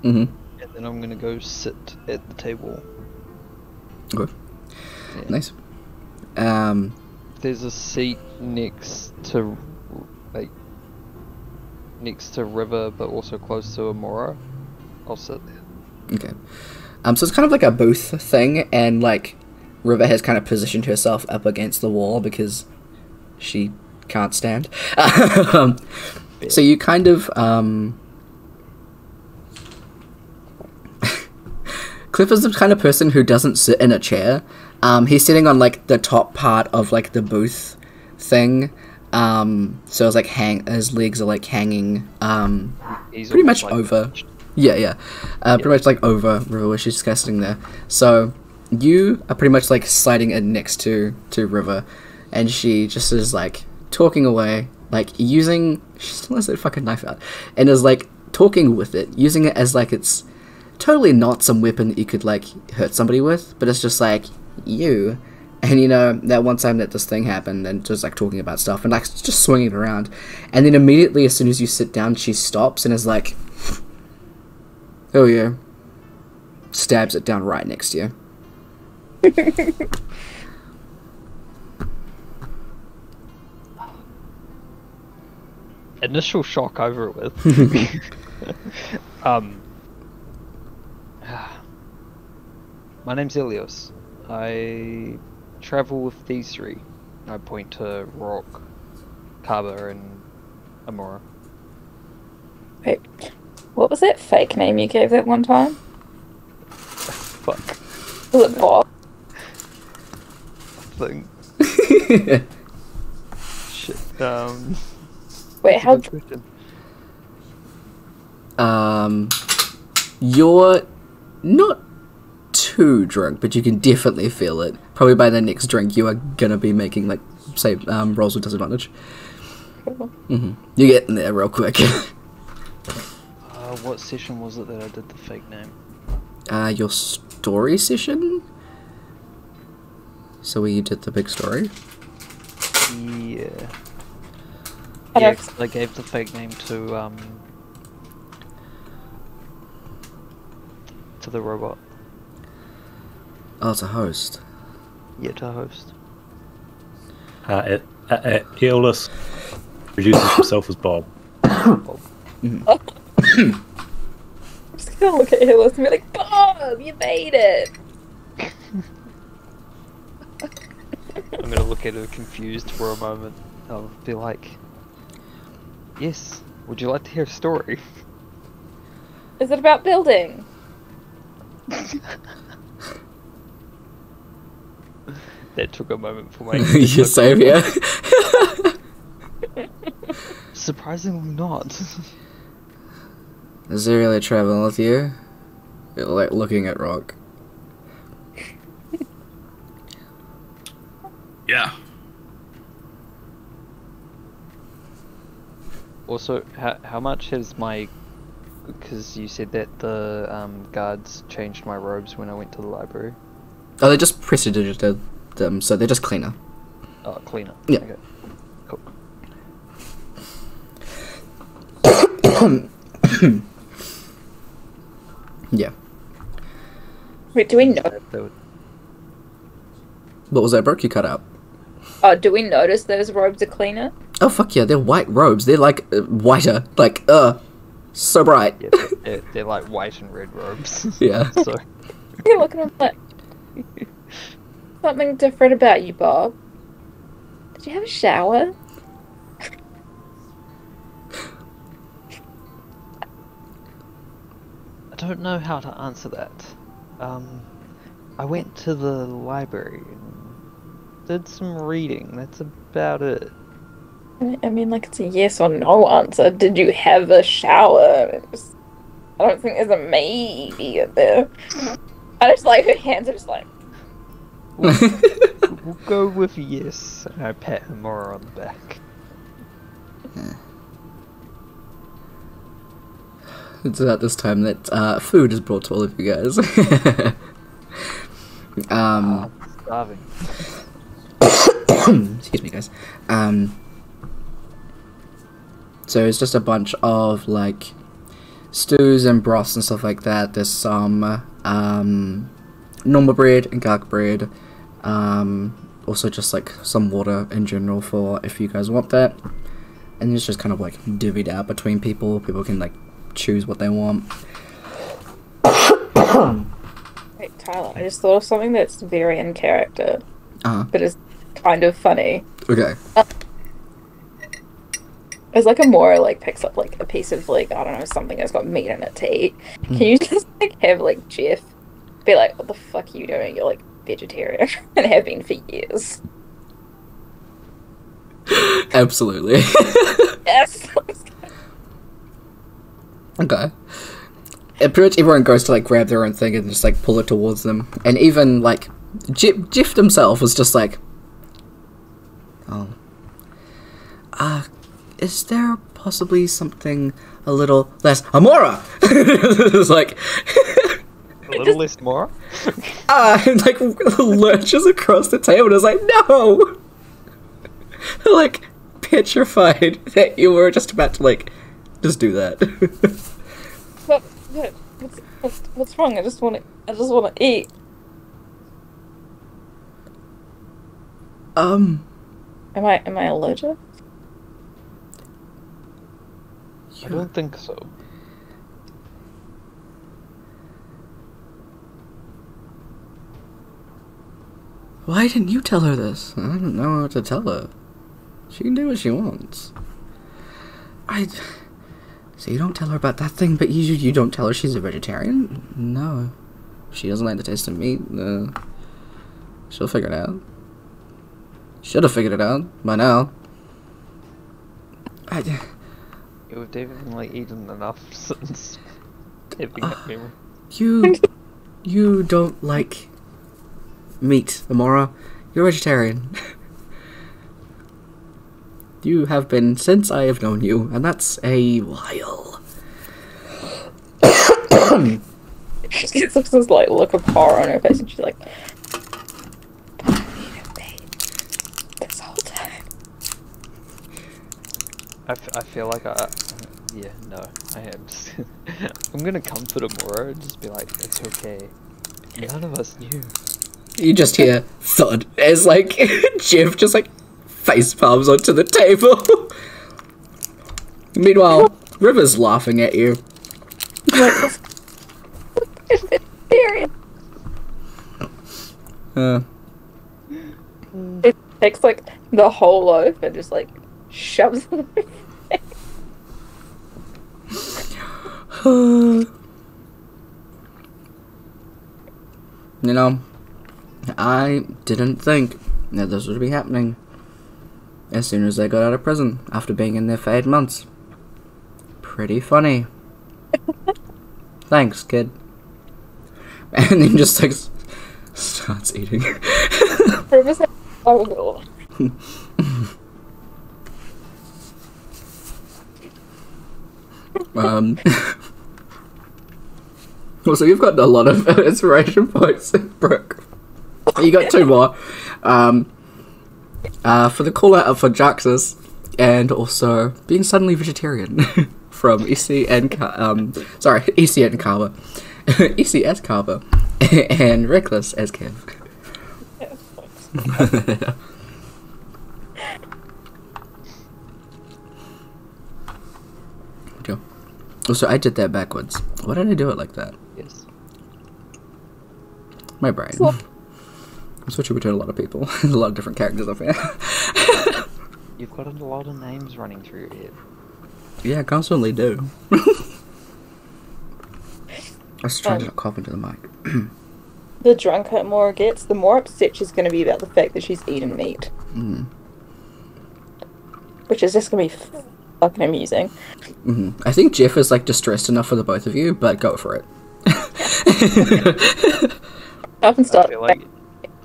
Mm-hmm. and then I'm gonna go sit at the table. Okay. Yeah. Nice. There's a seat next to River, but also close to Amora. I'll sit there. Okay. So it's kind of like a booth thing, and like River has kind of positioned herself up against the wall because she can't stand. So you kind of Cliff is the kind of person who doesn't sit in a chair. He's sitting on like the top part of like the booth thing. So it's like his legs are like hanging He's pretty much almost, like, over. perched. Yeah. Pretty much like over River where she's just sitting there. So you are pretty much like sliding in next to River, and she just is like talking away, like she still has that fucking knife out, and is like talking with it, using it as like it's totally not some weapon that you could like hurt somebody with, but it's just like you. And you know, that one time that this thing happened, and just like talking about stuff and like just swinging it around, and then immediately as soon as you sit down, she stops and is like, "Oh yeah," stabs it down right next to you. Initial shock over it with. My name's Ilios. I travel with these three. I point to Rock, Kaba, and Amora. Wait, what was that fake name you gave that one time? Fuck. Was it Bob? Thing. Shit. Wait, how? Good question. You're not too drunk, but you can definitely feel it. Probably by the next drink, you are gonna be making like, say, rolls with disadvantage. Mm-hmm. You get in there real quick. What session was it that I did the fake name? Your story session? So where you did the big story? Yeah. I Yeah, don't- 'cause I gave the fake name to the robot. Oh, it's a host. Yeah, to host. Eolus introduces himself as Bob. Bob. I'm just gonna look at Hillis and be like, Bob, you made it! I'm gonna look at her confused for a moment. I'll be like, yes, would you like to hear a story? Is it about building? That took a moment for my Your savior. Surprisingly not. Is he really traveling with you? You're, like looking at Rock. Yeah. Also, how much has my... Because you said that the guards changed my robes when I went to the library. Oh, they just prestidigited them, so they're just cleaner. Oh, cleaner. Yeah. Okay. Cool. Yeah. Wait, do we know? That would... What was that, Brooke? You cut out. Oh, do we notice those robes are cleaner? Oh, fuck yeah, they're white robes. They're like, whiter. Like, so bright. Yeah, they're like white and red robes. Yeah. So, You look at him like, something different about you, Bob. Did you have a shower? I don't know how to answer that. I went to the library and did some reading. That's about it. I mean, like, it's a yes or no answer. Did you have a shower? I don't think there's a maybe in there. I just like her hands are just like. We'll go with yes. And I pat Amora on the back. It's about this time that food is brought to all of you guys. Starving. Excuse me, guys. So it's just a bunch of like stews and broths and stuff like that. There's some normal bread and garlic bread. Also just like some water in general for if you guys want that. And it's just kind of like divvied out between people. People can like choose what they want. Wait, Tyler, I just thought of something that's very in character, but is kind of funny. Okay. As like Amora like picks up like a piece of like, I don't know, something that's got meat in it to eat. Can you just like have like Jeff be like, what the fuck are you doing? You're like vegetarian and have been for years. Absolutely. Yes. Okay. And pretty much everyone goes to like grab their own thing and just like pull it towards them. And even like Jeff himself was just like, oh, is there possibly something a little less Amora? It's like a little less more. And like lurches across the table and is like, no. Like petrified that you were just about to like just do that. What's wrong? I just want to eat. Am I allergic? I don't think so. Why didn't you tell her this? I don't know what to tell her. She can do what she wants. So you don't tell her about that thing, but you don't tell her she's a vegetarian? No. She doesn't like the taste of meat. She'll figure it out. Should have figured it out by now. You've definitely eaten enough since having that memory. You don't like meat, Amora. You're a vegetarian. You have been since I have known you, and that's a while. She gets this like look of horror on her face, and she's like, this whole time. I feel like I am just I'm gonna comfort Amora and just be like, it's okay. None of us knew. You just hear thud as like Jeff just like face palms onto the table. Meanwhile, River's laughing at you. It takes like the whole loaf and just like shoves it in her face. You know, I didn't think that this would be happening as soon as they got out of prison after being in there for 8 months. Pretty funny. Thanks, kid. And then just like starts eating. Also, you've got a lot of inspiration points, Brooke. You got 2 more. For the call out for Jaxus, and also being suddenly vegetarian from EC and EC and Carver, EC as Carver, and Reckless as Kev. Also, I did that backwards. Why did I do it like that? Yes. My brain. I'm switching between a lot of people. There's a lot of different characters up here. You've got a lot of names running through your head. Yeah, I constantly do. I was trying to not cough into the mic. The drunker Maura gets, the more upset she's going to be about the fact that she's eaten meat. Which is just going to be fucking amusing. I think Jeff is like distressed enough for the both of you, but go for it. Up and start. Like...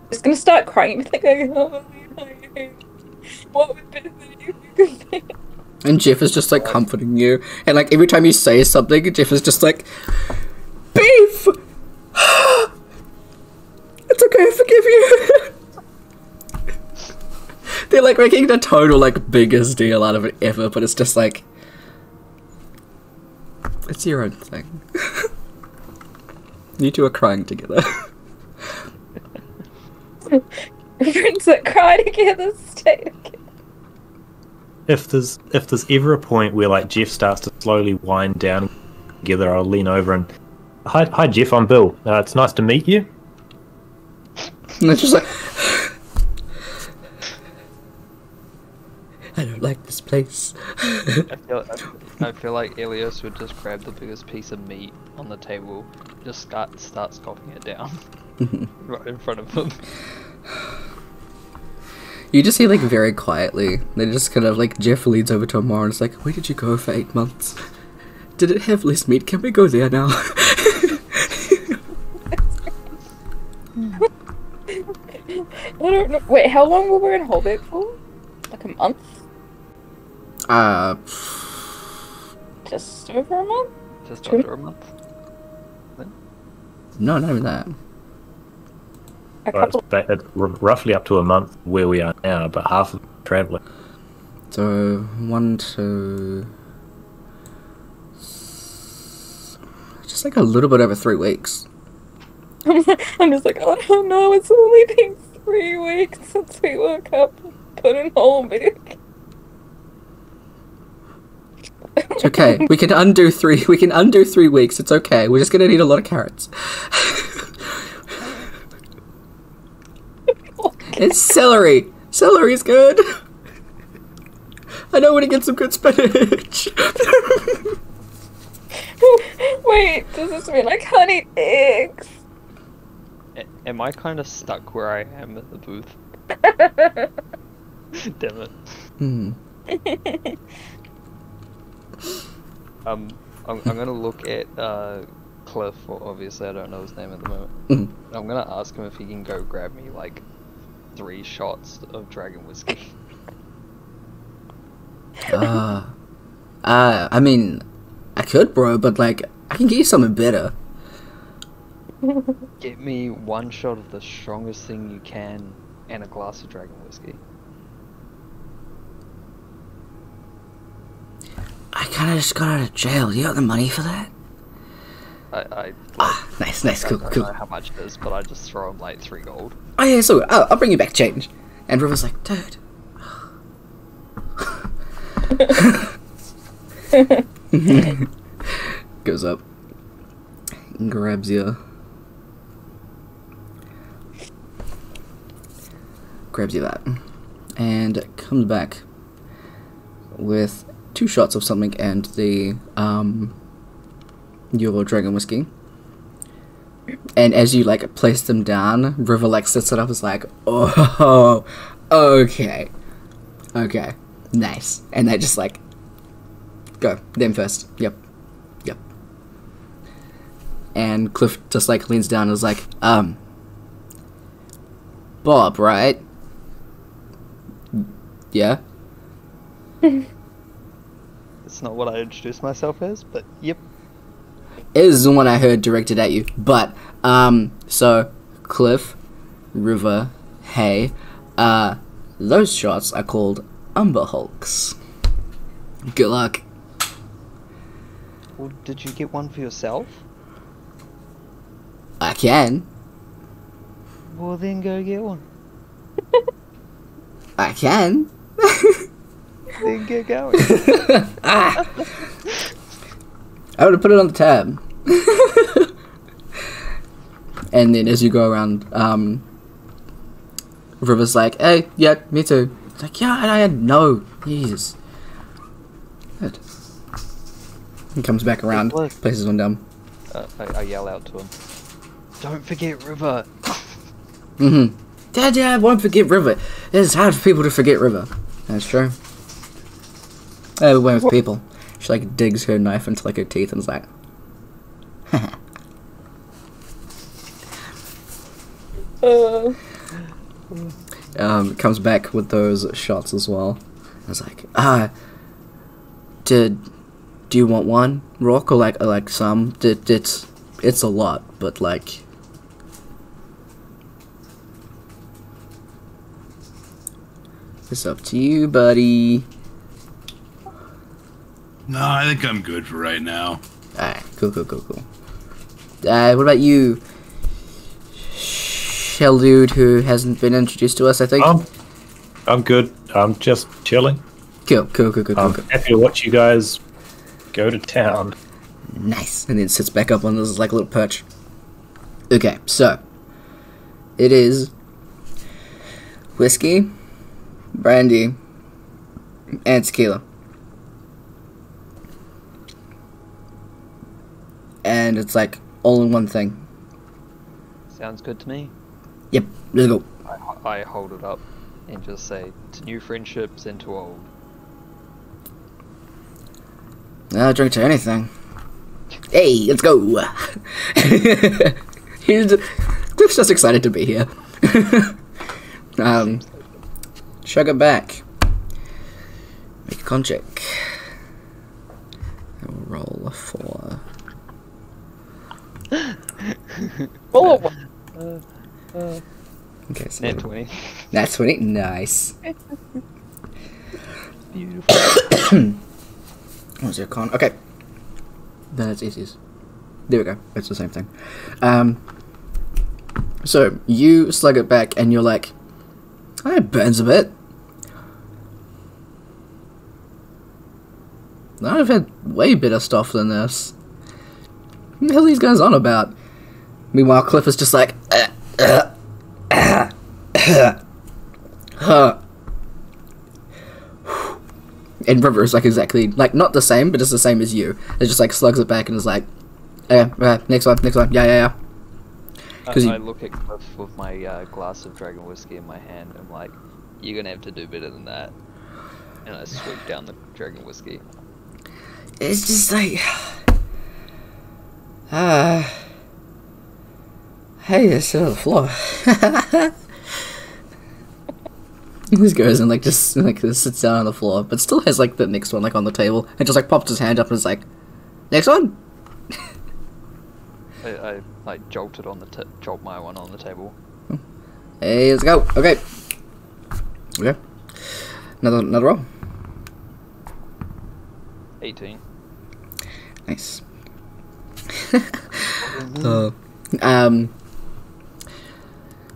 Just going to start crying. Like, oh, what would be the And Jeff is just like comforting you, and like every time you say something, Jeff is just like, beef. like making the total like biggest deal out of it ever, but it's just like it's your own thing. You two are crying together. Friends that cry together stay together. If there's ever a point where like Jeff starts to slowly wind down together, I'll lean over and hi Jeff, I'm Bill. It's nice to meet you. And it's just like I don't like this place. I feel like Elios would just grab the biggest piece of meat on the table, just start scoffing it down right in front of him. You just see like very quietly, they just kind of like Jeff leads over to Amar and is like, where did you go for 8 months? Did it have less meat? Can we go there now? I don't know. Wait, how long were we in Holbeck for? Like a month? Just over a month? Just under a month. No, not even that. It's roughly up to a month where we are now, but half of traveling. So 1 to just like a little bit over 3 weeks. I'm just like, oh no, it's only been 3 weeks since we woke up and put in Holbeck. It's okay. We can undo 3 weeks. It's okay. We're just gonna need a lot of carrots. It's celery. Celery's good. I know when to get some good spinach. Wait, does this mean I can't eat eggs? Am I kind of stuck where I am at the booth? Damn it. I'm gonna look at Cliff. Well, obviously, I don't know his name at the moment. I'm gonna ask him if he can go grab me like 3 shots of dragon whiskey. I mean, I could, bro, but like, I can get you something better. Get me 1 shot of the strongest thing you can and a glass of dragon whiskey. I kinda just got out of jail. You got the money for that? Nice, cool, I don't know how much it is, but I just throw him like 3 gold. Oh yeah, so I'll bring you back change. And River's like, dude. Goes up, grabs you that, and comes back with 2 shots of something and the your dragon whiskey. And as you like place them down, River like sits it up, is like, oh, okay, nice, and they just like go them first. Yep. And Cliff just like leans down and is like, Bob, right? Yeah. It's not what I introduced myself as, but yep. Is the one I heard directed at you. But, so, Cliff, River, hey, those shots are called Umber Hulks. Good luck. Well, did you get one for yourself? I can. Well, then go get one. I can. Then get going. I would have put it on the tab. And then as you go around, River's like, hey, yeah, me too. It's like, yeah, I had no. Jesus. Good. He comes back around, places one down. I yell out to him, don't forget River. Dad, I won't forget River. It's hard for people to forget River. That's true. We went with people. She like digs her knife into like her teeth and is like, comes back with those shots as well. I was like, do you want one, Rock, or like some? It's a lot, but like. It's up to you, buddy. No, I think I'm good for right now. Alright, cool. What about you? Shell dude who hasn't been introduced to us, I think. I'm good. I'm just chilling. Cool. Happy to watch you guys go to town. Nice. And then sits back up on this like little perch. Okay, so it is whiskey, brandy, and tequila. And it's like all in one thing. Sounds good to me. Yep, let's go. I hold it up and just say, to new friendships and to old. I'll drink to anything. Hey, let's go. Cliff's just excited to be here. Chug it back. Make a con check. I will roll a 4. Oh, Okay, so Net 20. that's 20. Nice. Beautiful. What was your con? Okay. Then it's easiest. There we go. It's the same thing. So you slug it back and you're like, oh, it burns a bit. I've had way better stuff than this. What the hell are these guys on about? Meanwhile, Cliff is just like, and River is like exactly, like not the same, but it's the same as you. It just like slugs it back and is like, next one, yeah. I look at Cliff with my glass of dragon whiskey in my hand. I'm like, you're gonna have to do better than that. And I sweep down the dragon whiskey. It's just like, hey, just sit on the floor. He just goes and like just sits down on the floor, but still has like the next one like on the table, and just like pops his hand up and is like, next one. I like jolt my one on the table. Hey, let's go. Okay. Another roll. 18. Nice.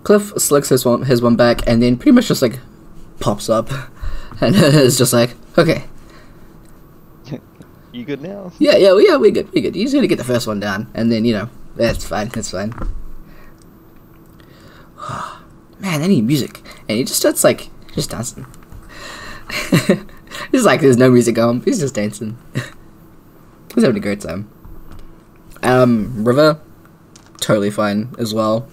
Cliff slugs his one back, and then pretty much just like pops up, and it's just like, okay. You good now? Yeah, we're good. You just gotta get the first one down, and then that's fine. Man, I need music, and he just starts like just dancing. It's like there's no music on. He's just dancing. He's having a great time. River, totally fine as well.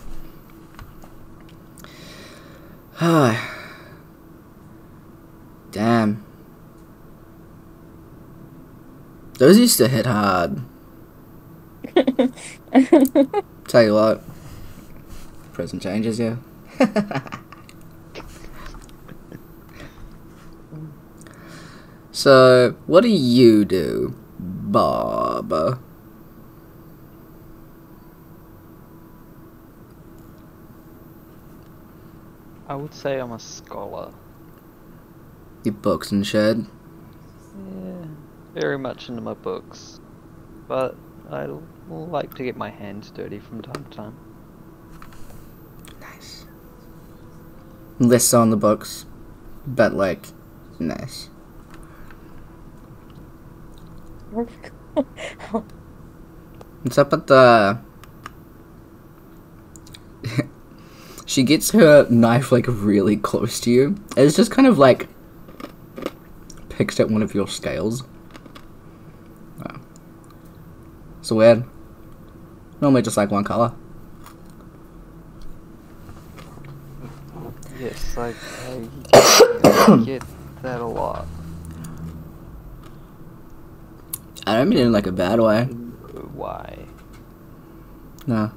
Damn. Those used to hit hard. Tell you what. Present changes, yeah. So, what do you do, Bob? I would say I'm a scholar. Your books and shit. Yeah, very much into my books. But I like to get my hands dirty from time to time. Nice. Less on the books, but like, nice. What's up with the... She gets her knife like really close to you. It's just kind of like picks at one of your scales. Wow. So weird. Normally just like one color. Yes, I get that a lot. I don't mean it in like a bad way. Why? No.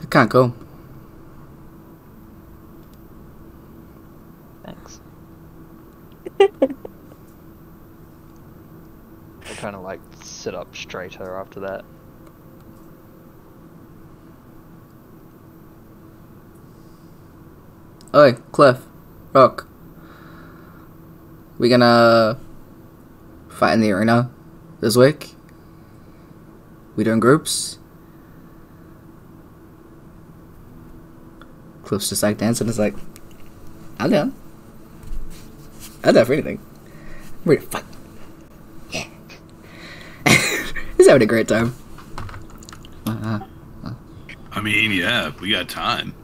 I can't go. Thanks. I kind of like sit up straighter after that. Oi, Cliff, Rock. We gonna fight in the arena this week? We doing groups? Cliff's just like dancing. It's like, I'm down. I'm down for anything. I'm ready to fight. Yeah. He's having a great time. I mean, yeah, we got time.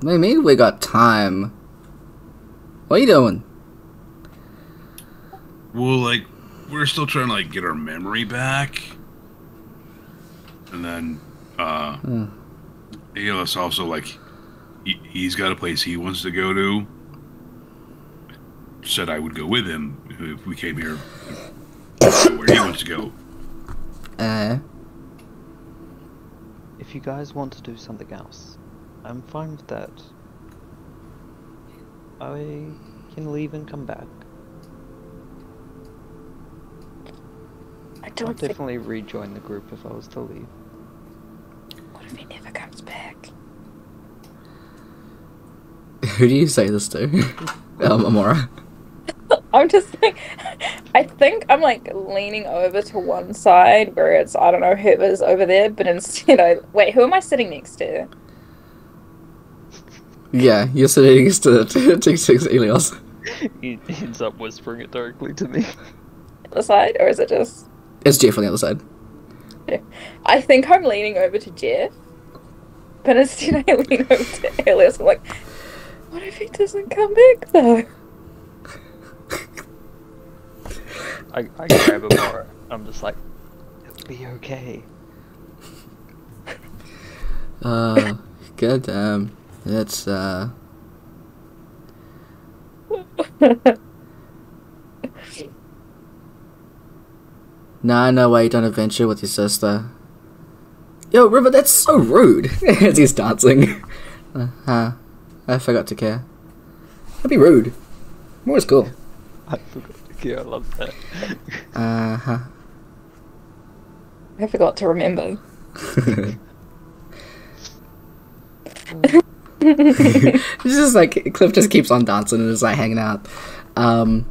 What do you mean we got time? What are you doing? Well, like, we're still trying to, like, get our memory back. And then, you know, it's also, like, he's got a place he wants to go to. Said I would go with him if we came here where he wants to go. If you guys want to do something else, I'm fine with that. I can leave and come back. I'd definitely rejoin the group if I was to leave. What if he never comes back? Who do you say this to? Amora. I'm just like, I think I'm like leaning over to one side where it's, I don't know, whoever's over there, but instead wait, who am I sitting next to? Yeah, you're sitting next to Elios. He ends up whispering it directly to me. The side, or is it just... It's Jeff on the other side. I think I'm leaning over to Jeff, but instead I lean over to Elios. I'm like, what if he doesn't come back though? I grab him more. I'm just like, it'll be okay. God damn. It's, Nah, no way, don't adventure with your sister. Yo, River, that's so rude! As he's dancing. I forgot to care. That'd be rude. More is cool. I forgot to care, I love that. I forgot to remember. It's just like, Cliff just keeps on dancing and is like hanging out. Can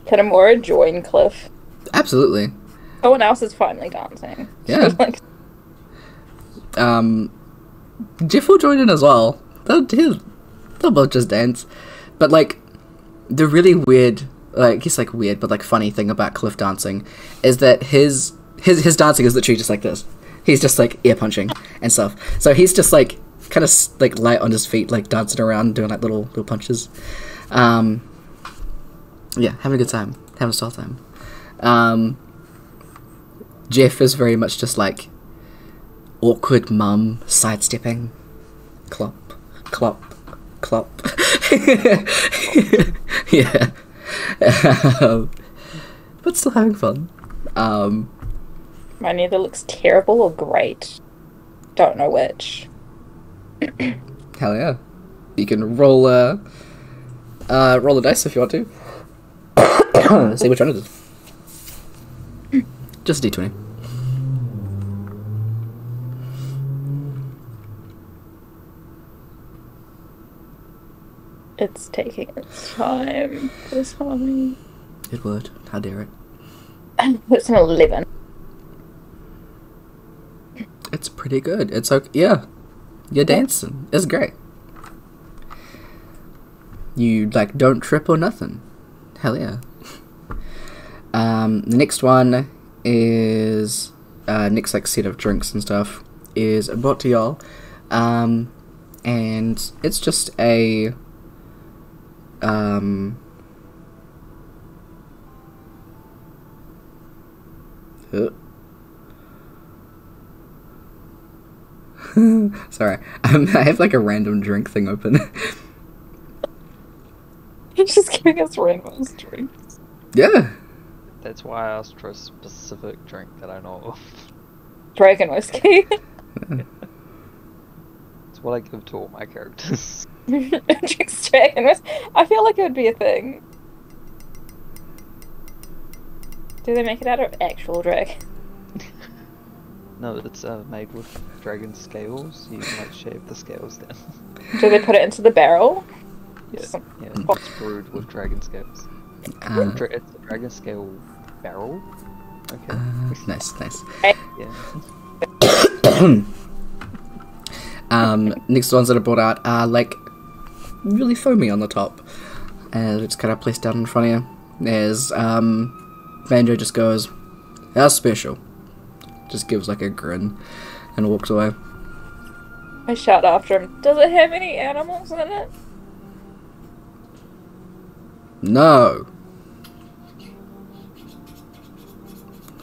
Amora join Cliff? Absolutely. Someone else is finally dancing. Yeah. Like... Jeff will join in as well. They'll both just dance. But like, the really weird, like, he's like weird, but like funny thing about Cliff dancing is that his dancing is literally just like this. He's just like ear punching and stuff. So he's just like kind of like light on his feet, like dancing around, doing like little punches. Yeah, having a good time, having a style time. Jeff is very much just like awkward mum sidestepping, clop, clop, clop. Yeah, but still having fun. Mine either looks terrible or great. Don't know which. Hell yeah. You can roll a dice if you want to. See which one it is. Just a d20. It's taking its time. This one. It would. How dare it. It's an 11. It's pretty good. It's okay. Yeah. You're dancing. It's great. You, like, don't trip or nothing. Hell yeah. The next one is... next, like, set of drinks and stuff is brought to y'all. And it's just a... Sorry, I have like a random drink thing open. He's just giving us random drinks. Yeah. That's why I asked for a specific drink that I know of. Dragon whiskey. It's what I give to all my characters. Drinks dragon whiskey. I feel like it would be a thing. Do they make it out of actual dragon? No, it's made with dragon scales. You like shave the scales down. Do they put it into the barrel? Yeah, Some- it's brewed with dragon scales. It's a dragon scale barrel. Okay. Nice, nice. Yeah. Next ones that I brought out are like really foamy on the top, and it's kind of placed down in front of you. There's Banjo just goes, "How special?" Just gives like a grin and walks away. I shout after him. Does it have any animals in it? No.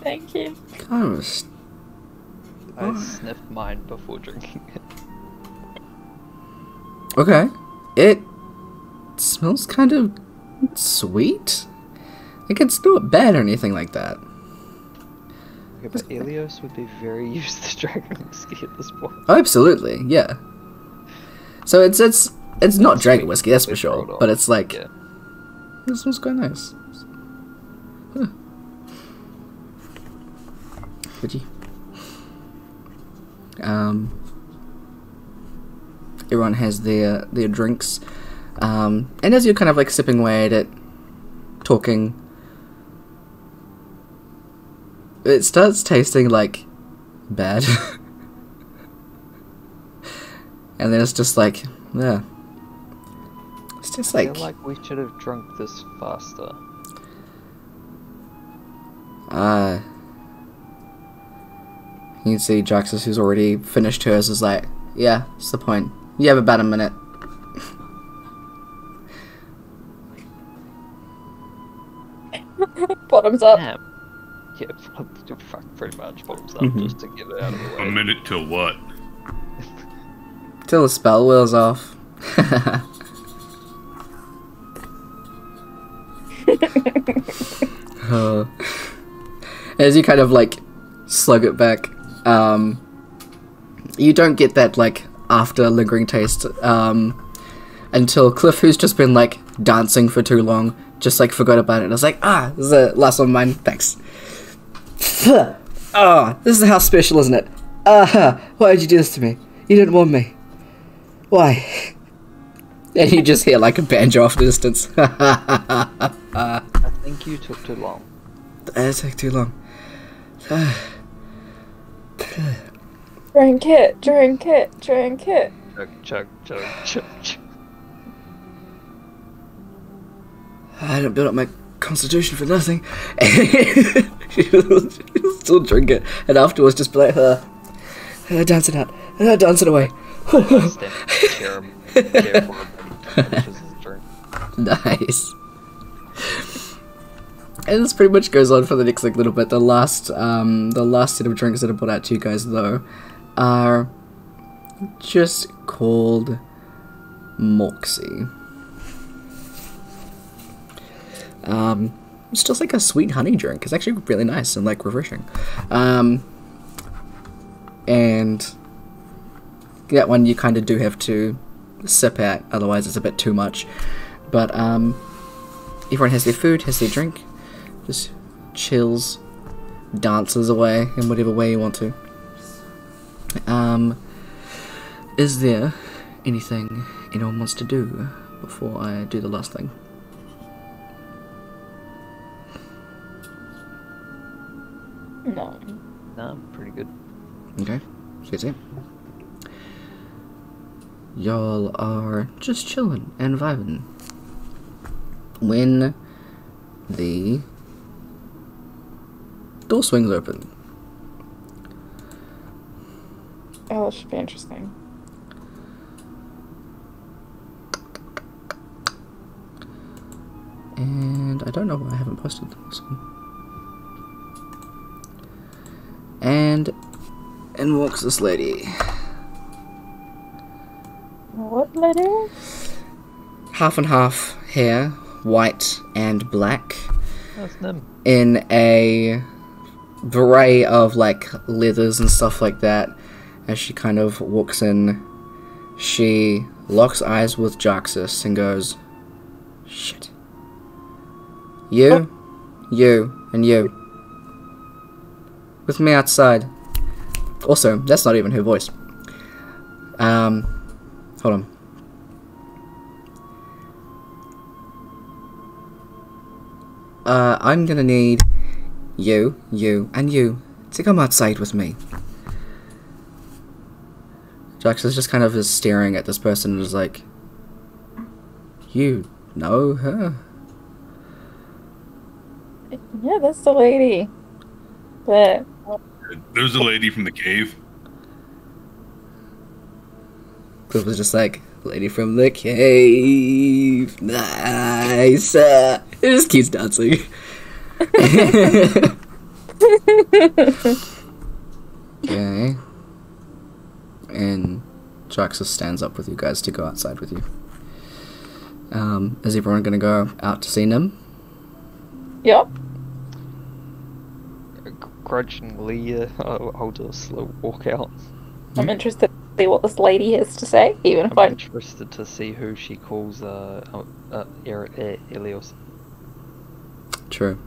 Thank you. Kind of. I sniffed mine before drinking it. Okay. It smells kind of sweet. Like it's not bad or anything like that. Okay, but Elios would be very used to dragon whiskey at this point. Oh, absolutely, yeah. So it's not dragon whiskey, that's for sure. But it's like this smells quite nice. Huh. Pretty. Everyone has their drinks, and as you're kind of like sipping away at it, talking, it starts tasting like bad. And then it's just like, yeah. It's just I like... feel like we should have drunk this faster. You can see Jaxus, who's already finished hers, is like, yeah, what's the point? You have about a minute. Bottoms up. Damn. Yeah, pretty much bottoms up, just to get it out of the A way. minute till what? Till the spell wears off. As you kind of like slug it back, you don't get that like after lingering taste until Cliff, who's just been like dancing for too long, just like forgot about it. And I was like, this is the last one of mine. Thanks. Oh, this is how special, isn't it? Why did you do this to me? You didn't warn me. Why? And you just hear like a banjo off the distance. I think you took too long. It took too long. Drink it, drink it, drink it. Chug, chug, chug, chug, chug. I didn't build up my constitution for nothing. She'll still drink it, and afterwards just be like, dance it out, dance it away. Nice. And this pretty much goes on for the next like little bit. The last set of drinks that I put out to you guys though are just called Moxie. It's just like a sweet honey drink. It's actually really nice and like refreshing. And that one you kind of do have to sip at, otherwise it's a bit too much. But everyone has their food, has their drink, just chills, dances away in whatever way you want to. Is there anything anyone wants to do before I do the last thing? No. No, I'm pretty good. Okay, that's it. Y'all are just chilling and vibing when the door swings open. Oh, that should be interesting. And I don't know why I haven't posted this one. And in walks this lady. What lady? Half and half hair, white and black. That's them. In a beret of like leathers and stuff like that. As she kind of walks in, she locks eyes with Jaxus and goes, "Shit. You, and you. With me outside. Also, that's not even her voice. Hold on. I'm gonna need you, and you to come outside with me. Jax is just kind of staring at this person and is like, you know her? Yeah, that's the lady. But There's a lady from the cave. It was just like, lady from the cave, nice. It just keeps dancing. Okay. And Jaxus stands up with you guys to go outside with you. Is everyone gonna go out to see Nim? yep. Grudgingly, I'll do a slow walk out. I'm interested to see what this lady has to say, even if I'm I'm interested to see who she calls Elios. True.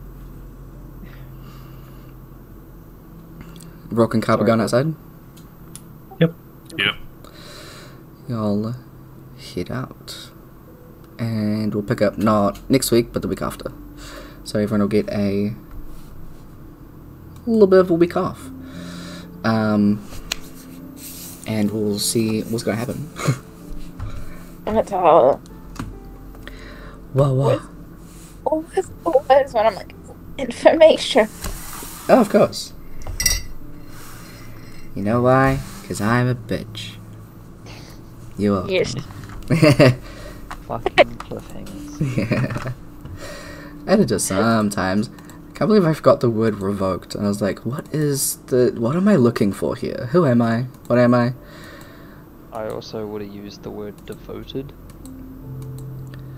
Brooke and Carver going outside? Yep. Y'all head out. And we'll pick up not next week, but the week after. So everyone will get a little bit of a week off. And we'll see what's going to happen. I'm gonna tell her. Whoa. Always when I'm like, information. Oh, of course. You know why? Because I'm a bitch. You are. Yes. Fucking cliffhangers. Yeah. And it just sometimes. I can't believe I forgot the word revoked. And I was like, what am I looking for here? Who am I? What am I? I also would have used the word devoted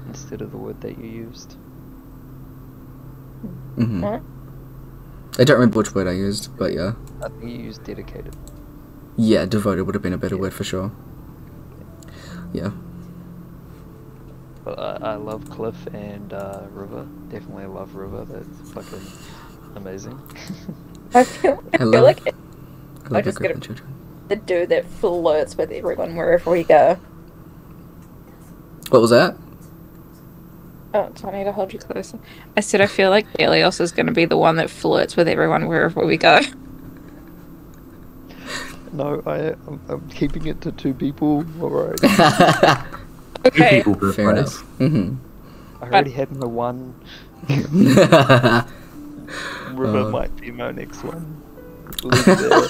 instead of the word that you used. Mm-hmm. What? I don't remember which word I used, but yeah. I think you used dedicated. Yeah, devoted would have been a better word for sure. Yeah. But I love Cliff and River. Definitely love River. That's fucking amazing. I feel I like love I your just get grandchildren. the dude that flirts with everyone wherever we go. What was that? Oh, do I need to hold you closer? I said I feel like Elios is going to be the one that flirts with everyone wherever we go. No, I'm keeping it to two people. Alright. Okay. Two people, Fair enough. Mm-hmm. I already had my one. River might be my next one. Leave it there.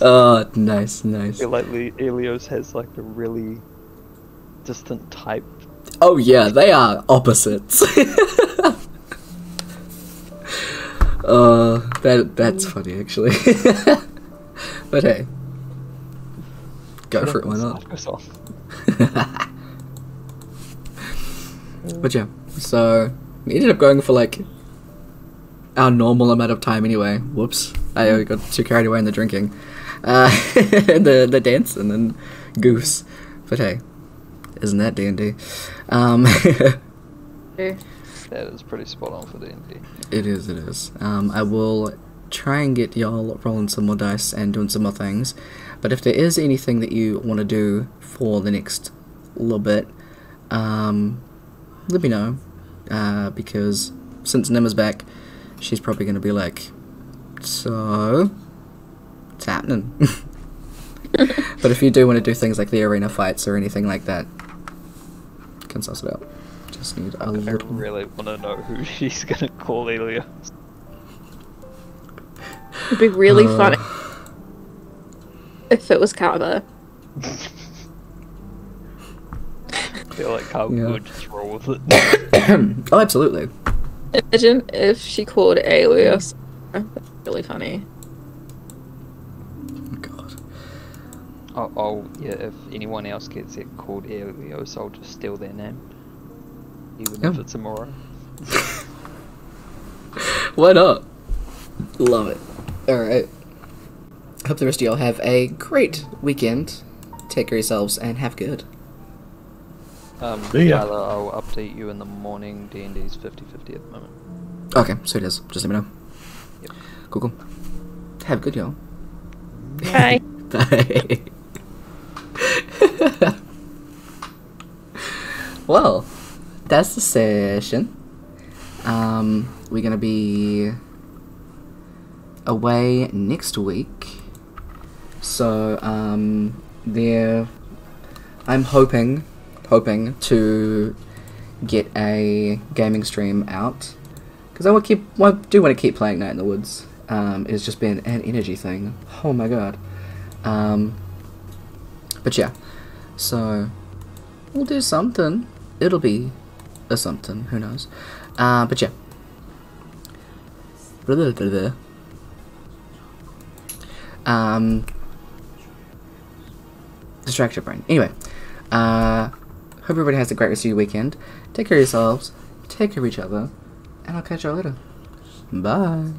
Oh, nice. I feel like Elios has like a really distant type. Oh yeah, they are opposites. That's funny actually. But hey, go for it, why not? But yeah, so we ended up going for like our normal amount of time anyway. Whoops, I got too carried away in the drinking, the dance and then goose. But hey, isn't that D&D? That is pretty spot on for D&D. It is. I will try and get y'all rolling some more dice and doing some more things. But if there is anything that you want to do for the next little bit, let me know. Because since Nim is back, she's probably going to be like, so, what's happening? But if you do want to do things like the arena fights or anything like that, you can suss it out. Just need a I little... really want to know who she's gonna call Elios. It'd be really funny if it was Carver. I feel like Carl would just roll with it. Oh, absolutely. Imagine if she called Alias. That's really funny. Oh, God. Yeah, if anyone else gets it called Elios, I'll just steal their name. Even if it's Amora. Why not? Love it. Alright. Hope the rest of y'all have a great weekend. Take care of yourselves and have good. See ya. Tyler, I'll update you in the morning. D&D's 50-50 at the moment. Okay, so it is. Just let me know. Yep. Cool. Have good, y'all. Bye. Bye. Well, that's the session. We're gonna be away next week, so I'm hoping to get a gaming stream out, because I do want to keep playing Night in the Woods. It's just been an energy thing. Oh my god. But yeah, so we'll do something. It'll be a something. Who knows? But yeah. Distracted brain. Anyway, hope everybody has a great rest of your weekend. Take care of yourselves. Take care of each other. And I'll catch y'all later. Bye.